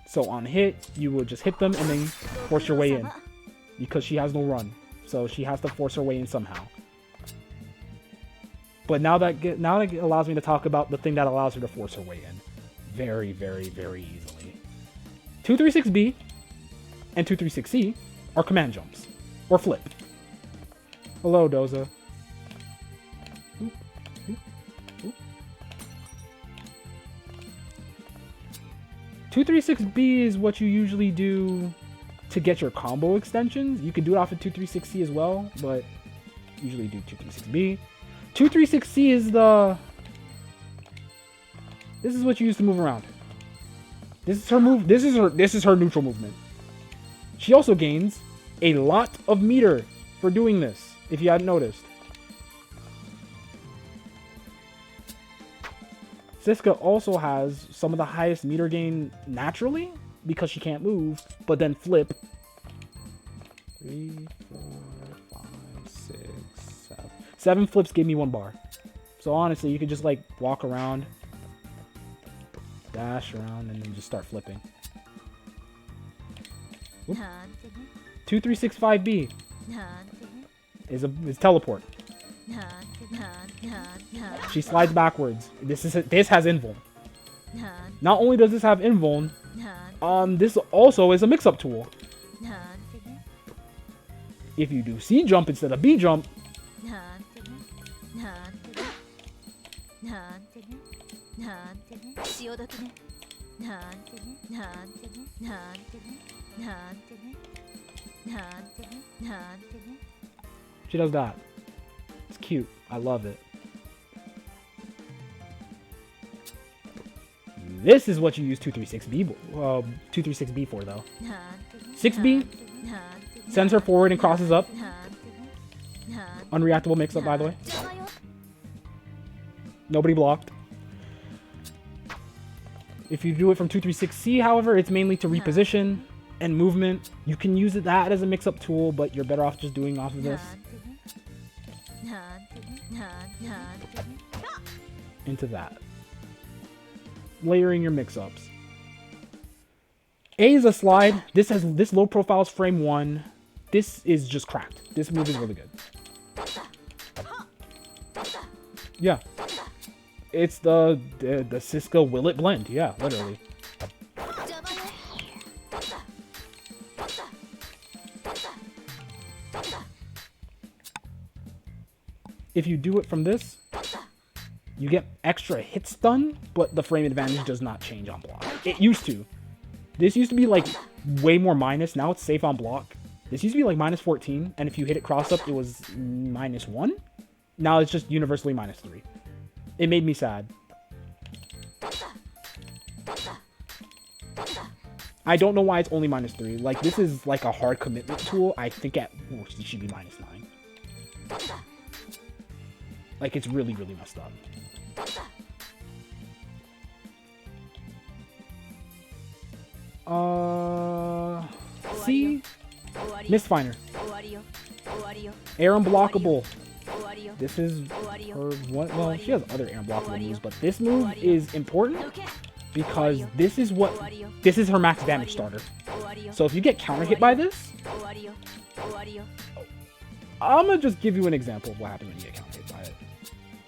So on hit, you will just hit them and then force your way in because she has no run. So she has to force her way in somehow. But now that allows me to talk about the thing that allows her to force her way in. Very, very, very easily. 236B and 236C are command jumps. Or flip. Hello, Doza. 236B is what you usually do to get your combo extensions. You can do it off of 236C as well, but usually do 236B. 236C is the... This is what you use to move around. This is her move. This is her neutral movement. She also gains a lot of meter for doing this, if you hadn't noticed. Siska also has some of the highest meter gain naturally because she can't move, but then flip. 3, 4, 5, 6, 7. 7 flips gave me 1 bar. So honestly, you could just like walk around, dash around, and then just start flipping. 2365B is teleport. She slides backwards. This has invuln. Not only does this have invuln, this also is a mix-up tool. If you do C jump instead of B jump, she does that. It's cute. I love it. This is what you use 236B for, though. 6B sends her forward and crosses up. Unreactable mix-up, by the way. Nobody blocked. If you do it from 236C, however, it's mainly to reposition and movement. You can use that as a mix-up tool, but you're better off just doing off of this. Into that. Layering your mix-ups. A is a slide. This low profile is frame 1. This is just cracked. This move is really good. Yeah. It's the Siska Will It blend. Yeah, literally. If you do it from this, you get extra hit stun, but the frame advantage does not change on block. It used to. This used to be like way more minus. Now it's safe on block. This used to be like minus 14, and if you hit it cross up, it was minus 1. Now it's just universally minus 3. It made me sad. I don't know why it's only minus 3. Like, this is like a hard commitment tool. I think it should be minus 9. Like, it's really, really messed up. C? Mistfinder. Air unblockable. This is her one. Well, she has other air unblockable moves, but this move is important because this is her max damage starter. So if you get counter hit by this, I'm gonna just give you an example of what happens when you get counter hit by it.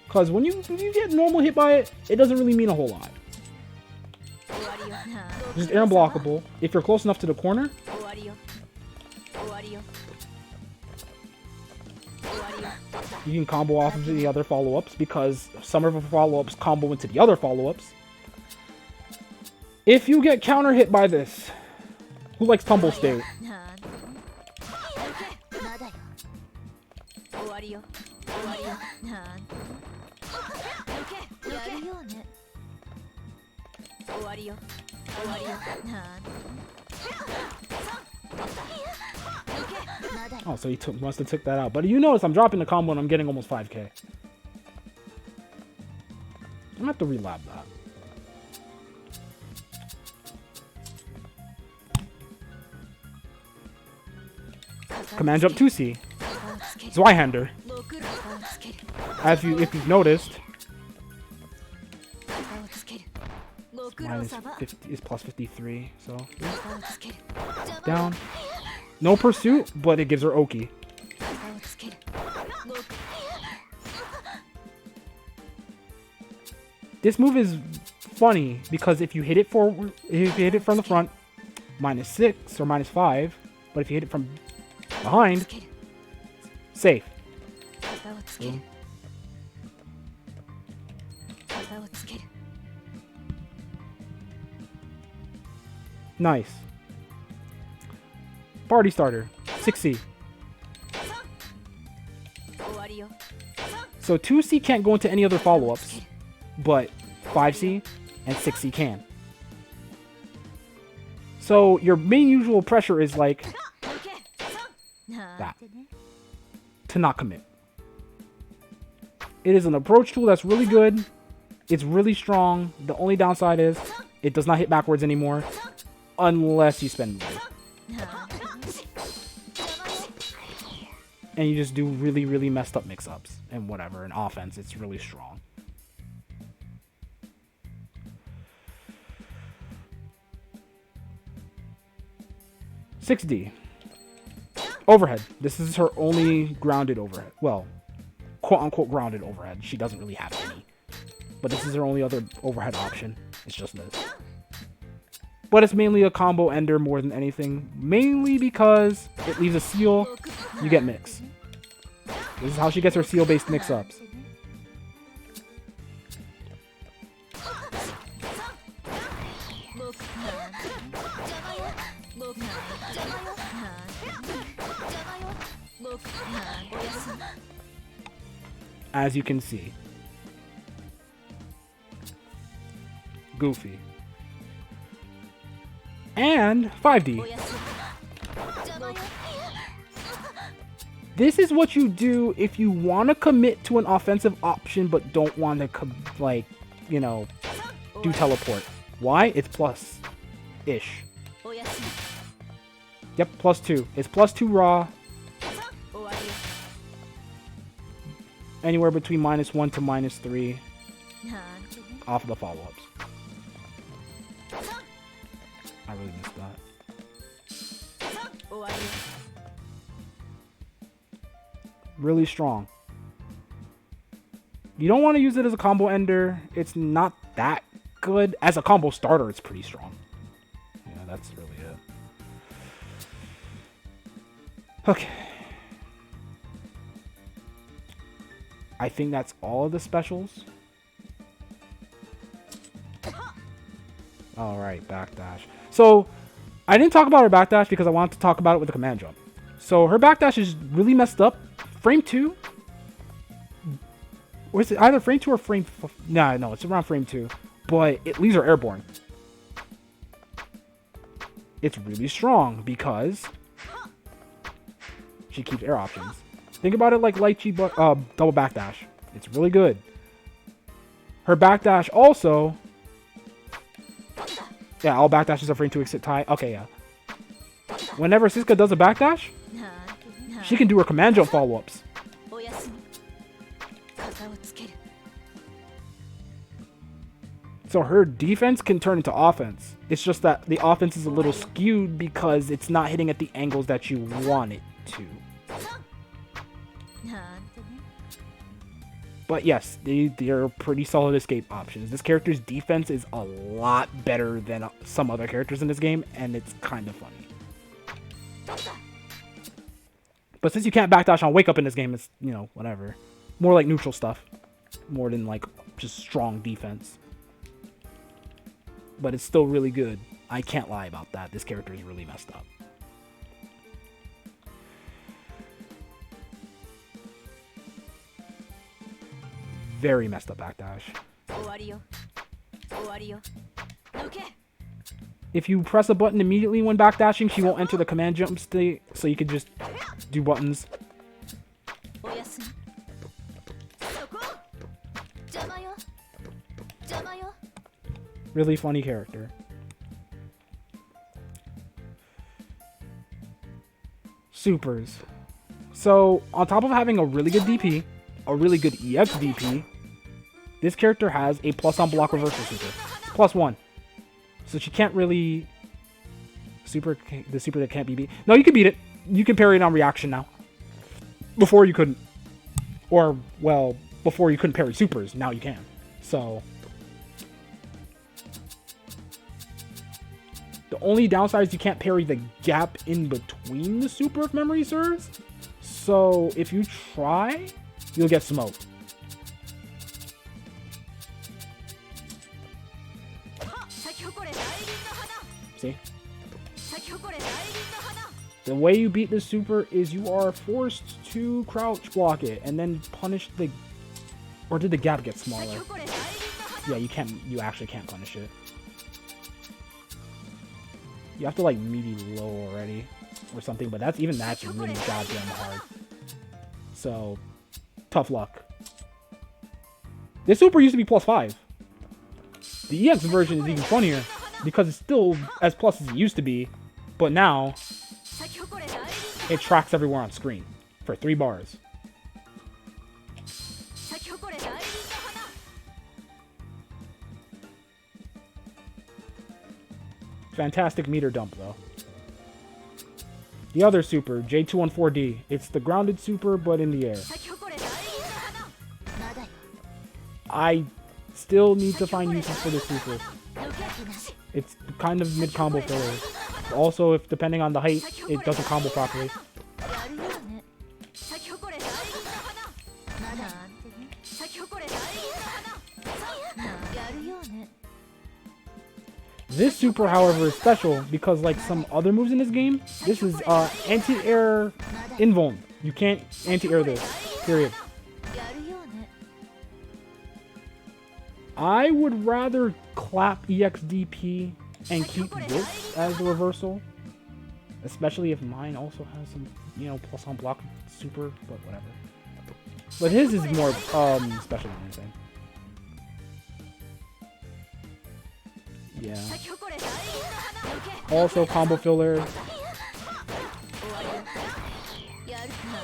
Because when you get normal hit by it, it doesn't really mean a whole lot. Just air unblockable. If you're close enough to the corner, you can combo off of the other follow-ups because some of the follow-ups combo into the other follow-ups. If you get counter hit by this, who likes tumble state? Oh, so he must have took that out. But you notice I'm dropping the combo and I'm getting almost 5k. I'm gonna have to relab that. Command jump 2C. Zweihander. If you've noticed, minus 50 is plus 53. So down. No pursuit, but it gives her Oki. This move is funny because if you hit it forward, if you hit it from the front, minus 6 or minus 5. But if you hit it from behind, safe. Boom. Nice. Party starter. 6C. So 2C can't go into any other follow-ups, but 5C and 6C can. So your main usual pressure is like that. To not commit. It is an approach tool that's really good. It's really strong. The only downside is it does not hit backwards anymore unless you spend money. And you just do really, really messed up mix-ups and whatever. In offense, it's really strong. $6D. Overhead. This is her only grounded overhead. Well, quote-unquote grounded overhead. She doesn't really have any. But this is her only other overhead option. It's just this. But it's mainly a combo ender more than anything. Mainly because it leaves a seal. You get mix. This is how she gets her seal-based mix-ups. As you can see. Goofy. And 5D. This is what you do if you want to commit to an offensive option but don't want to, like, you know, do teleport. Why? It's plus-ish. Yep, +2. It's +2 raw. Anywhere between -1 to -3 off of the follow-ups. I really missed that. Really strong. You don't want to use it as a combo ender. It's not that good. As a combo starter, it's pretty strong. Yeah, that's really it. Okay. I think that's all of the specials. Alright, backdash. So, I didn't talk about her backdash because I wanted to talk about it with the command jump. So, her backdash is really messed up. Frame 2? Or is it either frame 2 or frame... No, it's around frame 2. But it leaves her airborne. It's really strong because she keeps air options. Think about it like Lychee double backdash. It's really good. Her backdash also... Yeah, all backdashes are frame 2 exit tie. Okay, yeah. Whenever Siska does a backdash, she can do her command jump follow-ups. So her defense can turn into offense. It's just that the offense is a little skewed because it's not hitting at the angles that you want it to. But yes, they're pretty solid escape options. This character's defense is a lot better than some other characters in this game, and it's kind of funny. But since you can't backdash on Wake Up in this game, it's, you know, whatever. More like neutral stuff. More than, like, just strong defense. But it's still really good. I can't lie about that. This character is really messed up. Very messed up backdash. If you press a button immediately when backdashing, she won't enter the command jump state, so you can just do buttons. Really funny character. Supers. So, on top of having a really good DP, a really good EX DP, this character has a plus on block reversal super. +1. So she can't really... The super that can't be beat. No, you can beat it. You can parry it on reaction now. Before you couldn't. Or, well, before you couldn't parry supers. Now you can. So... The only downside is you can't parry the gap in between the super if memory serves. So if you try, you'll get smoked. See? The way you beat this super is you are forced to crouch block it and then punish the... Or did the gap get smaller? Yeah, you actually can't punish it. You have to like meaty low already or something, but that's really goddamn hard. So, tough luck. This super used to be +5. The EX version is even funnier because it's still as plus as it used to be, but now it tracks everywhere on screen for 3 bars. Fantastic meter dump though. The other super, J214D. It's the grounded super, but in the air. I still need to find uses for this super. It's kind of mid-combo filler. Also, if depending on the height, it doesn't combo properly. This super, however, is special because, like some other moves in this game, this is anti-air invuln. You can't anti-air this, period. I would rather clap EXDP and keep this as the reversal. Especially if mine also has some, plus on block super, but whatever. But his is more special than anything. Yeah. Also combo filler.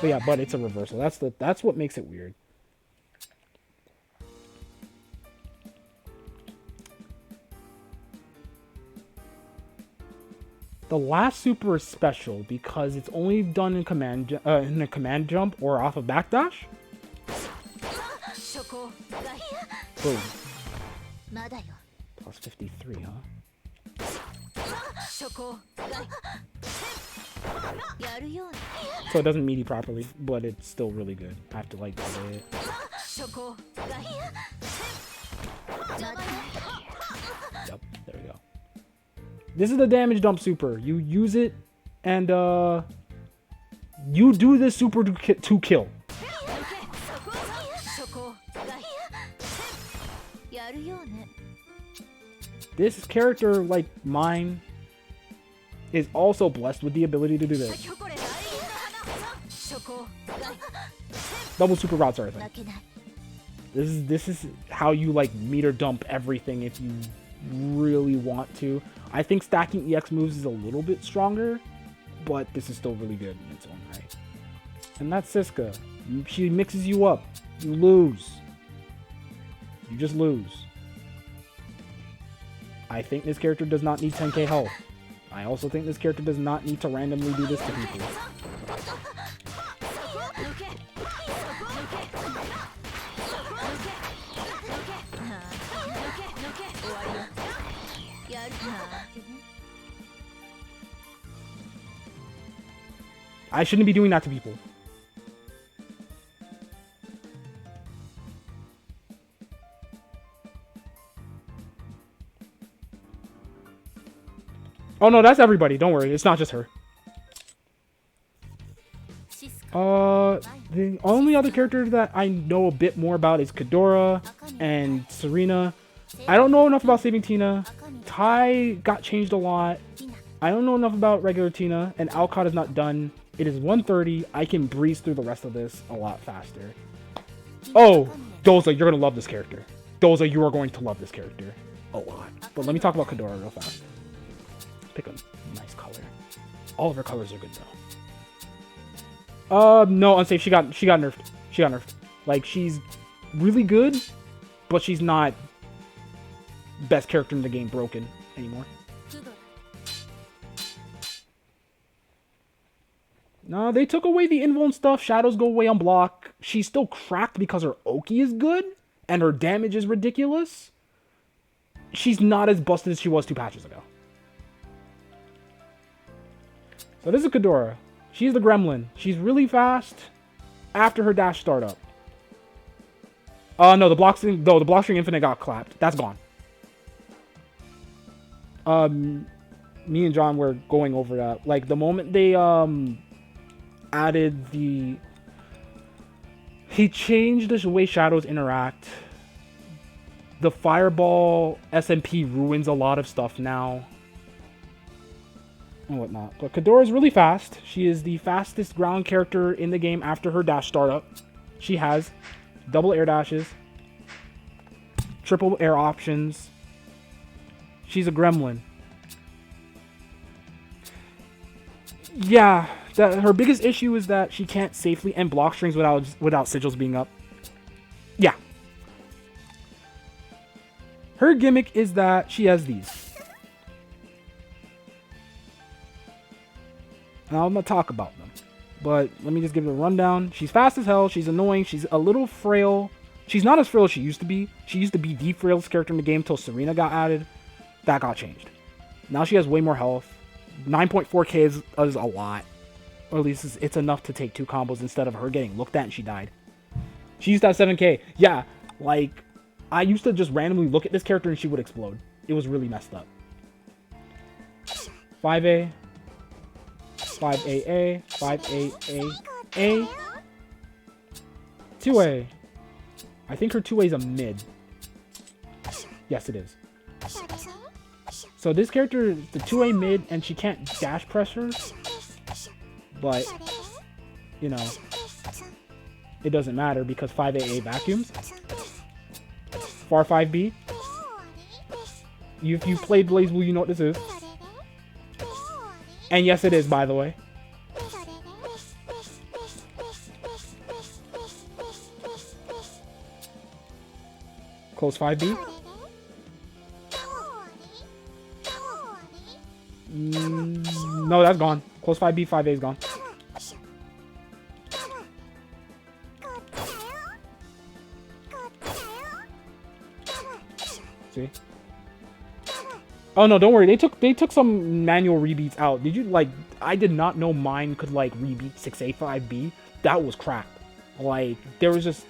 But yeah, but it's a reversal. That's what makes it weird. The last super is special because it's only done in a command jump or off a backdash. Boom. Plus 53, huh? So it doesn't meaty properly, but it's still really good. I have to like play it. Yep, there we go. This is the damage dump super. You use it, and you do this super to kill. This character, like mine, is also blessed with the ability to do this. Double super routes are a thing. This is how you like meter dump everything if you really want to. I think stacking EX moves is a little bit stronger, but this is still really good in its own right. And that's Siska. She mixes you up. You lose. You just lose. I think this character does not need 10k health. I also think this character does not need to randomly do this to people. I shouldn't be doing that to people. Oh no, that's everybody. Don't worry. It's not just her. The only other character that I know a bit more about is Kadora and Serena. I don't know enough about Saving Tina. Tai got changed a lot. I don't know enough about regular Tina, and Alcott is not done. It is 1:30. I can breeze through the rest of this a lot faster. Oh, Doza, you're gonna love this character. Doza, you are going to love this character a lot. But let me talk about Kadora real fast. Pick a nice color. All of her colors are good though. No, unsafe. She got nerfed. She got nerfed. Like, she's really good, but she's not best character in the game broken anymore. No, they took away the invuln stuff. Shadows go away on block. She's still cracked because her Oki is good and her damage is ridiculous. She's not as busted as she was 2 patches ago. So this is Kadora. She's the gremlin. She's really fast after her dash startup. No, the block string infinite got clapped. That's gone. Me and John were going over that. Like, the moment they added the... He changed the way shadows interact. The Fireball SMP ruins a lot of stuff now. And whatnot. But Kadora is really fast. She is the fastest ground character in the game after her dash startup. She has double air dashes, triple air options. She's a gremlin. Yeah, her biggest issue is that she can't safely end block strings without sigils being up. Yeah. Her gimmick is that she has these. And I'm going to talk about them. But let me just give it a rundown. She's fast as hell. She's annoying. She's a little frail. She's not as frail as she used to be. She used to be the frailest character in the game until Serena got added. That got changed. Now she has way more health. 9.4k is a lot. Or at least it's enough to take 2 combos instead of her getting looked at and she died. She used to have 7k. Yeah, like, I used to just randomly look at this character and she would explode. It was really messed up. 5A. 5AA. 5AA. 2A. I think her 2A is a mid. Yes, it is. So this character is the 2A mid, and she can't dash pressure. But, you know, it doesn't matter because 5AA vacuums. Far 5B. If you played BlazBlue, you know what this is. And yes, it is, by the way. Close 5B. No, that's gone. Close 5B, 5A is gone. See? Oh no, don't worry. They took some manual rebeats out. Did you like? I did not know mine could like rebeat 6A, 5B. That was crap. Like there was just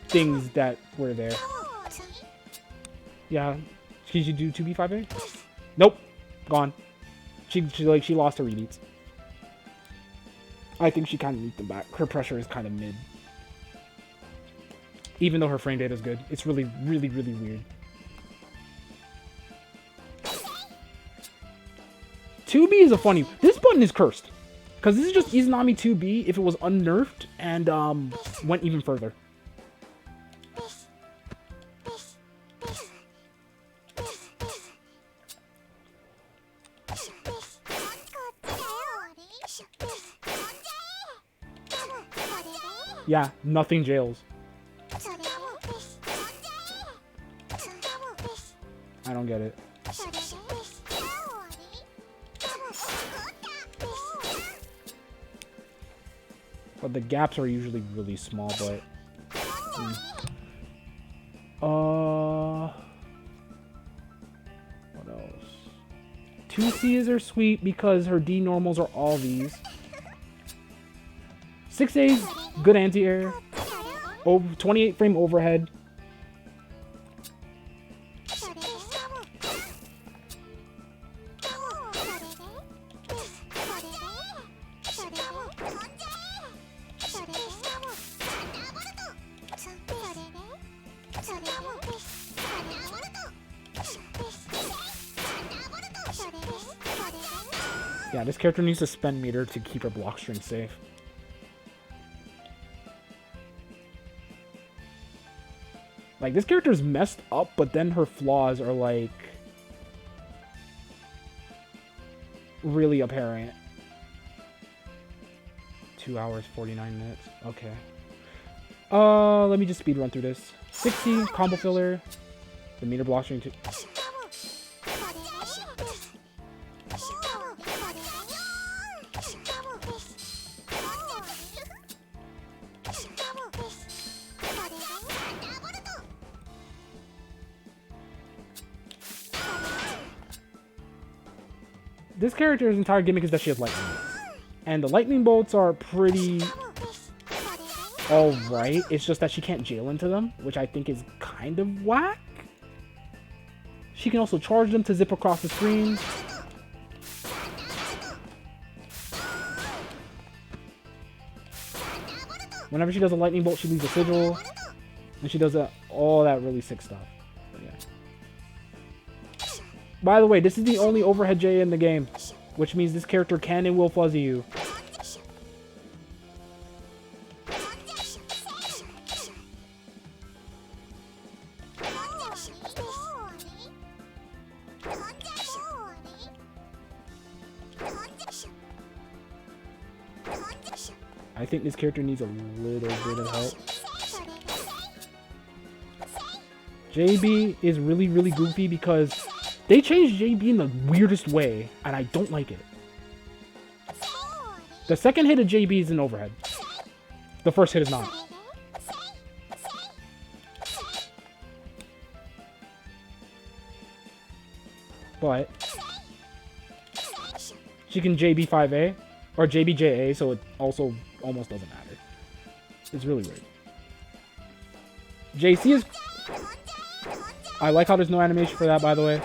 things that were there. Yeah. Did you do 2B, 5A? Nope. Gone. She lost her rebeats. I think she kind of needs them back. Her pressure is kind of mid. Even though her frame data is good. It's really, really, really weird. 2B is a funny... This button is cursed. Because this is just Izanami 2B if it was unnerfed and went even further. Yeah, nothing jails. I don't get it. But the gaps are usually really small, but... What else? 2Cs are sweet because her D normals are all these. 6A's good anti-air. 28 frame overhead. Yeah, this character needs to spend meter to keep her block string safe. Like, this character is messed up, but then her flaws are, like, really apparent. 2 hours, 49 minutes. Okay. Let me just speed run through this. 60, combo filler. The meter block string too. This character's entire gimmick is that she has lightning bolts. And the lightning bolts are pretty alright. It's just that she can't jail into them, which I think is kind of whack. She can also charge them to zip across the screen. Whenever she does a lightning bolt, she leaves a sigil. And she does all that really sick stuff. But yeah. By the way, this is the only overhead J in the game. Which means this character can and will fuzzy you. I think this character needs a little bit of help. JB is really, really goofy because they changed JB in the weirdest way, and I don't like it. The second hit of JB is an overhead. The first hit is not. But she can JB5A or JBJA, so it also almost doesn't matter. It's really weird. JC is... I like how there's no animation for that, by the way.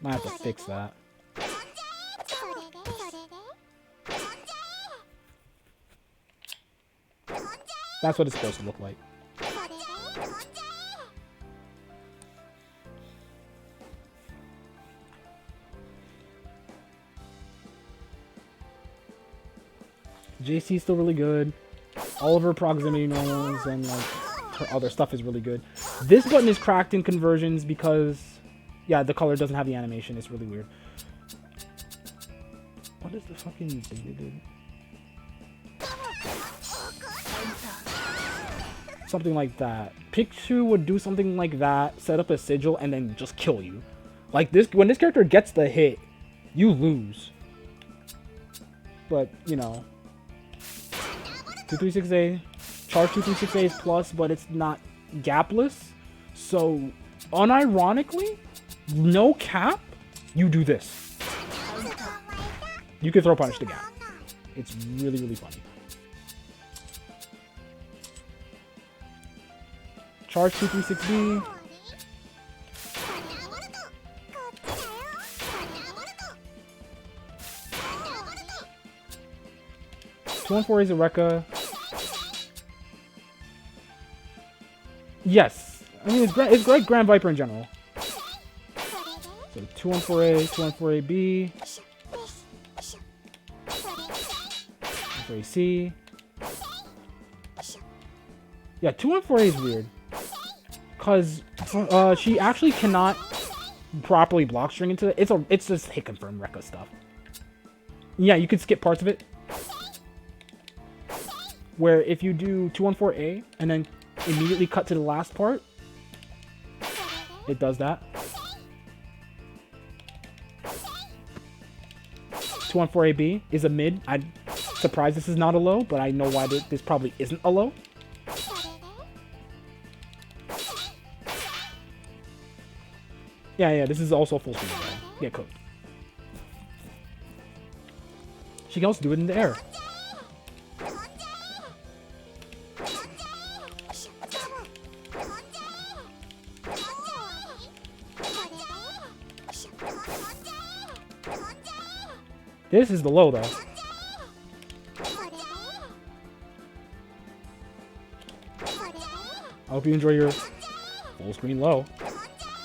Might have to fix that. That's what it's supposed to look like. JC is still really good. All of her proximity normals and like her other stuff is really good. This button is cracked in conversions because, yeah, the color doesn't have the animation. It's really weird. What is the fucking thing they did? Something like that. Pikachu would do something like that, set up a sigil, and then just kill you. Like this, when this character gets the hit, you lose. But, you know. 236A, charge 236A is plus, but it's not gapless. So, unironically, no cap, you do this. You can throw punish to gap. It's really, really funny. Charge 236B. Two-on-4 is a Rekka. Yes. I mean, it's like Grand Viper in general. So 2-on-4A, 2-on-4AB. 2-on-4AC. Yeah, 2-on-4A is weird. Because she actually cannot properly block string into it. It's just hit confirm Rekka stuff. Yeah, you could skip parts of it. Where if you do 2-on-4A and then immediately cut to the last part, it does that. 2-on-4AB is a mid. I'm surprised this is not a low, but I know why this probably isn't a low. Yeah, this is also full speed. Get cooked. She can also do it in the air. This is the low, though. I hope you enjoy your full screen low.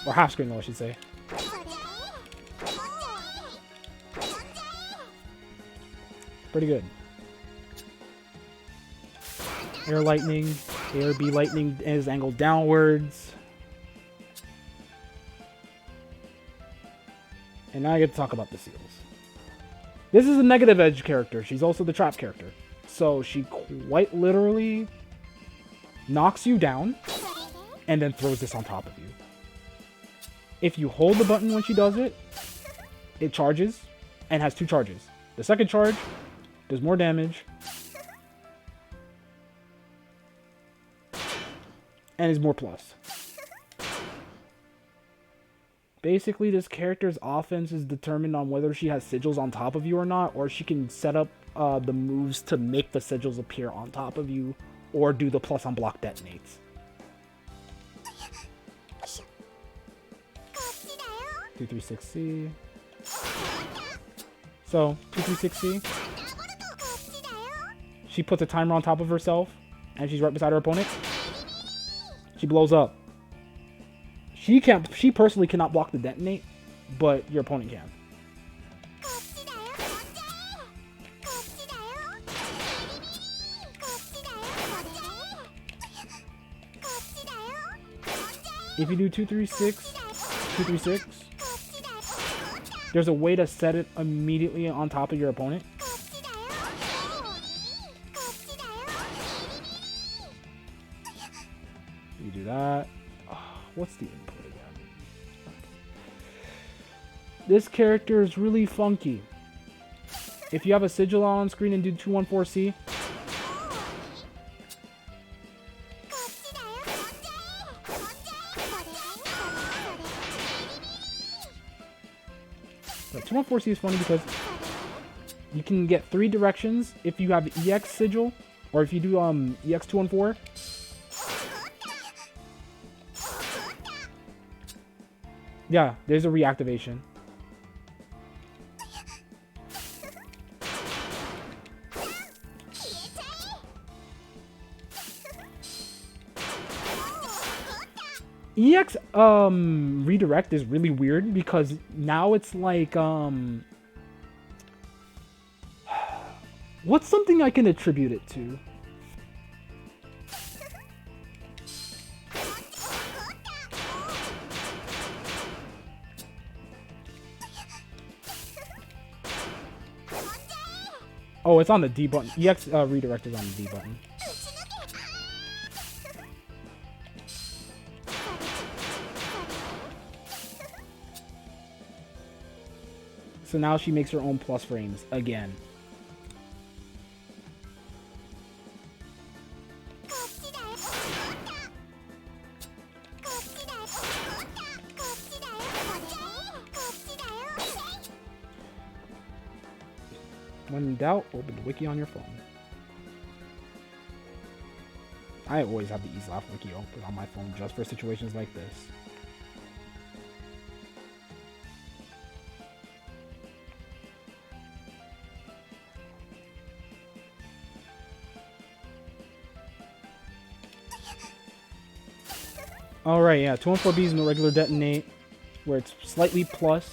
Or half screen low, I should say. Pretty good. Air lightning. Air B lightning is angled downwards. And now I get to talk about the seals. This is a negative edge character. She's also the trap character. So she quite literally knocks you down and then throws this on top of you. If you hold the button when she does it, it charges and has 2 charges. The second charge does more damage and is more plus. Basically, this character's offense is determined on whether she has sigils on top of you or not, or she can set up the moves to make the sigils appear on top of you, or do the plus on block detonates. 236C. So 2360. She puts a timer on top of herself, and she's right beside her opponent. She blows up. She can't. She personally cannot block the detonate, but your opponent can. If you do 236, there's a way to set it immediately on top of your opponent. You do that. Oh, what's the input again? This character is really funky. If you have a sigil on screen and do 214C, but 214C is funny because you can get 3 directions if you have EX sigil, or if you do EX 214. Yeah, there's a reactivation. EX redirect is really weird because now it's like what's something I can attribute it to? Oh, it's on the D button. EX redirect is on the D button. So now she makes her own plus frames again. When in doubt, open the wiki on your phone. I always have the EaseLaugh wiki open on my phone just for situations like this. Alright, yeah, 214B is no regular detonate, where it's slightly plus.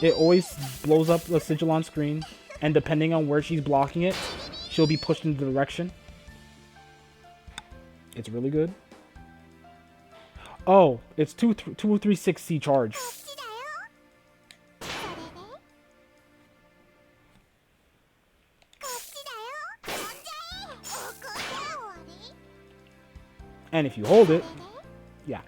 It always blows up the sigil on screen, and depending on where she's blocking it, she'll be pushed in the direction. It's really good. Oh, it's 236C charge. And if you hold it, yeah.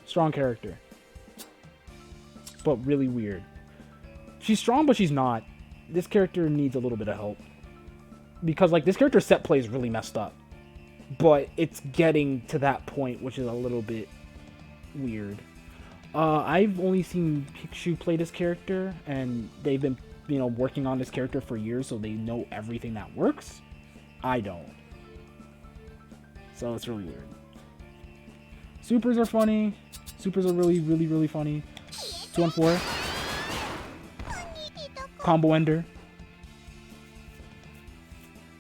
Strong character. But really weird. She's strong, but she's not. This character needs a little bit of help. Because, like, this character's set play is really messed up. But it's getting to that point, which is a little bit weird. I've only seen Pikachu play this character, and they've been, you know, working on this character for years, so they know everything that works. I don't. So it's really weird. Supers are funny. Supers are really, really, really funny. 214. Combo Ender.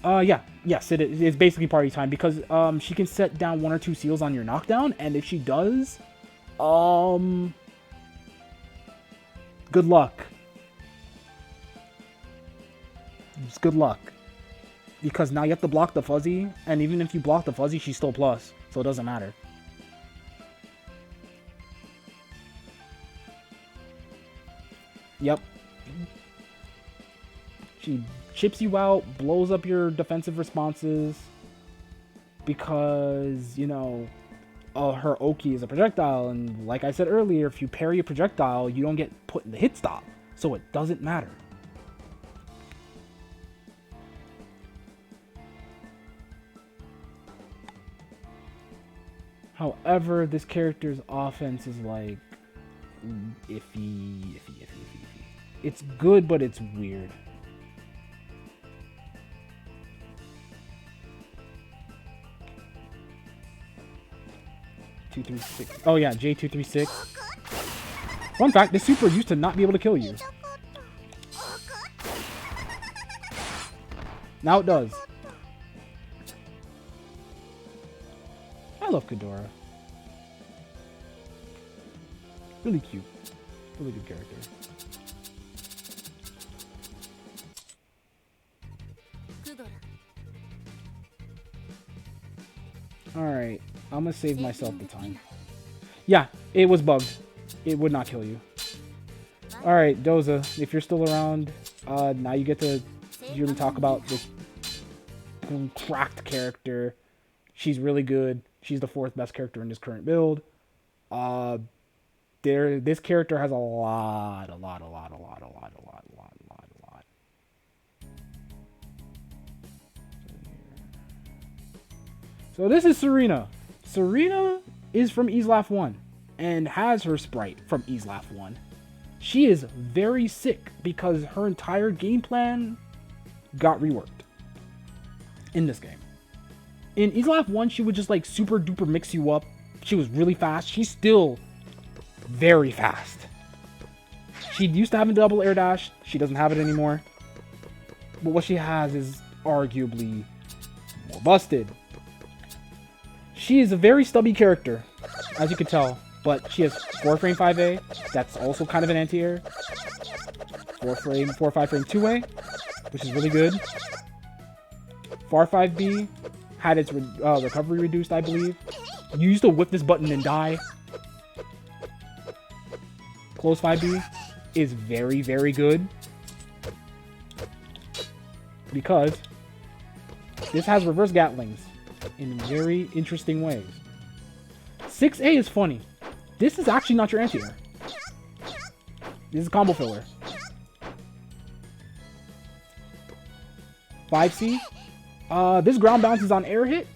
Yeah. Yes, it is. It's basically party time because she can set down 1 or 2 seals on your knockdown, and if she does, good luck. Just good luck. Because now you have to block the fuzzy, and even if you block the fuzzy, she's still plus, so it doesn't matter. Yep. She chips you out, blows up your defensive responses, because, you know, her Oki is a projectile, and like I said earlier, if you parry a projectile, you don't get put in the hit stop, so it doesn't matter. However, this character's offense is like iffy. It's good, but it's weird. 236. Oh yeah, J236. Fun fact, this super used to not be able to kill you. Now it does. I love Ghidorah. Really cute. Really good character. Alright, I'm gonna save myself the time. Yeah, it was bugged. It would not kill you. Alright, Doza, if you're still around, now you get to hear me talk about this cracked character. She's really good. She's the 4th best character in this current build. This character has a lot. So this is Serena. Serena is from Easlaf 1 and has her sprite from Easlaf 1. She is very sick because her entire game plan got reworked in this game. In Easlaf 1, she would just like super duper mix you up. She was really fast. She's still very fast. She used to have a double air dash. She doesn't have it anymore. But what she has is arguably more busted. She is a very stubby character, as you can tell, but she has 4-frame 5A. That's also kind of an anti-air. 4-5 frame 2A, which is really good. Far 5B had its recovery reduced, I believe. You used to whip this button and die. Close 5B is very, very good because this has reverse Gatlings in very interesting ways. 6A is funny. This is actually not your anti-air. This is combo filler. 5C. This ground bounce is on air hit.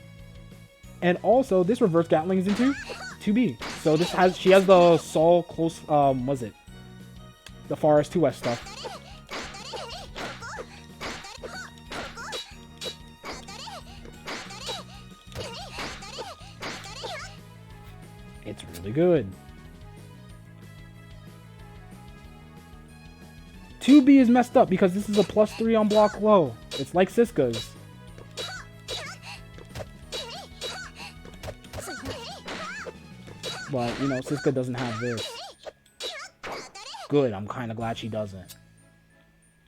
And also this reverse Gatling is into 2B. So she has the Sol close was it? The Forest 2S stuff. It's really good. 2B is messed up because this is a +3 on block low. It's like Siska's. But, you know, Siska doesn't have this. Good, I'm kind of glad she doesn't.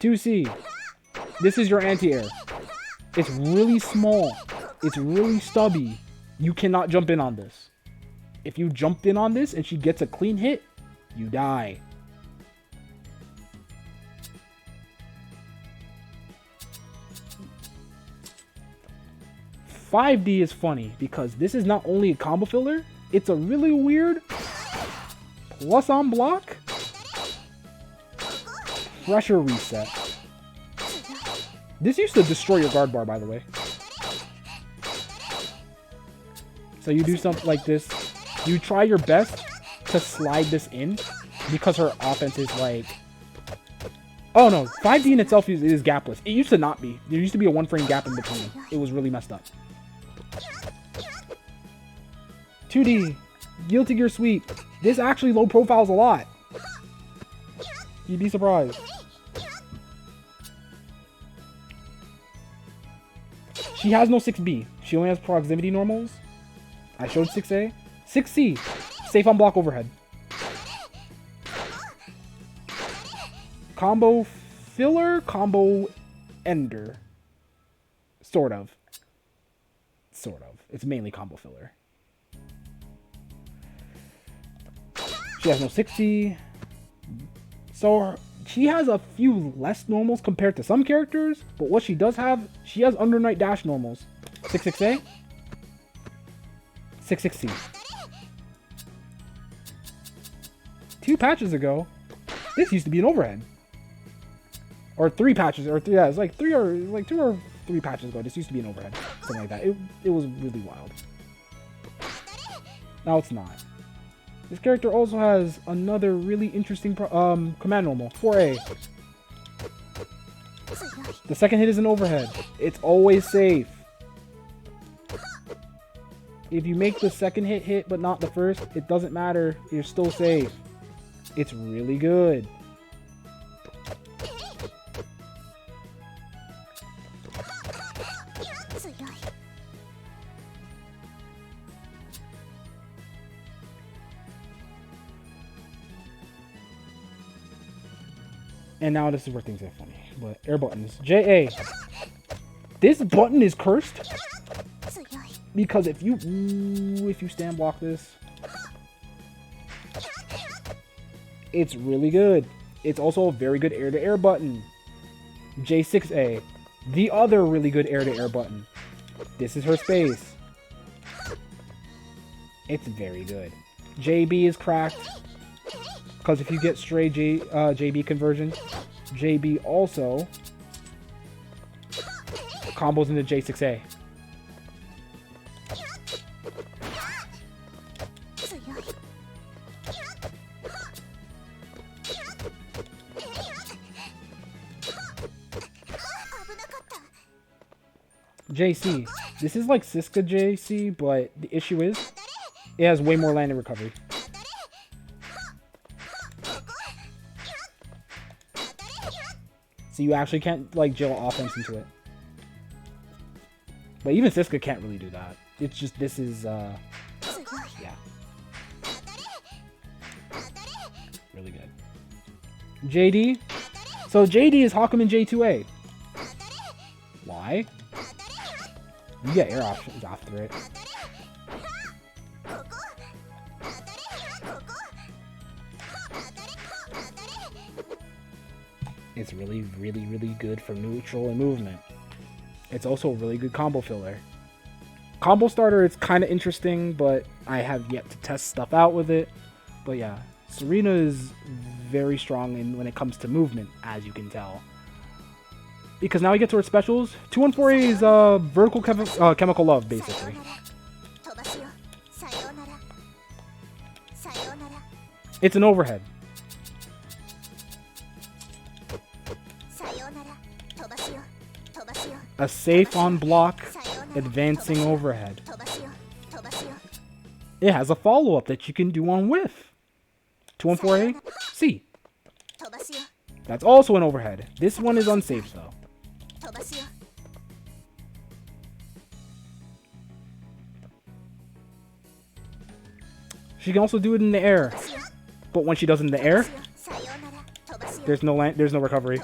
2C. This is your anti-air. It's really small. It's really stubby. You cannot jump in on this. If you jump in on this and she gets a clean hit, you die. .5D is funny because this is not only a combo filler, it's a really weird plus on block pressure reset. This used to destroy your guard bar, by the way. So you do something like this. You try your best to slide this in because her offense is like... Oh no, 5D in itself is gapless. It used to not be. There used to be a 1-frame gap in between. It was really messed up. 2D, Guilty Gear Sweep. This actually low profiles a lot. You'd be surprised. She has no 6B. She only has proximity normals. I showed 6A. 6C, safe on block overhead. Combo filler, combo ender. Sort of. Sort of. It's mainly combo filler. She has no 6C. So she has a few less normals compared to some characters, but what she does have, she has Under Night Dash normals. 6-6A. 6-6C. 2 patches ago, this used to be an overhead. Or 3 patches, or yeah, it's like 2 or 3 patches ago, this used to be an overhead. Something like that. It was really wild. Now it's not. This character also has another really interesting command normal, 4A. The second hit is an overhead. It's always safe. If you make the second hit but not the first, it doesn't matter. You're still safe. It's really good. And now this is where things get funny. But air buttons. JA. This button is cursed. Because if you stand block this, it's really good. It's also a very good air-to-air button. J6A. The other really good air-to-air button. This is her space. It's very good. JB is cracked. Because if you get stray JB conversion, JB also combos into J6A. JC. This is like Siska JC, but the issue is it has way more landing recovery. So you actually can't like jail offense into it. But even Siska can't really do that. It's just this is yeah. Really good. JD. So JD is Hakumen J2A. Why? You get air options after it. It's really, really, really good for neutral and movement. It's also a really good combo filler. Combo starter, it's kind of interesting, but I have yet to test stuff out with it. But yeah, Serena is very strong when it comes to movement, as you can tell. Because now we get to our specials. 214A is vertical chemical love, basically. It's an overhead. A safe on block, advancing overhead. It has a follow-up that you can do on whiff. 214A, C. That's also an overhead. This one is unsafe though. She can also do it in the air. But when she does it in the air, there's no recovery.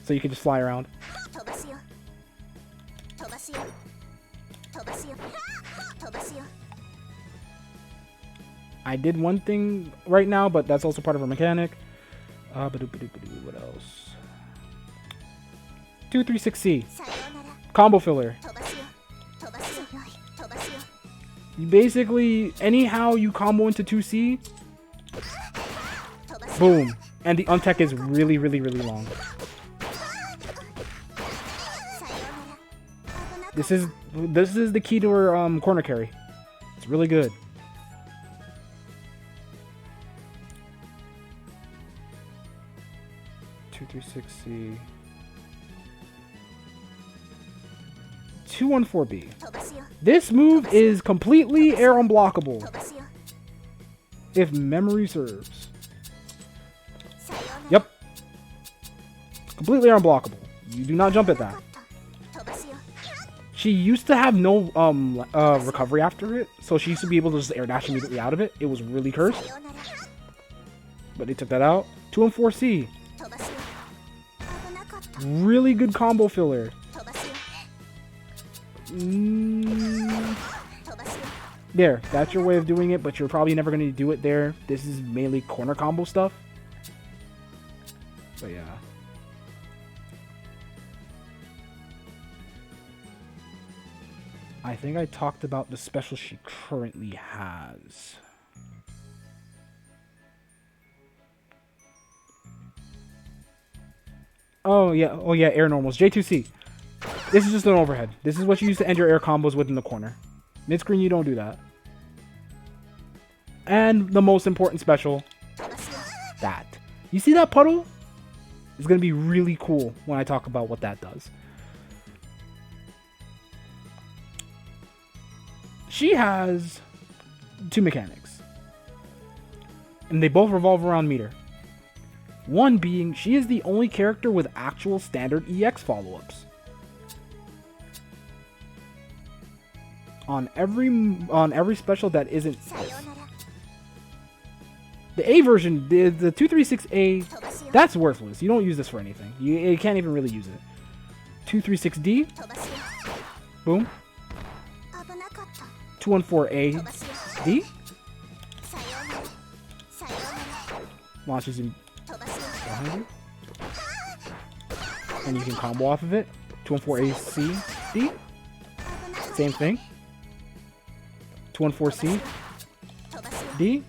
So you can just fly around. I did one thing right now, but that's also part of her mechanic. What else? 236C. Combo filler. You basically, anyhow you combo into 2C, boom. And the untech is really, really, really long. This is the key to her corner carry. It's really good. C. 214B. This move is completely air unblockable, if memory serves. Yep. Completely air unblockable. You do not jump at that. She used to have no recovery after it, so she used to be able to just air dash immediately out of it. It was really cursed. But they took that out. 214C. Really good combo filler. There, that's your way of doing it, but you're probably never going to do it there. This is mainly corner combo stuff. But yeah. I think I talked about the special she currently has. Oh yeah, air normals. J2C. This is just an overhead. This is what you use to end your air combos with in the corner. Mid-screen, you don't do that. And the most important special, that. You see that puddle? It's going to be really cool when I talk about what that does. She has two mechanics. And they both revolve around meter. One being, she is the only character with actual standard EX follow-ups. On every special that isn't this. The A version, the 236A, that's worthless. You don't use this for anything. You can't even really use it. 236D. Boom. 214A. Launches in behind you. And you can combo off of it. 214A, D. Same thing. 214C. D.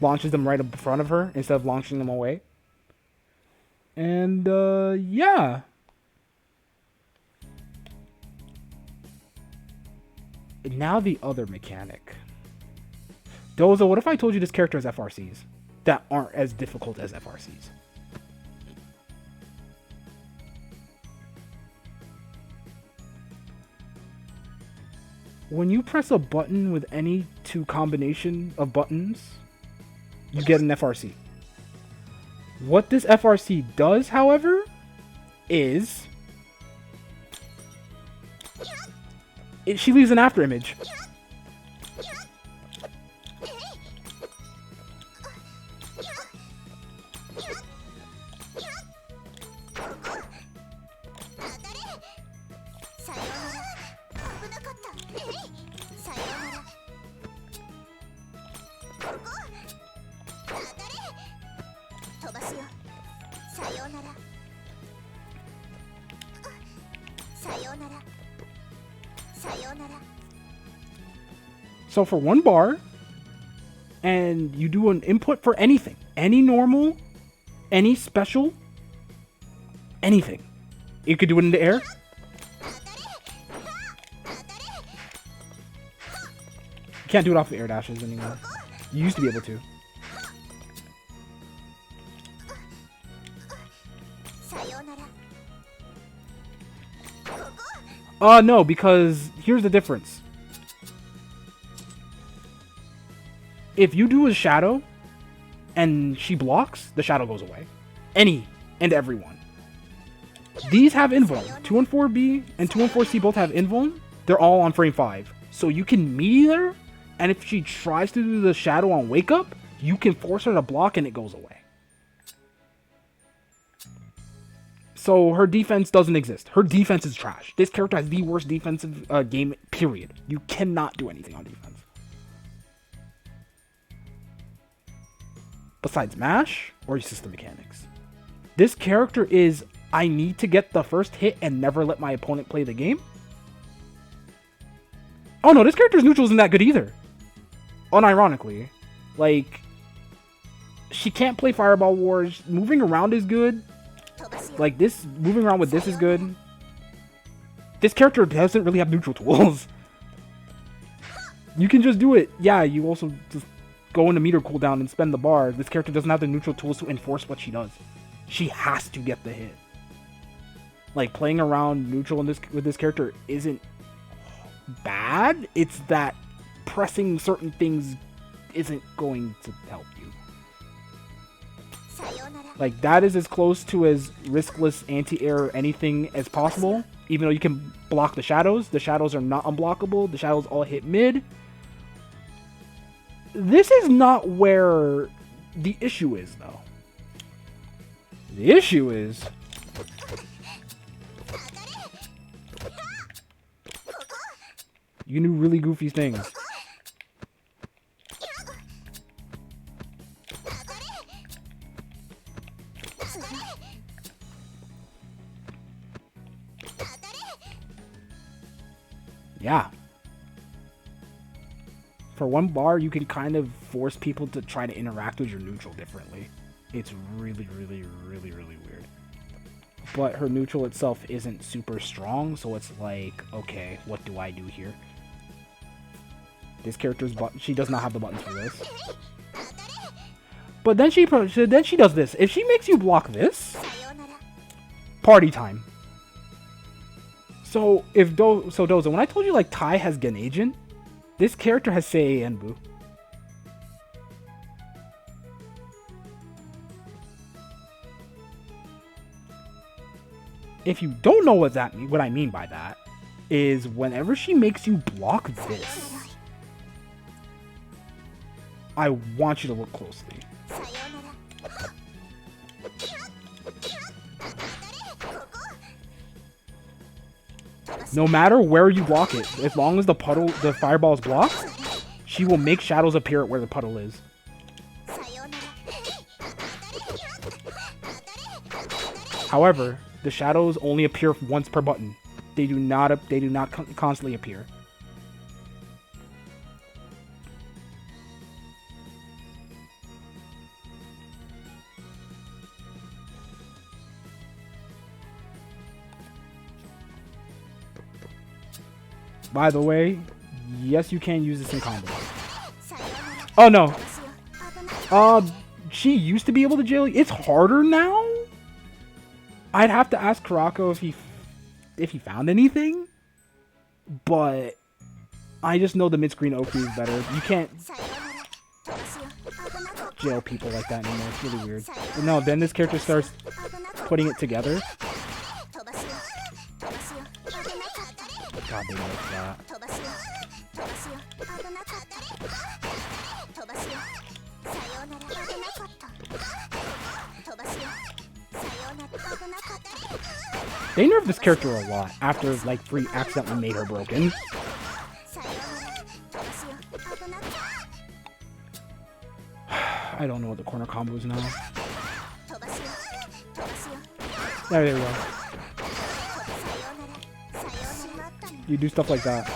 Launches them right in front of her instead of launching them away. And, yeah. And now the other mechanic. Dozo, what if I told you this character has FRCs that aren't as difficult as FRCs? When you press a button with any two combination of buttons, you get an FRC. What this FRC does, however, is she leaves an after image. So for one bar, and you do an input for anything, any normal, any special, anything. You could do it in the air. You can't do it off the air dashes anymore. You used to be able to. No, because here's the difference. If you do a shadow and she blocks, the shadow goes away. Any and everyone. These have invuln. 214B and 214C both have invuln. They're all on frame 5. So you can meet her, and if she tries to do the shadow on wake up, you can force her to block and it goes away. So her defense doesn't exist. Her defense is trash. This character has the worst defensive game, period. You cannot do anything on defense. Besides mash or system mechanics. This character is, I need to get the first hit and never let my opponent play the game. Oh no, this character's neutral isn't that good either. Unironically. Like, she can't play Fireball Wars. Moving around is good. Like, this, moving around with this is good. This character doesn't really have neutral tools. You can just do it. Yeah, you also just go into meter cooldown and spend the bar. This character doesn't have the neutral tools to enforce what she does. She has to get the hit. Like, playing around neutral in with this character isn't bad. It's that pressing certain things isn't going to help you. Like, that is as close to as riskless anti-air anything as possible. Even though you can block the shadows. The shadows are not unblockable. The shadows all hit mid. This is not where the issue is, though. The issue is... you can do really goofy things. Yeah. For one bar, you can kind of force people to try to interact with your neutral differently. It's really, really, really, really weird. But her neutral itself isn't super strong, so it's like, okay, what do I do here? This character's button, she does not have the buttons for this. But then she does this. If she makes you block this, party time. So Doza, when I told you like Tai has Genagent, this character has Sei Enbu. If you don't know what I mean by that, is whenever she makes you block this, I want you to look closely. No matter where you block it, as long as the fireball is blocked, she will make shadows appear at where the puddle is. However, the shadows only appear once per button. They do not constantly appear. By the way, yes, you can use this in combo. Oh no. She used to be able to jail you. It's harder now. I'd have to ask Kurako if he found anything, but I just know the mid-screen Oku is better. You can't jail people like that anymore. It's really weird. But no, then this character starts putting it together. God, they missed that. They nerfed this character a lot after like Free accidentally made her broken. I don't know what the corner combo is now. There we go. You do stuff like that.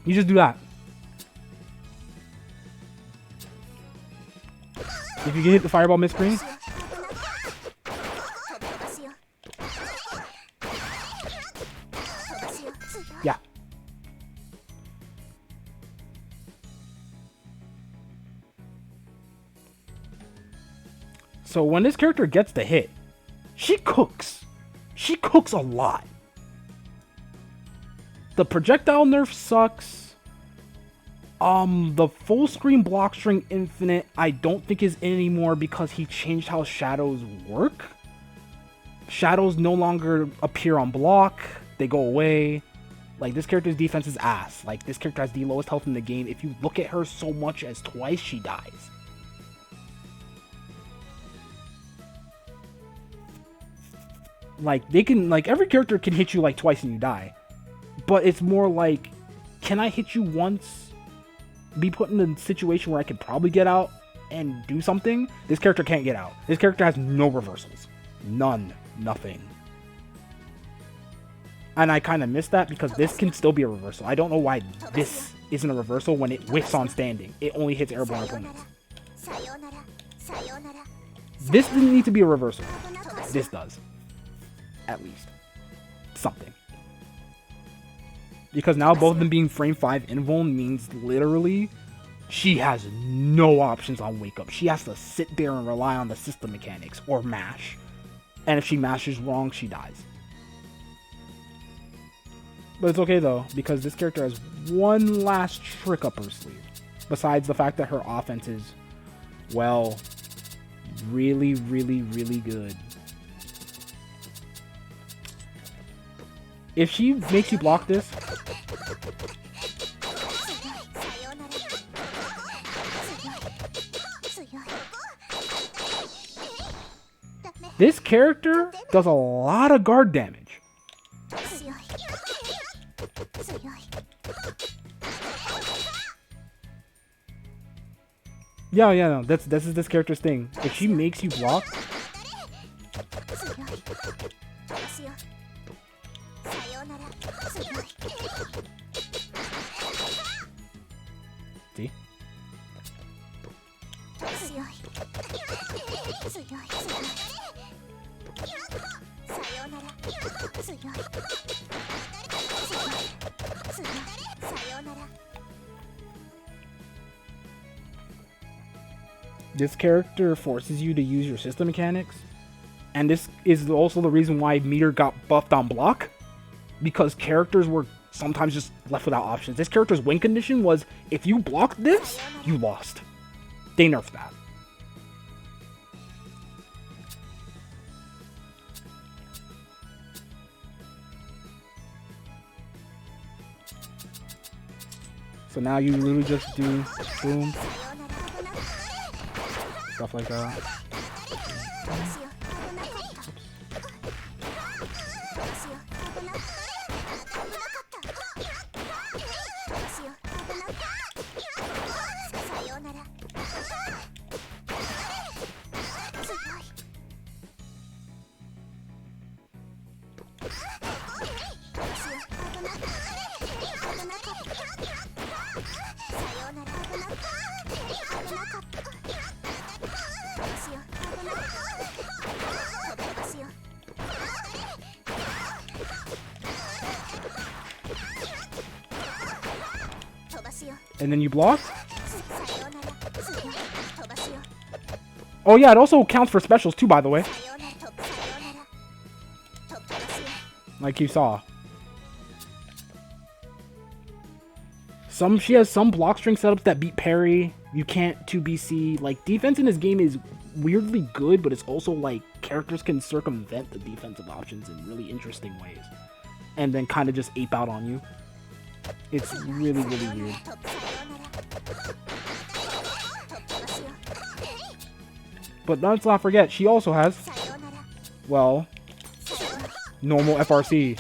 You just do that. If you can hit the fireball mid-screen. Yeah. So when this character gets the hit, she cooks. She cooks a lot. The projectile nerf sucks. The full screen block string infinite I don't think is in anymore because he changed how shadows work. Shadows no longer appear on block. They go away. Like, this character's defense is ass. Like, this character has the lowest health in the game. If you look at her so much as twice, she dies. Like, they can, like, every character can hit you like twice and you die. But it's more like, can I hit you once, be put in a situation where I could probably get out and do something? This character can't get out. This character has no reversals. None. Nothing. And I kind of miss that because this can still be a reversal. I don't know why this isn't a reversal when it whiffs on standing. It only hits airborne opponents. This didn't need to be a reversal. This does. At least. Something. Because now both of them being frame 5 invuln means literally she has no options on wake up. She has to sit there and rely on the system mechanics or mash. And if she mashes wrong, she dies. But it's okay though, because this character has one last trick up her sleeve. Besides the fact that her offense is, well, really, really, really good. If she makes you block this, this character does a lot of guard damage. Yeah, no, this is this character's thing. If she makes you block, See? This character forces you to use your system mechanics, and this is also the reason why Meter got buffed on block, because characters were sometimes just left without options. This character's win condition was, if you blocked this, you lost. They nerfed that. So now you literally just do boom, stuff like that. And then you block. Oh yeah, it also counts for specials too, by the way. Like you saw. She has some block string setups that beat parry. You can't 2BC. Like, defense in this game is weirdly good, but it's also like characters can circumvent the defensive options in really interesting ways. And then kind of just ape out on you. It's really, really weird. But let's not forget, she also has, well, normal FRC.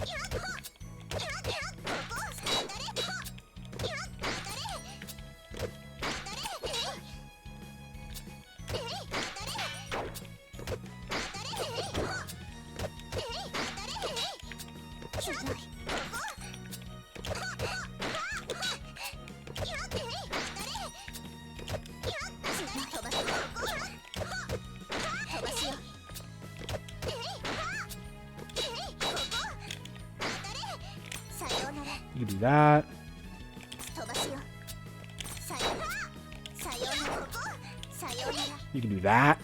You can do that. You can do that.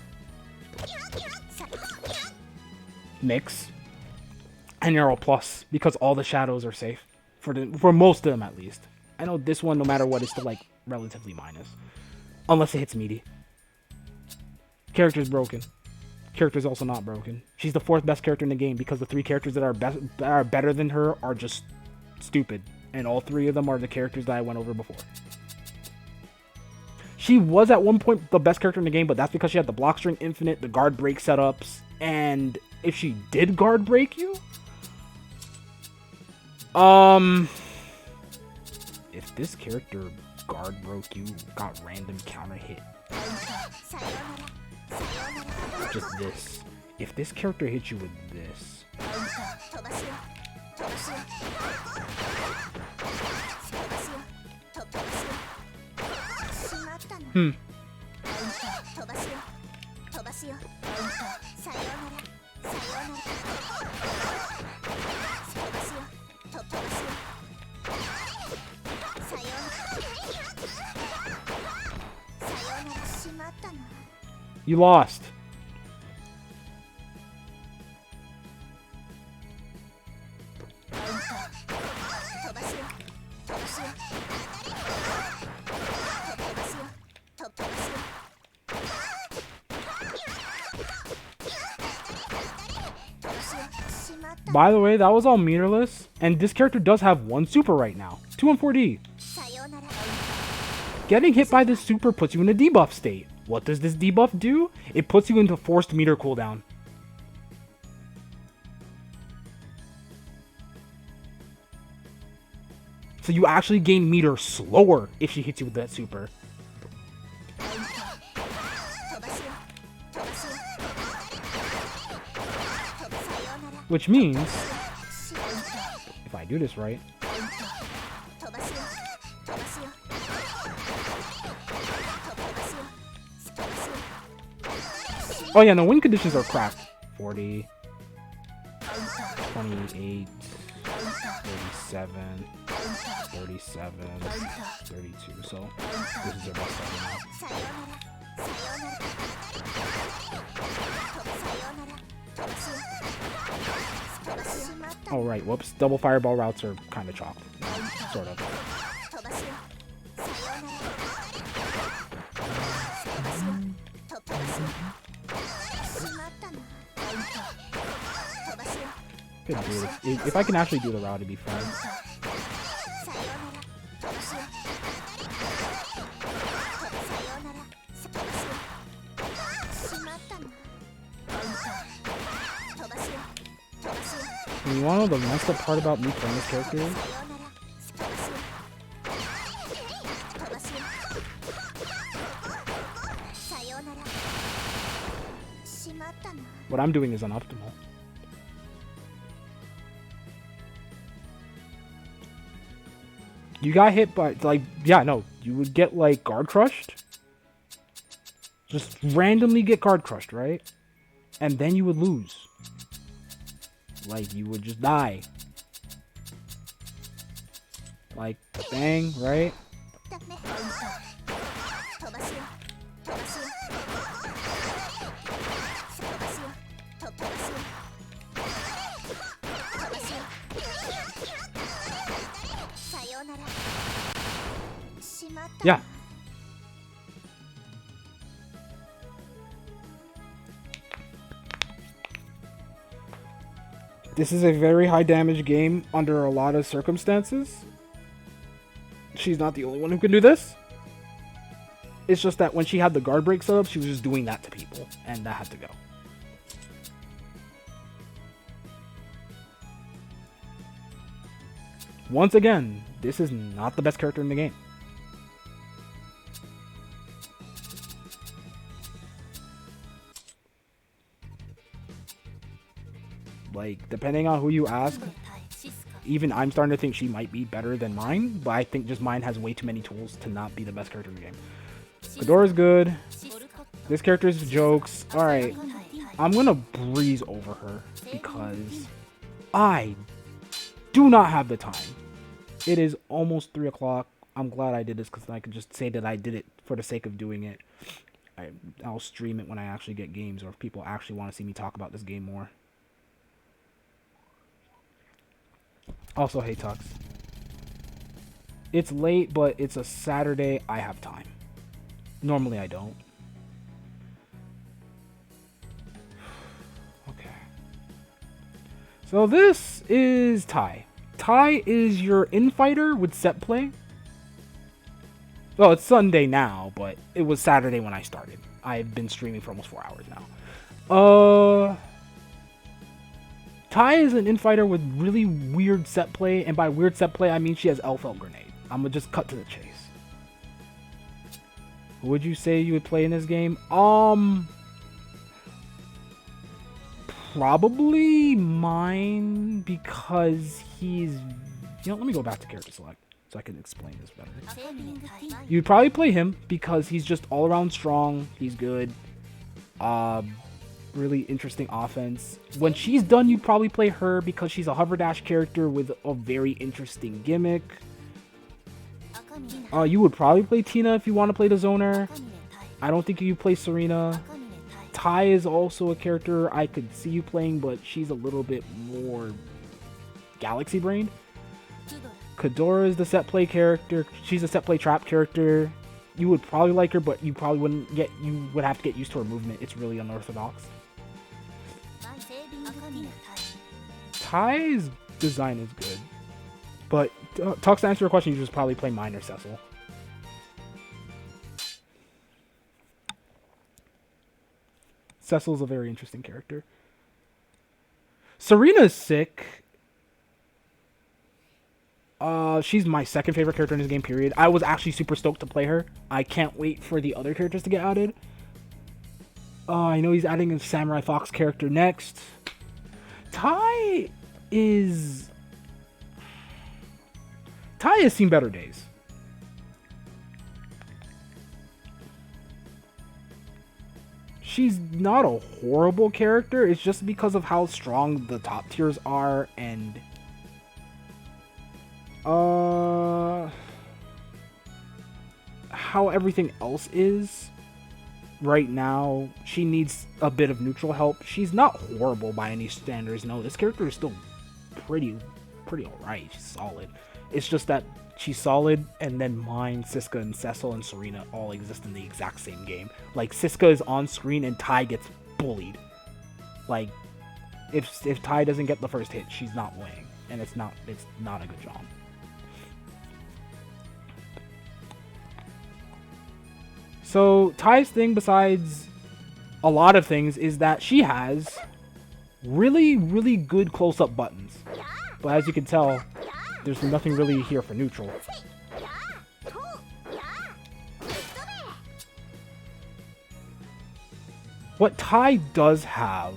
Mix. And Arrow Plus, because all the shadows are safe. For most of them, at least. I know this one, no matter what, is still, like, relatively minus. Unless it hits meaty. Character's broken. Character's also not broken. She's the 4th best character in the game, because the 3 characters that are better than her are just stupid. And all 3 of them are the characters that I went over before. She was at one point the best character in the game, but that's because she had the block string infinite, the guard break setups, and if she did guard break you, if this character guard broke you, got random counter hit, just this. If this character hits you with this, you lost. By the way, that was all meterless, and this character does have 1 super right now. 2 on 4D. Getting hit by this super puts you in a debuff state. What does this debuff do? It puts you into forced meter cooldown. So you actually gain meter slower if she hits you with that super. Which means, if I do this right, Oh yeah, no, win conditions are crap. 40, 28, 37, 37, 32. So this is their best starting now. Oh right, whoops. Double fireball routes are kind of chopped. Sort of. Could do it. If I can actually do the route, it'd be fun. And you wanna know the messed up part about me playing this character is? What I'm doing is unoptimal. You got hit by, like, yeah, no, you would get, like, guard crushed. Just randomly get guard crushed, right? And then you would lose. Like, you would just die. Like, bang, right? Yeah. This is a very high damage game under a lot of circumstances. She's not the only one who can do this. It's just that when she had the guard break set up, she was just doing that to people, and that had to go. Once again, this is not the best character in the game. Like, depending on who you ask, even I'm starting to think she might be better than mine, but I think just mine has way too many tools to not be the best character in the game. Ghidorah's good. This character's jokes. Alright, I'm gonna breeze over her because I do not have the time. It is almost 3 o'clock. I'm glad I did this because I can just say that I did it for the sake of doing it. I'll stream it when I actually get games or if people actually want to see me talk about this game more. Also, hey Tux. It's late, but it's a Saturday. I have time. Normally I don't. Okay. So this is Tai. Tai is your infighter with set play. Well, it's Sunday now, but it was Saturday when I started. I've been streaming for almost 4 hours now. Tai is an infighter with really weird set play, and by weird set play, I mean she has L-Felt Grenade. I'm gonna just cut to the chase. Who would you say you would play in this game? Probably mine, because he's... You know, let me go back to character select so I can explain this better. You'd probably play him because he's just all-around strong. He's good. Really interesting offense. When she's done, you'd probably play her because she's a hover dash character with a very interesting gimmick. You would probably play Tina if you want to play the zoner. I don't think you play Serena. Tai is also a character I could see you playing, but she's a little bit more galaxy brained. Ghidorah is the set play character. She's a set play trap character. You would probably like her, but you probably wouldn't get. You would have to get used to her movement. It's really unorthodox. Tai's design is good, but Tux, to answer your question, you just probably play mine or Cecil. Cecil's a very interesting character. Serena's sick. She's my second favorite character in this game, period. I was actually super stoked to play her. I can't wait for the other characters to get added. I know he's adding a Samurai Fox character next. Tai has seen better days. she's not a horrible character. It's just because of how strong the top tiers are and how everything else is right now. She needs a bit of neutral help. She's not horrible by any standards. No, this character is still pretty alright. She's solid. It's just that she's solid, and then mine, Siska, and Cecil, and Serena all exist in the exact same game. Like, Siska is on screen, and Tai gets bullied. Like, if Tai doesn't get the first hit, she's not winning, and it's not a good job. So, Tai's thing, besides a lot of things, is that she has really, really good close-up buttons. But as you can tell, there's nothing really here for neutral. What Tai does have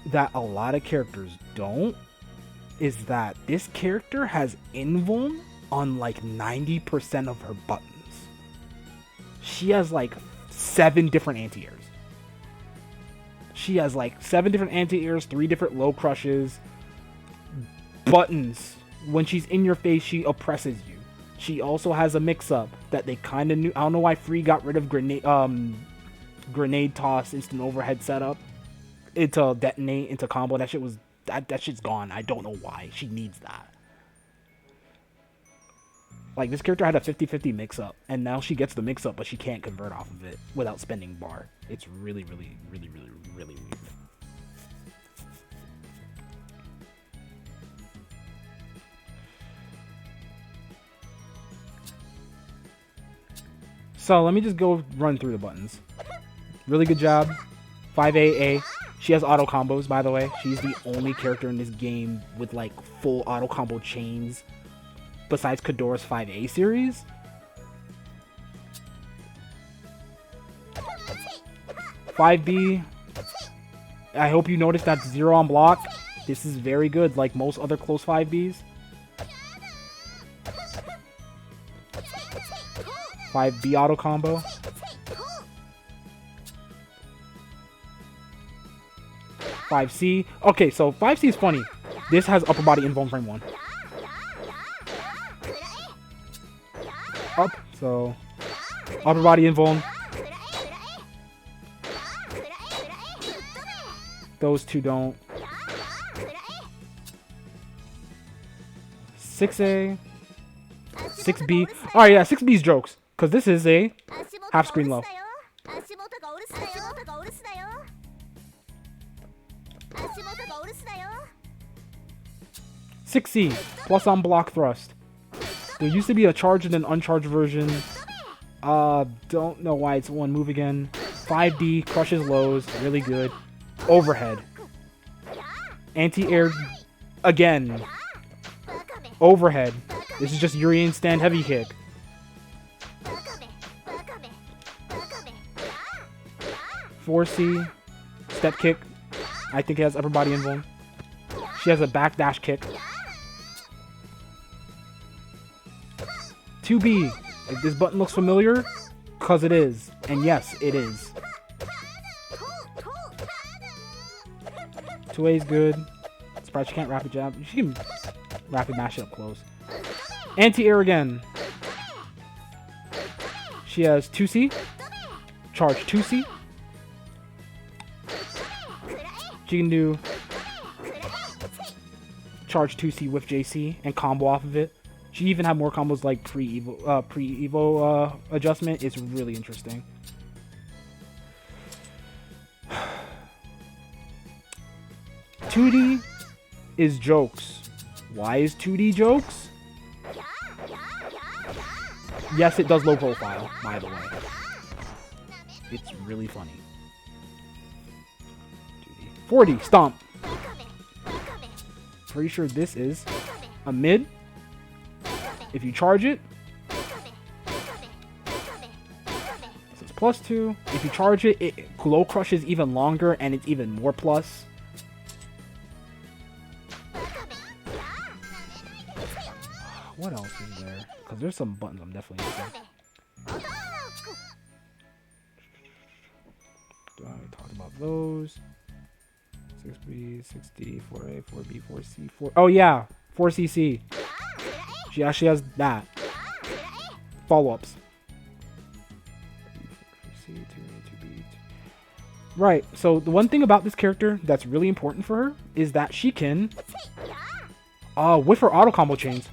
that a lot of characters don't is that this character has invuln on like 90% of her buttons. She has like 7 different anti-airs. She has like 7 different anti-airs, 3 different low crushes, buttons. When she's in your face, she oppresses you. She also has a mix-up that they kind of knew. I don't know why Free got rid of grenade toss, instant overhead setup into detonate, into combo. That shit's gone. I don't know why. She needs that. Like, this character had a 50-50 mix-up, and now she gets the mix-up, but she can't convert off of it without spending bar. It's really, really, really, really, really weird. So, let me just go run through the buttons. Really good job. 5A. She has auto combos, by the way. She's the only character in this game with, like, full auto combo chains besides Kadora's 5A series. "5B. I hope you noticed that 0 on block. This is very good, like most other close 5Bs. 5B auto combo. 5C. Okay, so 5C is funny. This has upper body invuln frame 1. Up, so upper body invuln. Those two don't. 6A. 6B. Alright, yeah, 6B's jokes. Because this is a half screen low. 6C. Plus on block thrust. There used to be a charged and uncharged version. Don't know why it's one move again. 5D. Crushes lows. Really good. Overhead. Anti-air again. Overhead. This is just Urian stand heavy kick. 4C. Step kick. I think it has upper body invuln. She has a back dash kick. 2B. If this button looks familiar, because it is. And yes, it is. 2A is good. Surprised she can't rapid jab. She can rapid mash it up close. Anti-air again. She has 2C. Charge 2C. She can do charge 2C with JC and combo off of it. She even had more combos like pre-Evo adjustment. It's really interesting. "2D is jokes." Why is 2D jokes? Yes, it does low profile, by the way. It's really funny. 2D. 4D, stomp. Pretty sure this is a mid. If you charge it, so it's +2. If you charge it, it glow crushes even longer and it's even more plus. What else is there? Because there's some buttons I'm definitely missing. those. 6B, 6D, 4A, 4B, 4C, 4... Oh, yeah. 4CC. She actually has that. Follow-ups. Right, so the one thing about this character that's really important for her is that she can whiff her auto combo chains.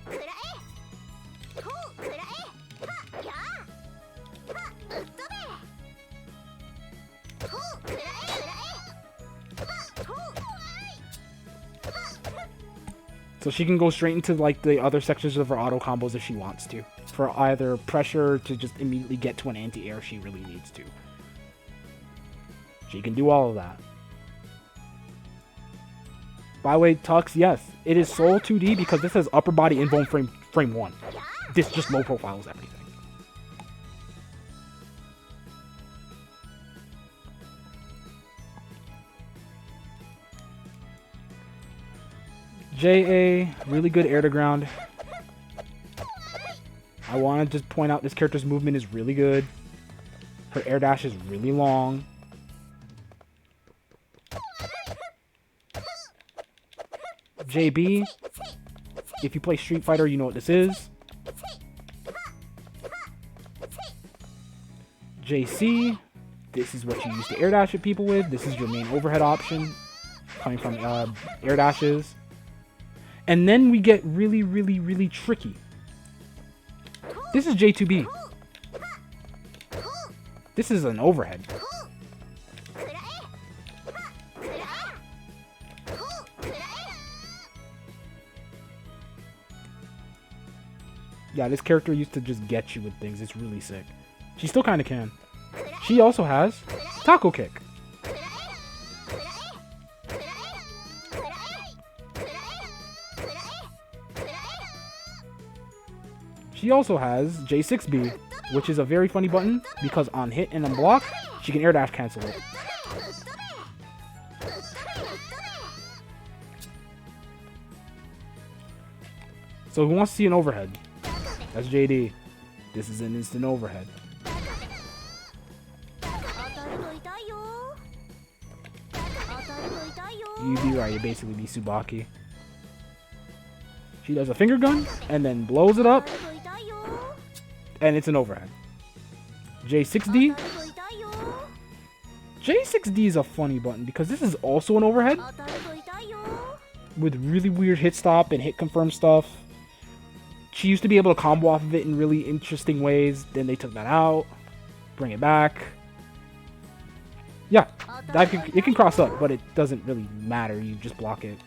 So she can go straight into like the other sections of her auto combos if she wants to. For either pressure to just immediately get to an anti-air if she really needs to. She can do all of that. By the way, Tux, yes, it is Soul 2D because this has upper body invuln frame 1. This just low profiles everything. JA, really good air to ground. I want to just point out this character's movement is really good. Her air dash is really long. JB, if you play Street Fighter, you know what this is. JC, this is what you use to air dash at people with. This is your main overhead option, coming from air dashes. And then we get really, really, really tricky. This is J2B. This is an overhead. Yeah, this character used to just get you with things. It's really sick. She still kind of can. She also has Taco Kick. She also has J6B, which is a very funny button because on hit and on block, she can air dash cancel it. So who wants to see an overhead? That's JD. This is an instant overhead. You'd be right, it'd basically be Tsubaki. She does a finger gun and then blows it up. And it's an overhead. J6D. J6D is a funny button because this is also an overhead. With really weird hit stop and hit confirm stuff. She used to be able to combo off of it in really interesting ways. Then they took that out. Bring it back. Yeah, it can cross up, but it doesn't really matter. You just block it.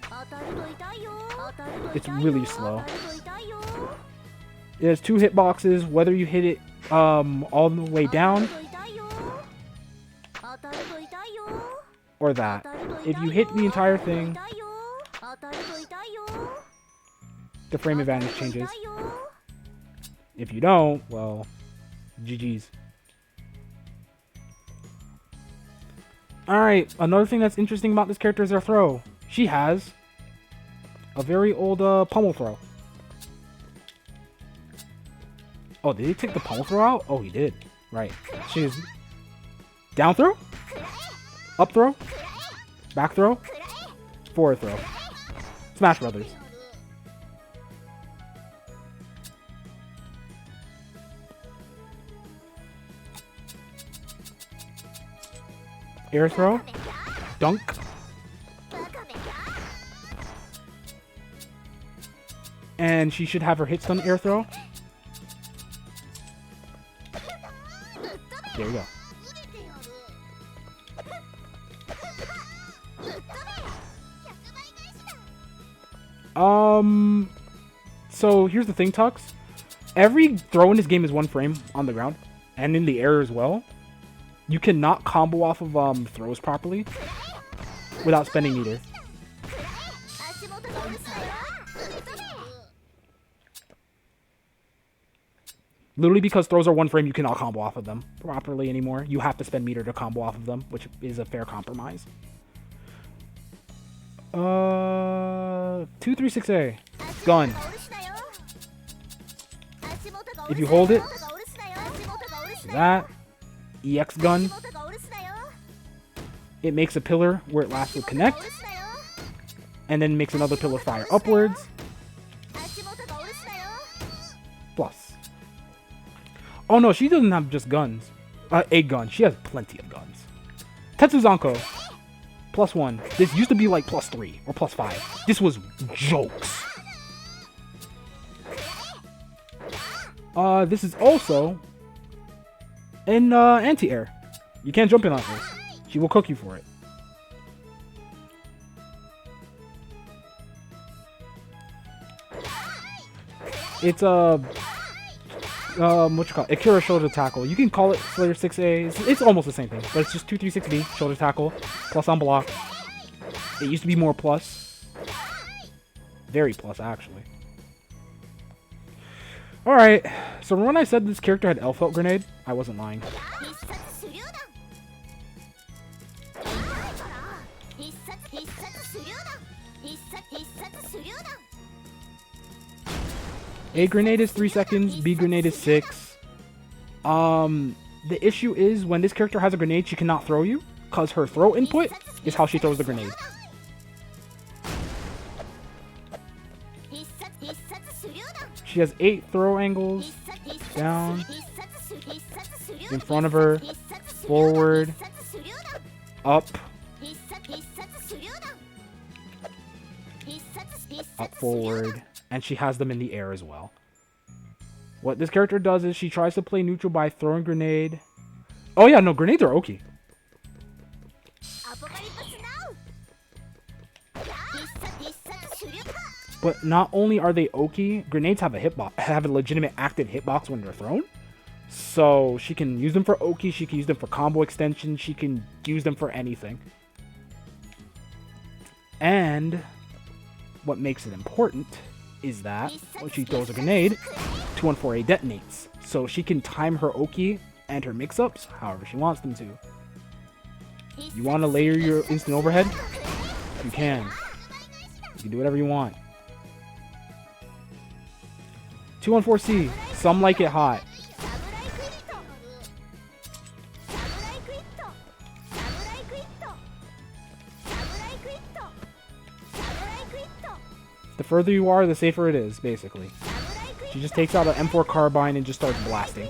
It's really slow. It has 2 hitboxes, whether you hit it all the way down or that. If you hit the entire thing, the frame advantage changes. If you don't, well, GG's. Alright, another thing that's interesting about this character is her throw. She has a very old pummel throw. Oh, did he take the pummel throw out? Oh, he did. Right. She is down throw, up throw, back throw, forward throw. Smash Brothers. Air throw, dunk. And she should have her hit stun air throw. There you go. So here's the thing, Tux. Every throw in this game is 1 frame on the ground. And in the air as well. You cannot combo off of throws properly without spending meter. Literally because throws are 1 frame, you cannot combo off of them properly anymore. You have to spend meter to combo off of them, which is a fair compromise. 236A. Gun. If you hold it, that. EX gun. it makes a pillar where it last would connect, and then makes another pillar fire upwards. Plus. Oh no, she doesn't have just guns. A gun. She has plenty of guns. Tetsuzanko. +1. This used to be like +3 or +5. This was jokes. This is also an anti-air. You can't jump in on this. She will cook you for it. It's what you call it? Akira shoulder tackle. You can call it Slayer 6A. It's almost the same thing, but it's just 236B shoulder tackle plus on block. It used to be more plus, very plus actually. All right. So when I said this character had L-Felt grenade, I wasn't lying. A grenade is 3 seconds, B grenade is 6. The issue is when this character has a grenade, she cannot throw you, because her throw input is how she throws the grenade. She has 8 throw angles, down, in front of her, forward, up, forward, and she has them in the air as well. What this character does is she tries to play neutral by throwing grenade. Oh yeah, no, grenades are okay. But not only are they okay, grenades have a hitbox, have a legitimate active hitbox when they're thrown. So she can use them for Oki, she can use them for combo extension, she can use them for anything. And what makes it important is that when she throws a grenade, 214A detonates. So she can time her Oki and her mix-ups however she wants them to. You want to layer your instant overhead? You can. You can do whatever you want. 214C. Some like it hot. The further you are, the safer it is, basically. She just takes out an M4 carbine and just starts blasting.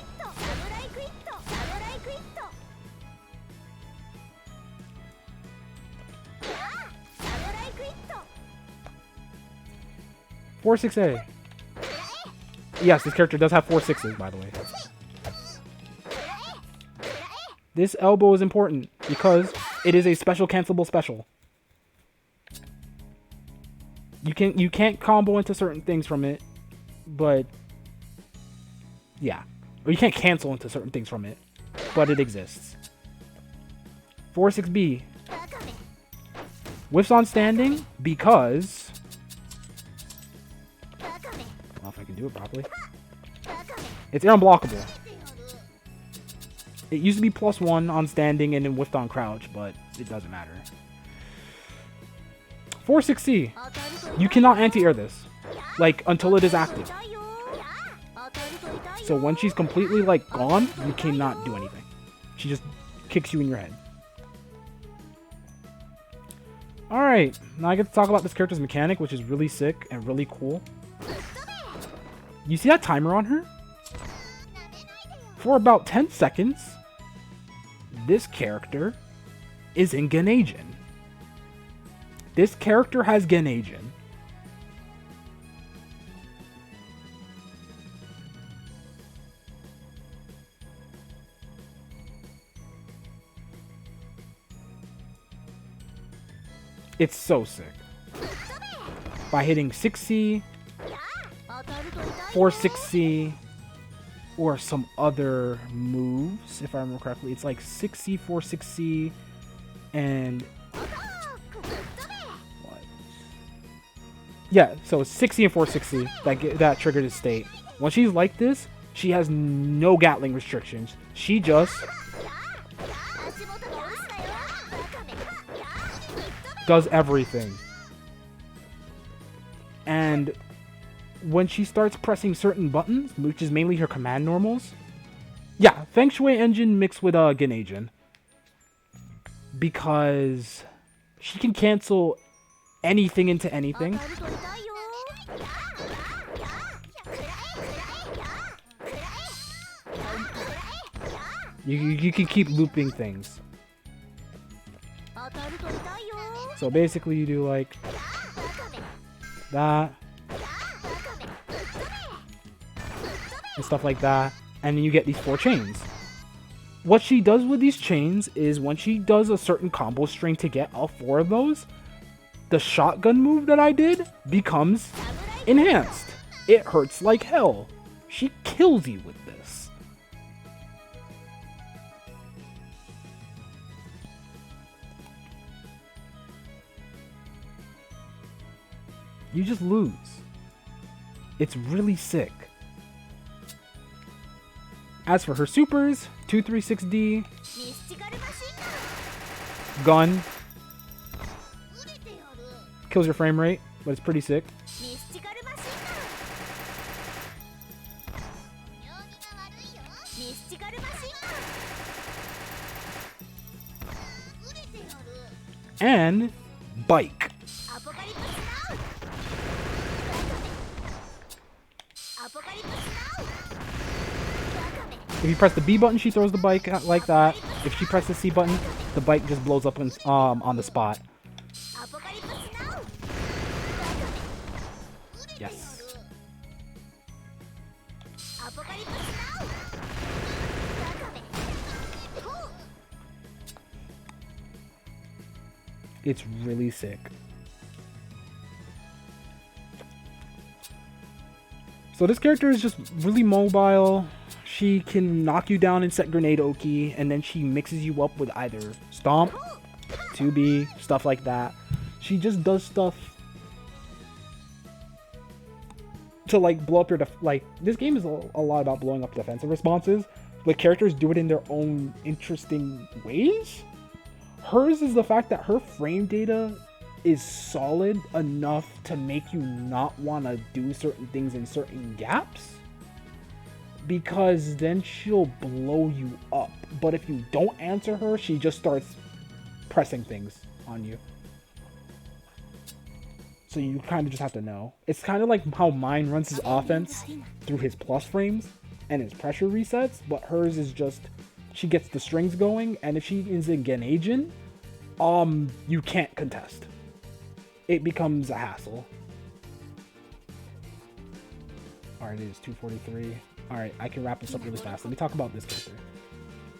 Four 6A. Yes, this character does have 4 6s, by the way. This elbow is important because it is a special cancelable special. You can't combo into certain things from it, but yeah. Or you can't cancel into certain things from it, but it exists. 4-6B. Whiffs on standing because... I don't know if I can do it properly. It's air unblockable. It used to be +1 on standing and then whiffed on crouch, but it doesn't matter. 4-6C. You cannot anti-air this, like, until it is active. So when she's completely, like, gone, you cannot do anything. She just kicks you in your head. Alright, now I get to talk about this character's mechanic, which is really sick and really cool. You see that timer on her? For about 10 seconds, this character is in Genajin. This character has Genajin. It's so sick. By hitting 6C, 4-6C, or some other moves, if I remember correctly. It's like 6C, 4-6C, and... what? Yeah, so 6C and 4-6C, that triggered his state. When she's like this, she has no Gatling restrictions. She just... does everything. And when she starts pressing certain buttons, which is mainly her command normals, yeah, Feng Shui Engine mixed with Genajin. because she can cancel anything into anything. You can keep looping things. So basically you do like that and stuff like that, and then you get these 4 chains. What she does with these chains is when she does a certain combo string to get all 4 of those, the shotgun move that I did becomes enhanced. It hurts like hell. She kills you with this. You just lose. It's really sick. As for her supers, 236D, gun, kills your frame rate, but it's pretty sick. And bike. If you press the B button, she throws the bike out like that. If she presses the C button, the bike just blows up on the spot. Yes. It's really sick. So this character is just really mobile. She can knock you down and set grenade Oki, and then she mixes you up with either Stomp, 2B, stuff like that. She just does stuff to like blow up your this game is a lot about blowing up defensive responses, but characters do it in their own interesting ways. Hers is the fact that her frame data is solid enough to make you not want to do certain things in certain gaps, because then she'll blow you up. But if you don't answer her, she just starts pressing things on you. So you kind of just have to know. It's kind of like how mine runs his offense through his plus frames and his pressure resets, but hers is just, she gets the strings going, and if she is in Genajin, you can't contest. It becomes a hassle. Alright, it is 2:43. Alright, I can wrap this up really fast. Let me talk about this character.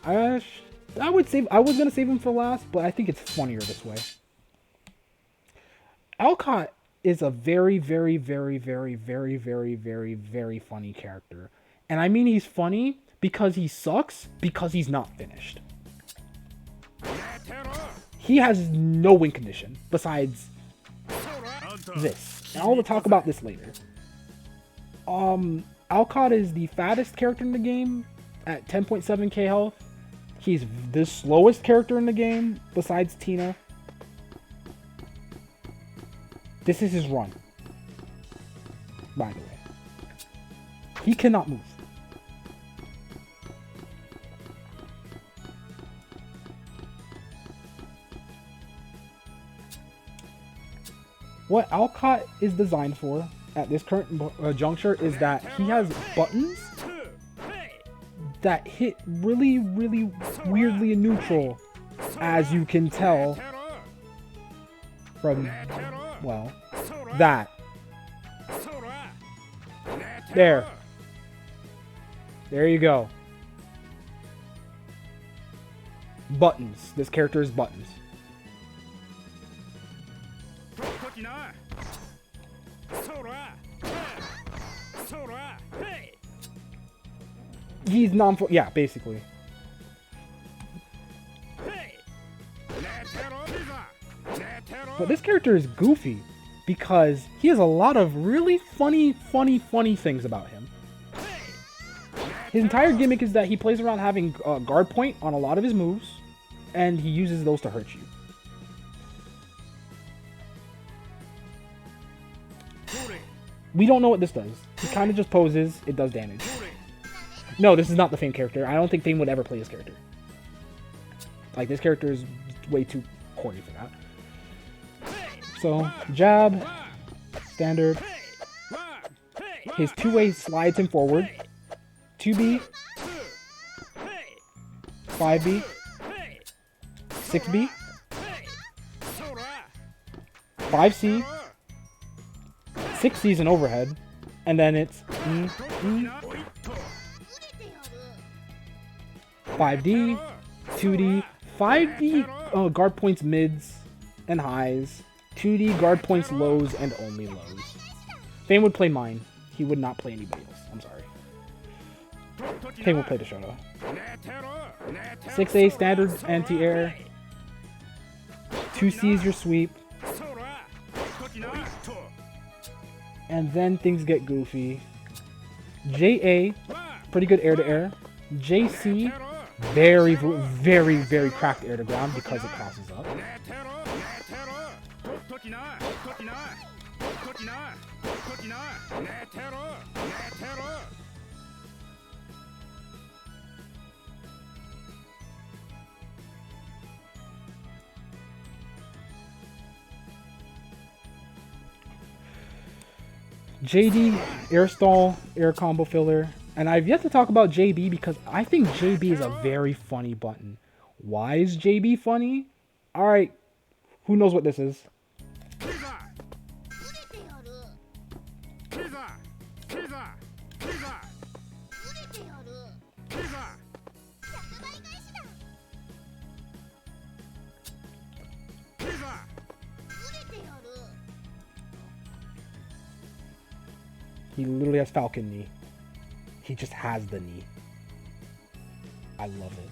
I would save, I was gonna save him for last, but I think it's funnier this way. Alcott is a very, very, very, very, very, very, very, very funny character. And I mean he's funny because he sucks, because he's not finished. He has no win condition besides this. And I'll talk about this later. Alcott is the fattest character in the game at 10.7k health. He's the slowest character in the game besides Tina. This is his run, by the way. He cannot move. What Alcott is designed for at this current juncture is that he has buttons that hit really, really weirdly neutral, as you can tell from, well, that. There. There you go. Buttons. This character is buttons. He's yeah, basically. But this character is goofy because he has a lot of really funny things about him. His entire gimmick is that he plays around having guard point on a lot of his moves, and he uses those to hurt you. We don't know what this does. He kind of just poses, it does damage. No, this is not the Fame character. I don't think Fame would ever play this character. Like, this character is way too corny for that. So, jab, standard. His 2-way slides him forward. 2B, 5B, 6B, 5C, 6C is an overhead, and then it's 5D, 2D, 5D guard points mids and highs, 2D guard points lows and only lows. Fane would play mine. He would not play anybody else. I'm sorry. Fane will play the Shoto. 6A standard anti-air. 2C is your sweep. And then things get goofy. JA, pretty good air to air. JC, very, very, very cracked air to ground because it crosses up. JD, air stall, air combo filler. And I've yet to talk about JB because I think JB is a very funny button. Why is JB funny? Alright, who knows what this is? He literally has Falcon knee. He just has the knee. I love it.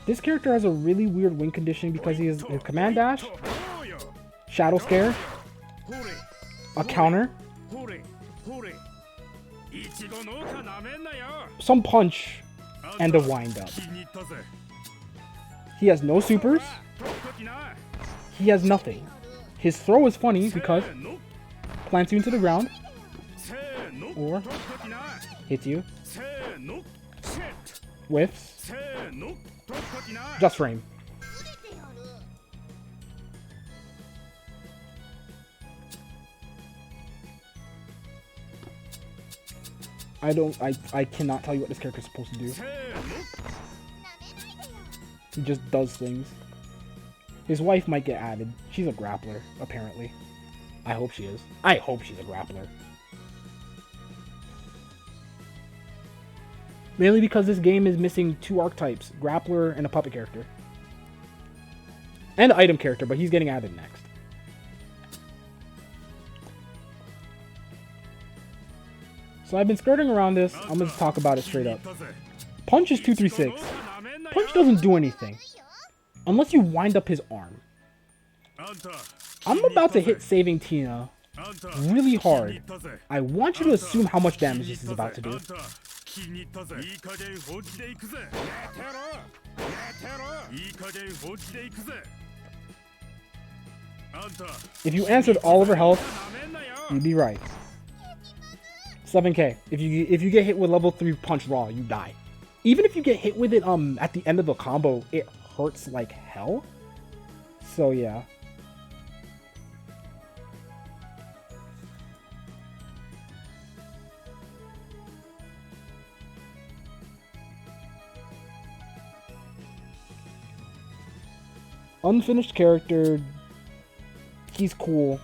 This character has a really weird win condition because he has his command dash, shadow scare, a counter, some punch, and a wind up. He has no supers. He has nothing. His throw is funny because plants you into the ground or hits you, whiffs, just frame. I cannot tell you what this character is supposed to do. He just does things. His wife might get added. She's a grappler, apparently. I hope she is. I hope she's a grappler. Mainly because this game is missing 2 archetypes, grappler and a puppet character. And an item character, but he's getting added next. So I've been skirting around this. I'm going to talk about it straight up. Punch is 236. Punch doesn't do anything. Unless you wind up his arm. I'm about to hit Saving Tina really hard. I want you to assume how much damage this is about to do. If you answered all of her health, you'd be right. 7k. If you get hit with level 3 punch raw, you die. Even if you get hit with it at the end of the combo, it hurts like hell. So yeah. Unfinished character. He's cool.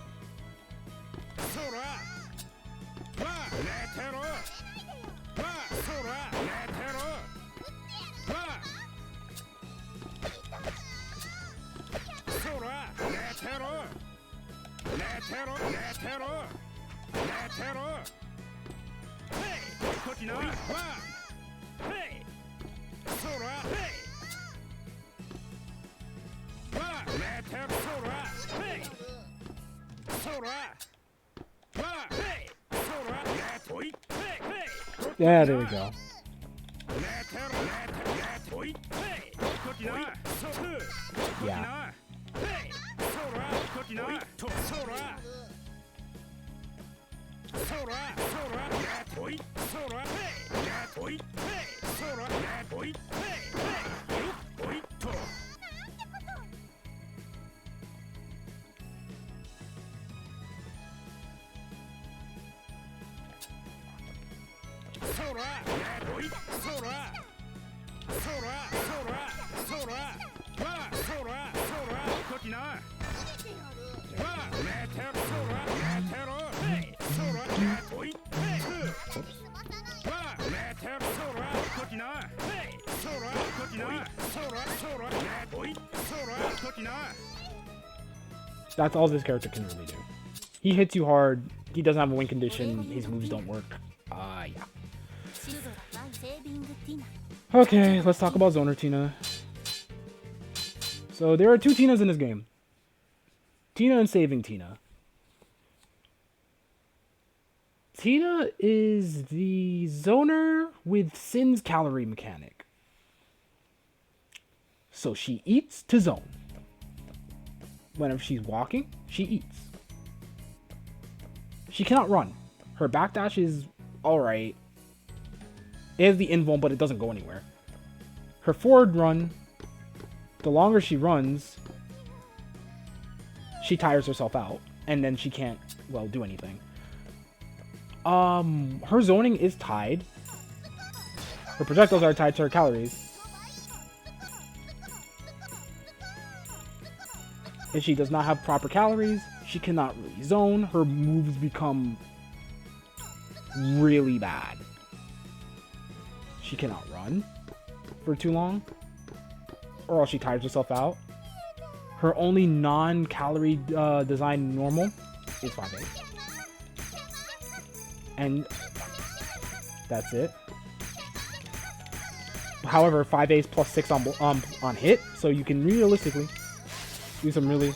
Yeah, there we go. Yeah. That's all this character can really do. He hits you hard. He doesn't have a win condition. His moves don't work. Yeah. Okay, let's talk about Zoner Tina. So there are two Tinas in this game. Tina and Saving Tina. Tina is the Zoner with Sin's calorie mechanic. So she eats to zone. Whenever she's walking, she eats. She cannot run. Her backdash is alright. It has the invuln, but it doesn't go anywhere. Her forward run, the longer she runs, she tires herself out. And then she can't, well, do anything. Her zoning is tied. Her projectiles are tied to her calories. If she does not have proper calories, she cannot really zone. Her moves become really bad. She cannot run for too long, or else she tires herself out. Her only non-calorie design normal is 5A. And that's it. However, 5A is plus 6 on hit, so you can realistically do some really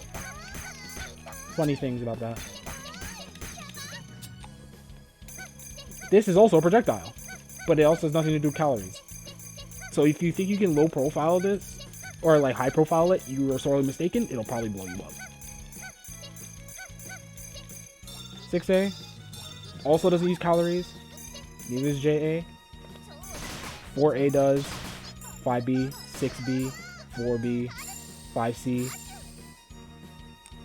funny things about that. This is also a projectile, but it also has nothing to do with calories. So if you think you can low profile this, or like high profile it, you are sorely mistaken. It'll probably blow you up. 6A also doesn't use calories. Neither does JA. 4A does. 5B, 6B, 4B, 5C,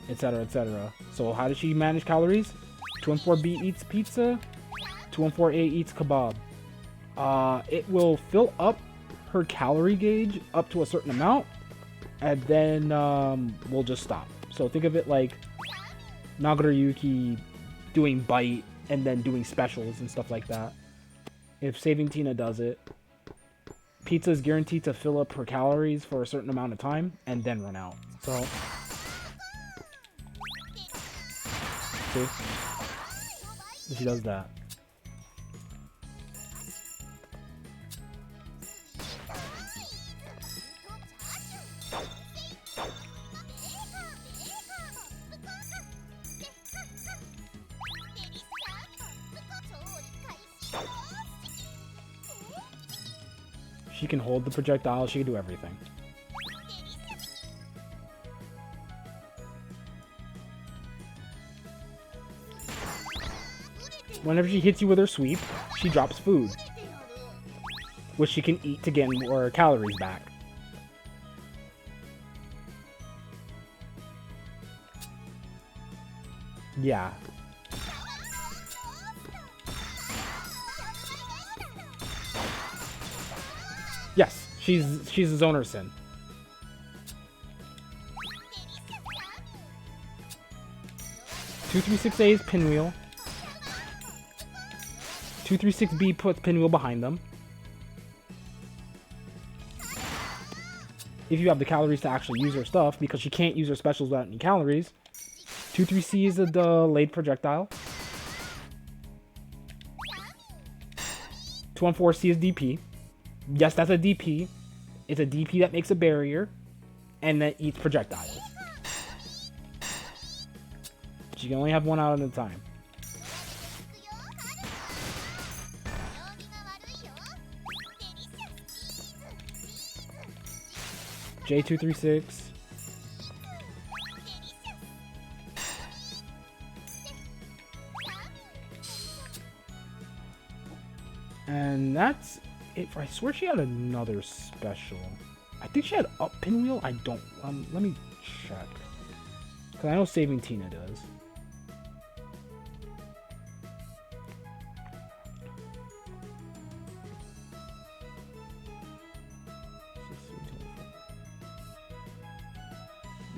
etc., etc. So how does she manage calories? 214B eats pizza. 214A eats kebab. It will fill up her calorie gauge up to a certain amount, and then we'll just stop. So think of it like Nagaruyuki doing bite and then doing specials and stuff like that. If Saving Tina does it, pizza is guaranteed to fill up her calories for a certain amount of time and then run out. So see? She does that. She can hold the projectile, she can do everything. Whenever she hits you with her sweep, she drops food, which she can eat to gain more calories back. Yeah. Yes, she's a Zoner Sin. Two 3-6A's pinwheel. 2-3-6B puts pinwheel behind them. If you have the calories to actually use her stuff, because she can't use her specials without any calories. 2-3C is a delayed projectile. 2-1-4C is DP. Yes, that's a DP. It's a DP that makes a barrier and that eats projectiles. She can only have one out at a time. J236. And that's it. I swear she had another special. I think she had up pinwheel. I don't. Let me check. Because I know Saving Tina does.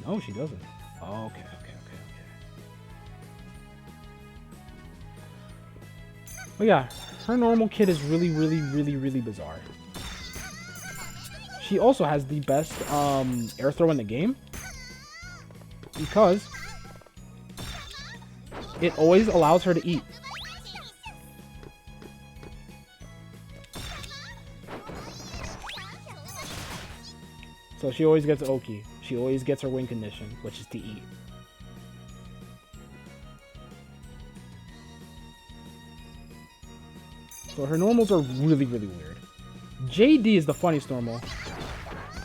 No, she doesn't. Oh, okay. But yeah, her normal kit is really bizarre. She also has the best air throw in the game because it always allows her to eat. So she always gets Oki. She always gets her win condition, which is to eat. So her normals are really weird. JD is the funniest normal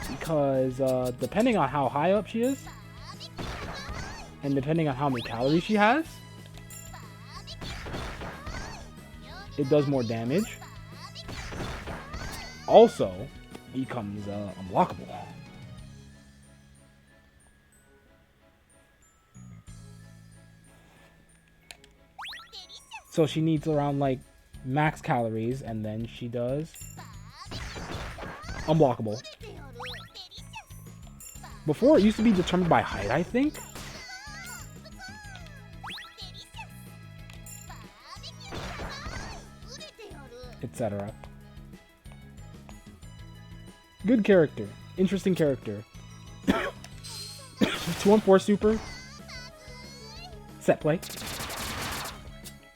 because depending on how high up she is and depending on how many calories she has, it does more damage. Also becomes unblockable. So she needs around like max calories, and then she does unblockable. Before it used to be determined by height, I think. Etc. Good character. Interesting character. 2-on-4 super. Set play.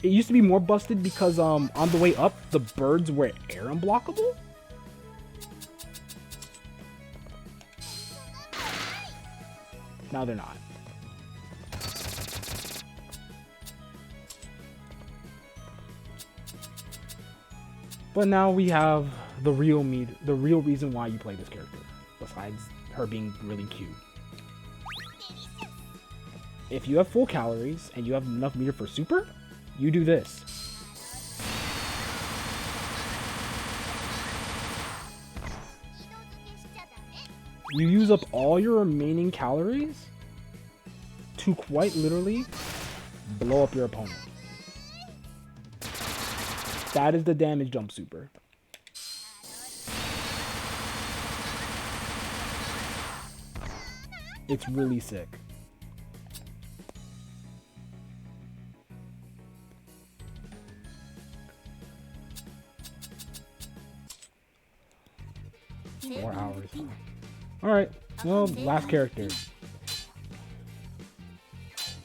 It used to be more busted because on the way up, the birds were air unblockable. Now they're not. But now we have the real reason why you play this character, besides her being really cute. If you have full calories and you have enough meter for super, you do this. You use up all your remaining calories to quite literally blow up your opponent. That is the damage jump super. It's really sick. More hours. Alright, well, last character.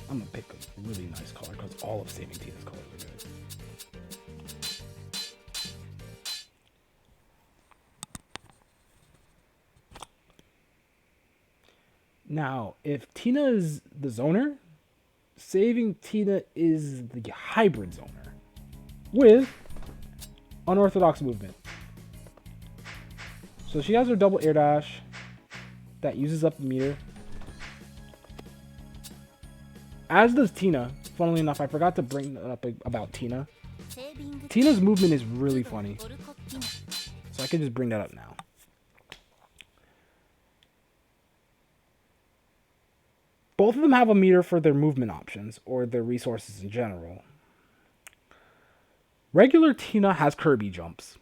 I'm gonna pick a really nice color because all of Saving Tina's colors are good. Now, if Tina is the zoner, Saving Tina is the hybrid zoner with unorthodox movement. So she has her double air dash that uses up the meter. As does Tina. Funnily enough, I forgot to bring up about Tina. Tina's movement is really funny. So I can just bring that up now. Both of them have a meter for their movement options, or their resources in general. Regular Tina has Kirby jumps.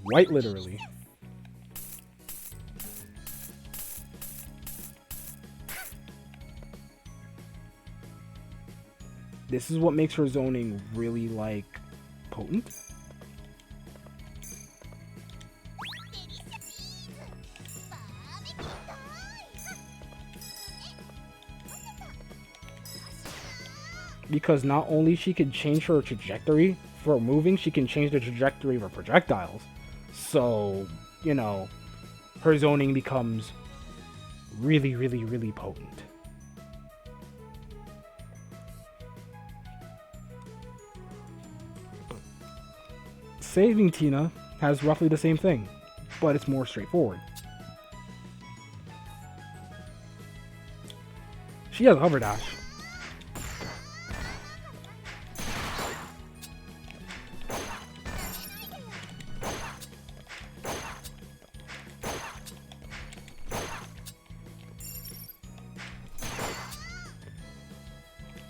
Quite literally. This is what makes her zoning really, like, potent. Because not only she can change her trajectory for moving, she can change the trajectory of her projectiles. So, you know, her zoning becomes really potent. Saving Tina has roughly the same thing, but it's more straightforward. She has Hover Dash.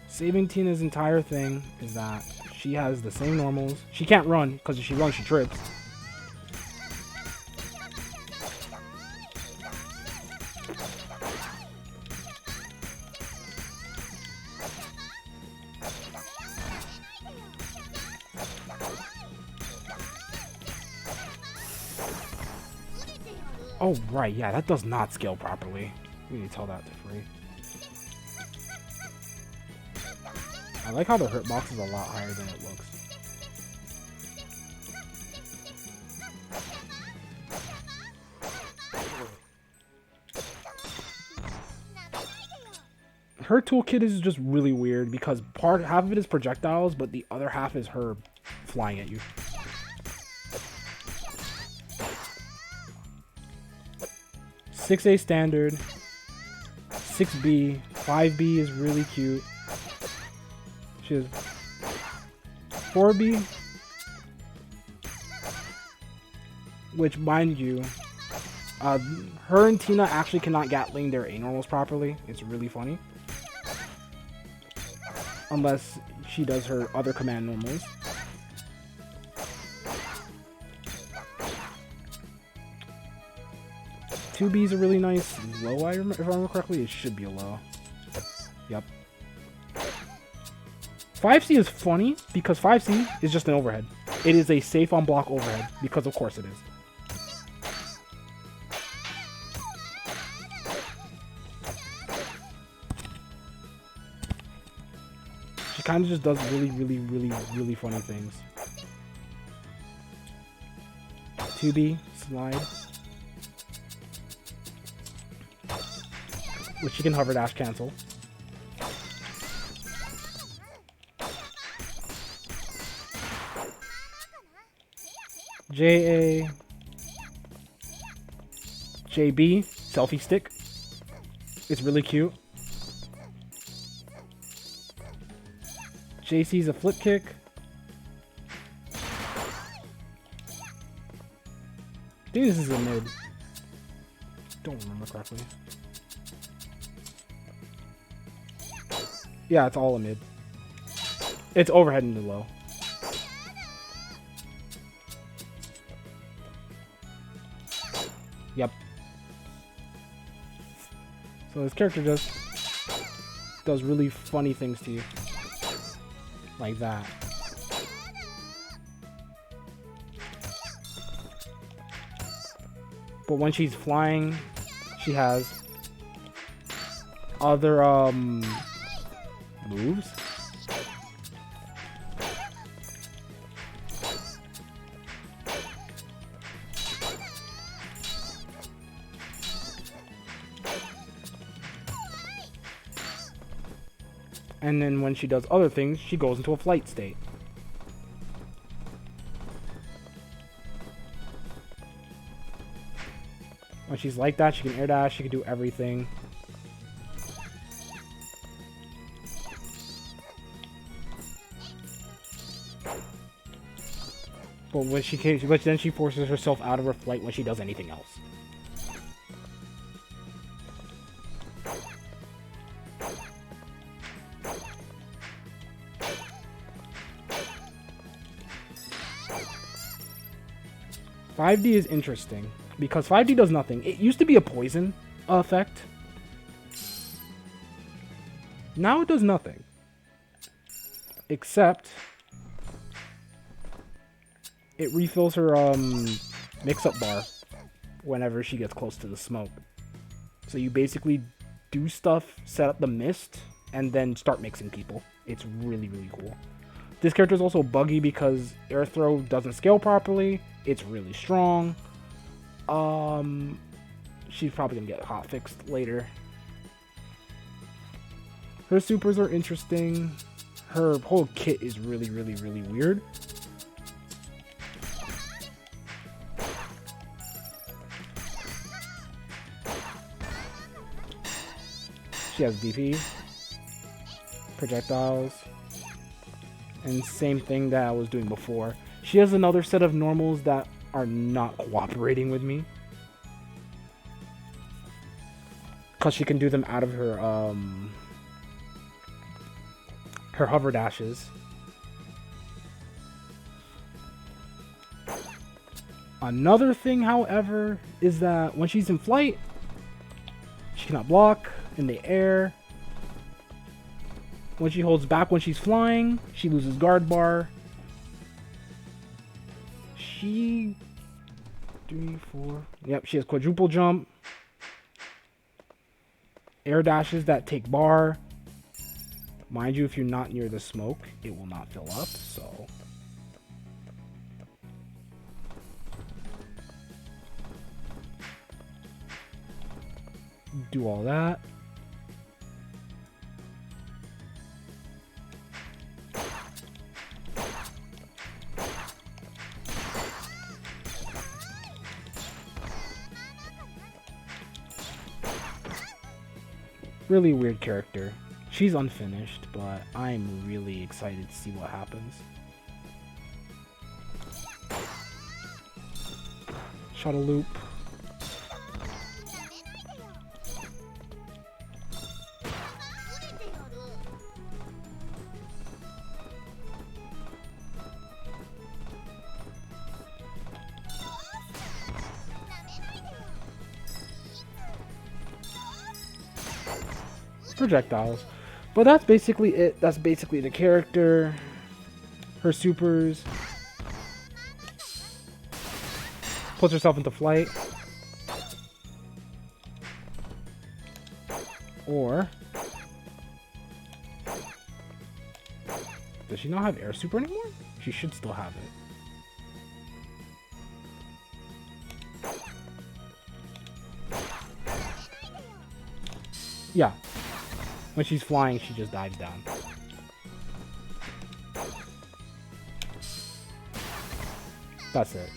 Saving Tina's entire thing is that she has the same normals. She can't run, because if she runs, she trips. Oh, right, yeah, that does not scale properly. We need to tell that to Free. I like how the hurt box is a lot higher than it looks. Her toolkit is just really weird because half of it is projectiles, but the other half is her flying at you. "6A standard, 6B, 5B is really cute. She has 4B, which, mind you, her and Tina actually cannot Gatling their A-normals properly. It's really funny. Unless she does her other command normals. Two B's a really nice low, if I remember correctly. It should be a low. Yep. 5C is funny because 5C is just an overhead. It is a safe on block overhead because of course it is. She kind of just does really funny things. 2B, slide. Which she can hover dash cancel. JA, JB, selfie stick. It's really cute. JC's a flip kick. I think this is a mid. Don't remember correctly. Yeah, it's all a mid. It's overhead into low. Yep. So this character just does really funny things to you. Like that. But when she's flying, she has other moves. And then when she does other things, she goes into a flight state. When she's like that, she can air dash, she can do everything. But then she forces herself out of her flight when she does anything else. $5D is interesting because 5D does nothing. It used to be a poison effect. Now it does nothing. Except it refills her mix-up bar whenever she gets close to the smoke. So you basically do stuff, set up the mist, and then start mixing people. It's really cool. This character is also buggy because air throw doesn't scale properly. It's really strong. She's probably gonna get hot fixed later. Her supers are interesting. Her whole kit is really weird. She has DP, projectiles, and same thing that I was doing before. She has another set of normals that are not cooperating with me, because she can do them out of her her hover dashes. Another thing, however, is that when she's in flight, she cannot block in the air. When she holds back when she's flying, she loses guard bar. She... 3, 4... Yep, she has quadruple jump. Air dashes that take bar. Mind you, if you're not near the smoke, it will not fill up, so... do all that. Really weird character. She's unfinished, but I'm really excited to see what happens. Shuttle loop. Projectiles. But that's basically it. That's basically the character. Her supers. Puts herself into flight. Or... does she not have air super anymore? She should still have it. Yeah. When she's flying, she just dives down. That's it.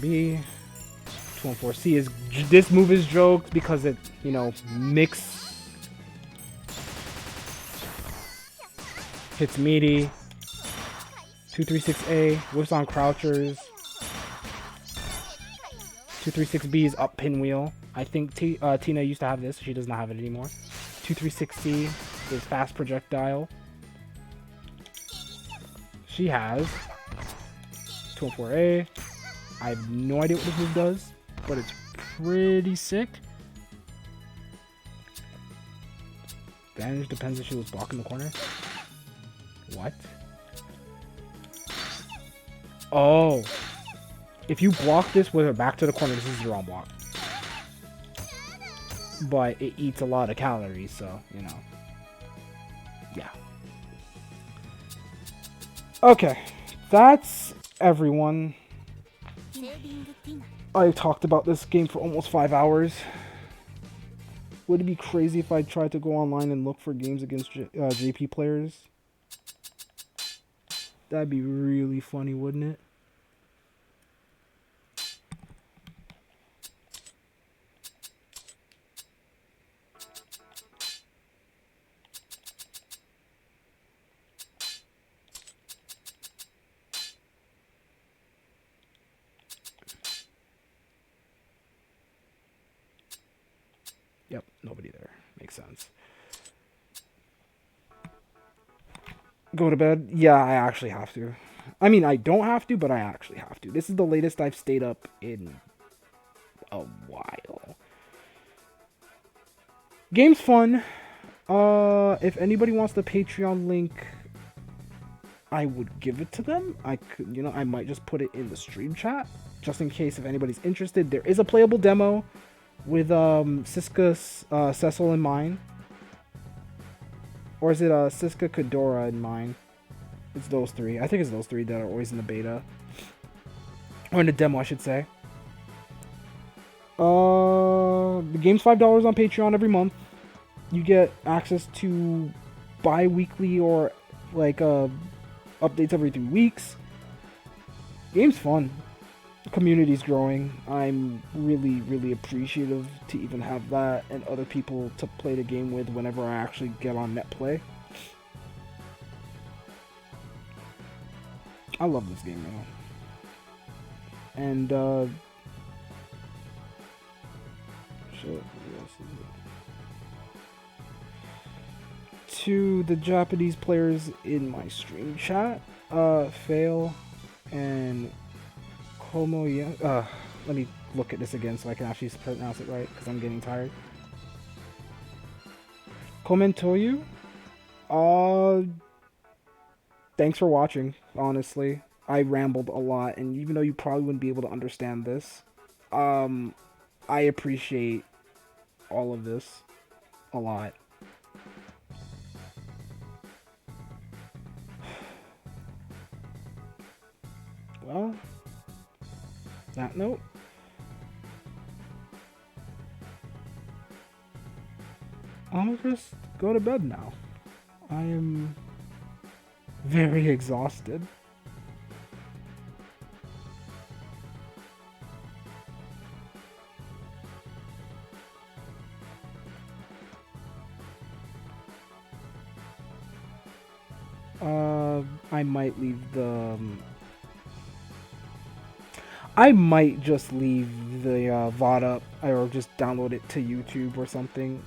B. 214C is... this move is joked because it, you know, hits meaty. 236A, whiffs on crouchers. 236B is up pinwheel. I think Tina used to have this. She does not have it anymore. 236C is fast projectile. She has 214A. I have no idea what this move does, but it's pretty sick. Advantage depends if she was blocking the corner. What? Oh. If you block this with her back to the corner, this is your own block. But it eats a lot of calories, so, you know. Yeah. Okay. That's everyone. I talked about this game for almost 5 hours. Would it be crazy if I tried to go online and look for games against JP players? That'd be really funny, wouldn't it? Yep, nobody there. Makes sense. Go to bed? Yeah, I actually have to. I mean, I don't have to, but I actually have to. This is the latest I've stayed up in a while. Game's fun. If anybody wants the Patreon link, I would give it to them. I could, you know, I might just put it in the stream chat, just in case if anybody's interested. There is a playable demo with Siska, Cecil in mind. Or is it Siska, Kadora in mind? It's those three. I think it's those three that are always in the beta. Or in the demo, I should say. The game's $5 on Patreon every month. You get access to bi-weekly or like updates every 3 weeks. Game's fun. Community's growing. I'm really, really appreciative to even have that and other people to play the game with whenever I actually get on NetPlay. I love this game, man. And, shit, what else is it? To the Japanese players in my stream chat, Fail and Komoya, let me look at this again so I can actually pronounce it right, because I'm getting tired. Komentoyu, thanks for watching, honestly. I rambled a lot, and even though you probably wouldn't be able to understand this, I appreciate all of this a lot. Well, that note, I'm gonna just go to bed now. I am very exhausted. I might leave the. I might just leave the VOD up or just download it to YouTube or something.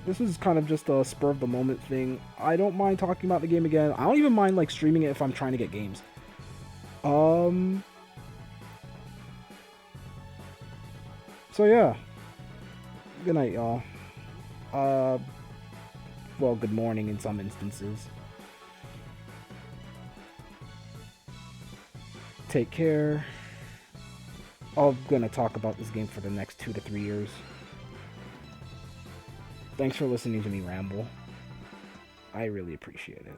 This is kind of just a spur of the moment thing. I don't mind talking about the game again. I don't even mind like streaming it if I'm trying to get games. So yeah. Good night, y'all. Well, good morning in some instances. Take care. I'm gonna talk about this game for the next 2 to 3 years. Thanks for listening to me ramble. I really appreciate it.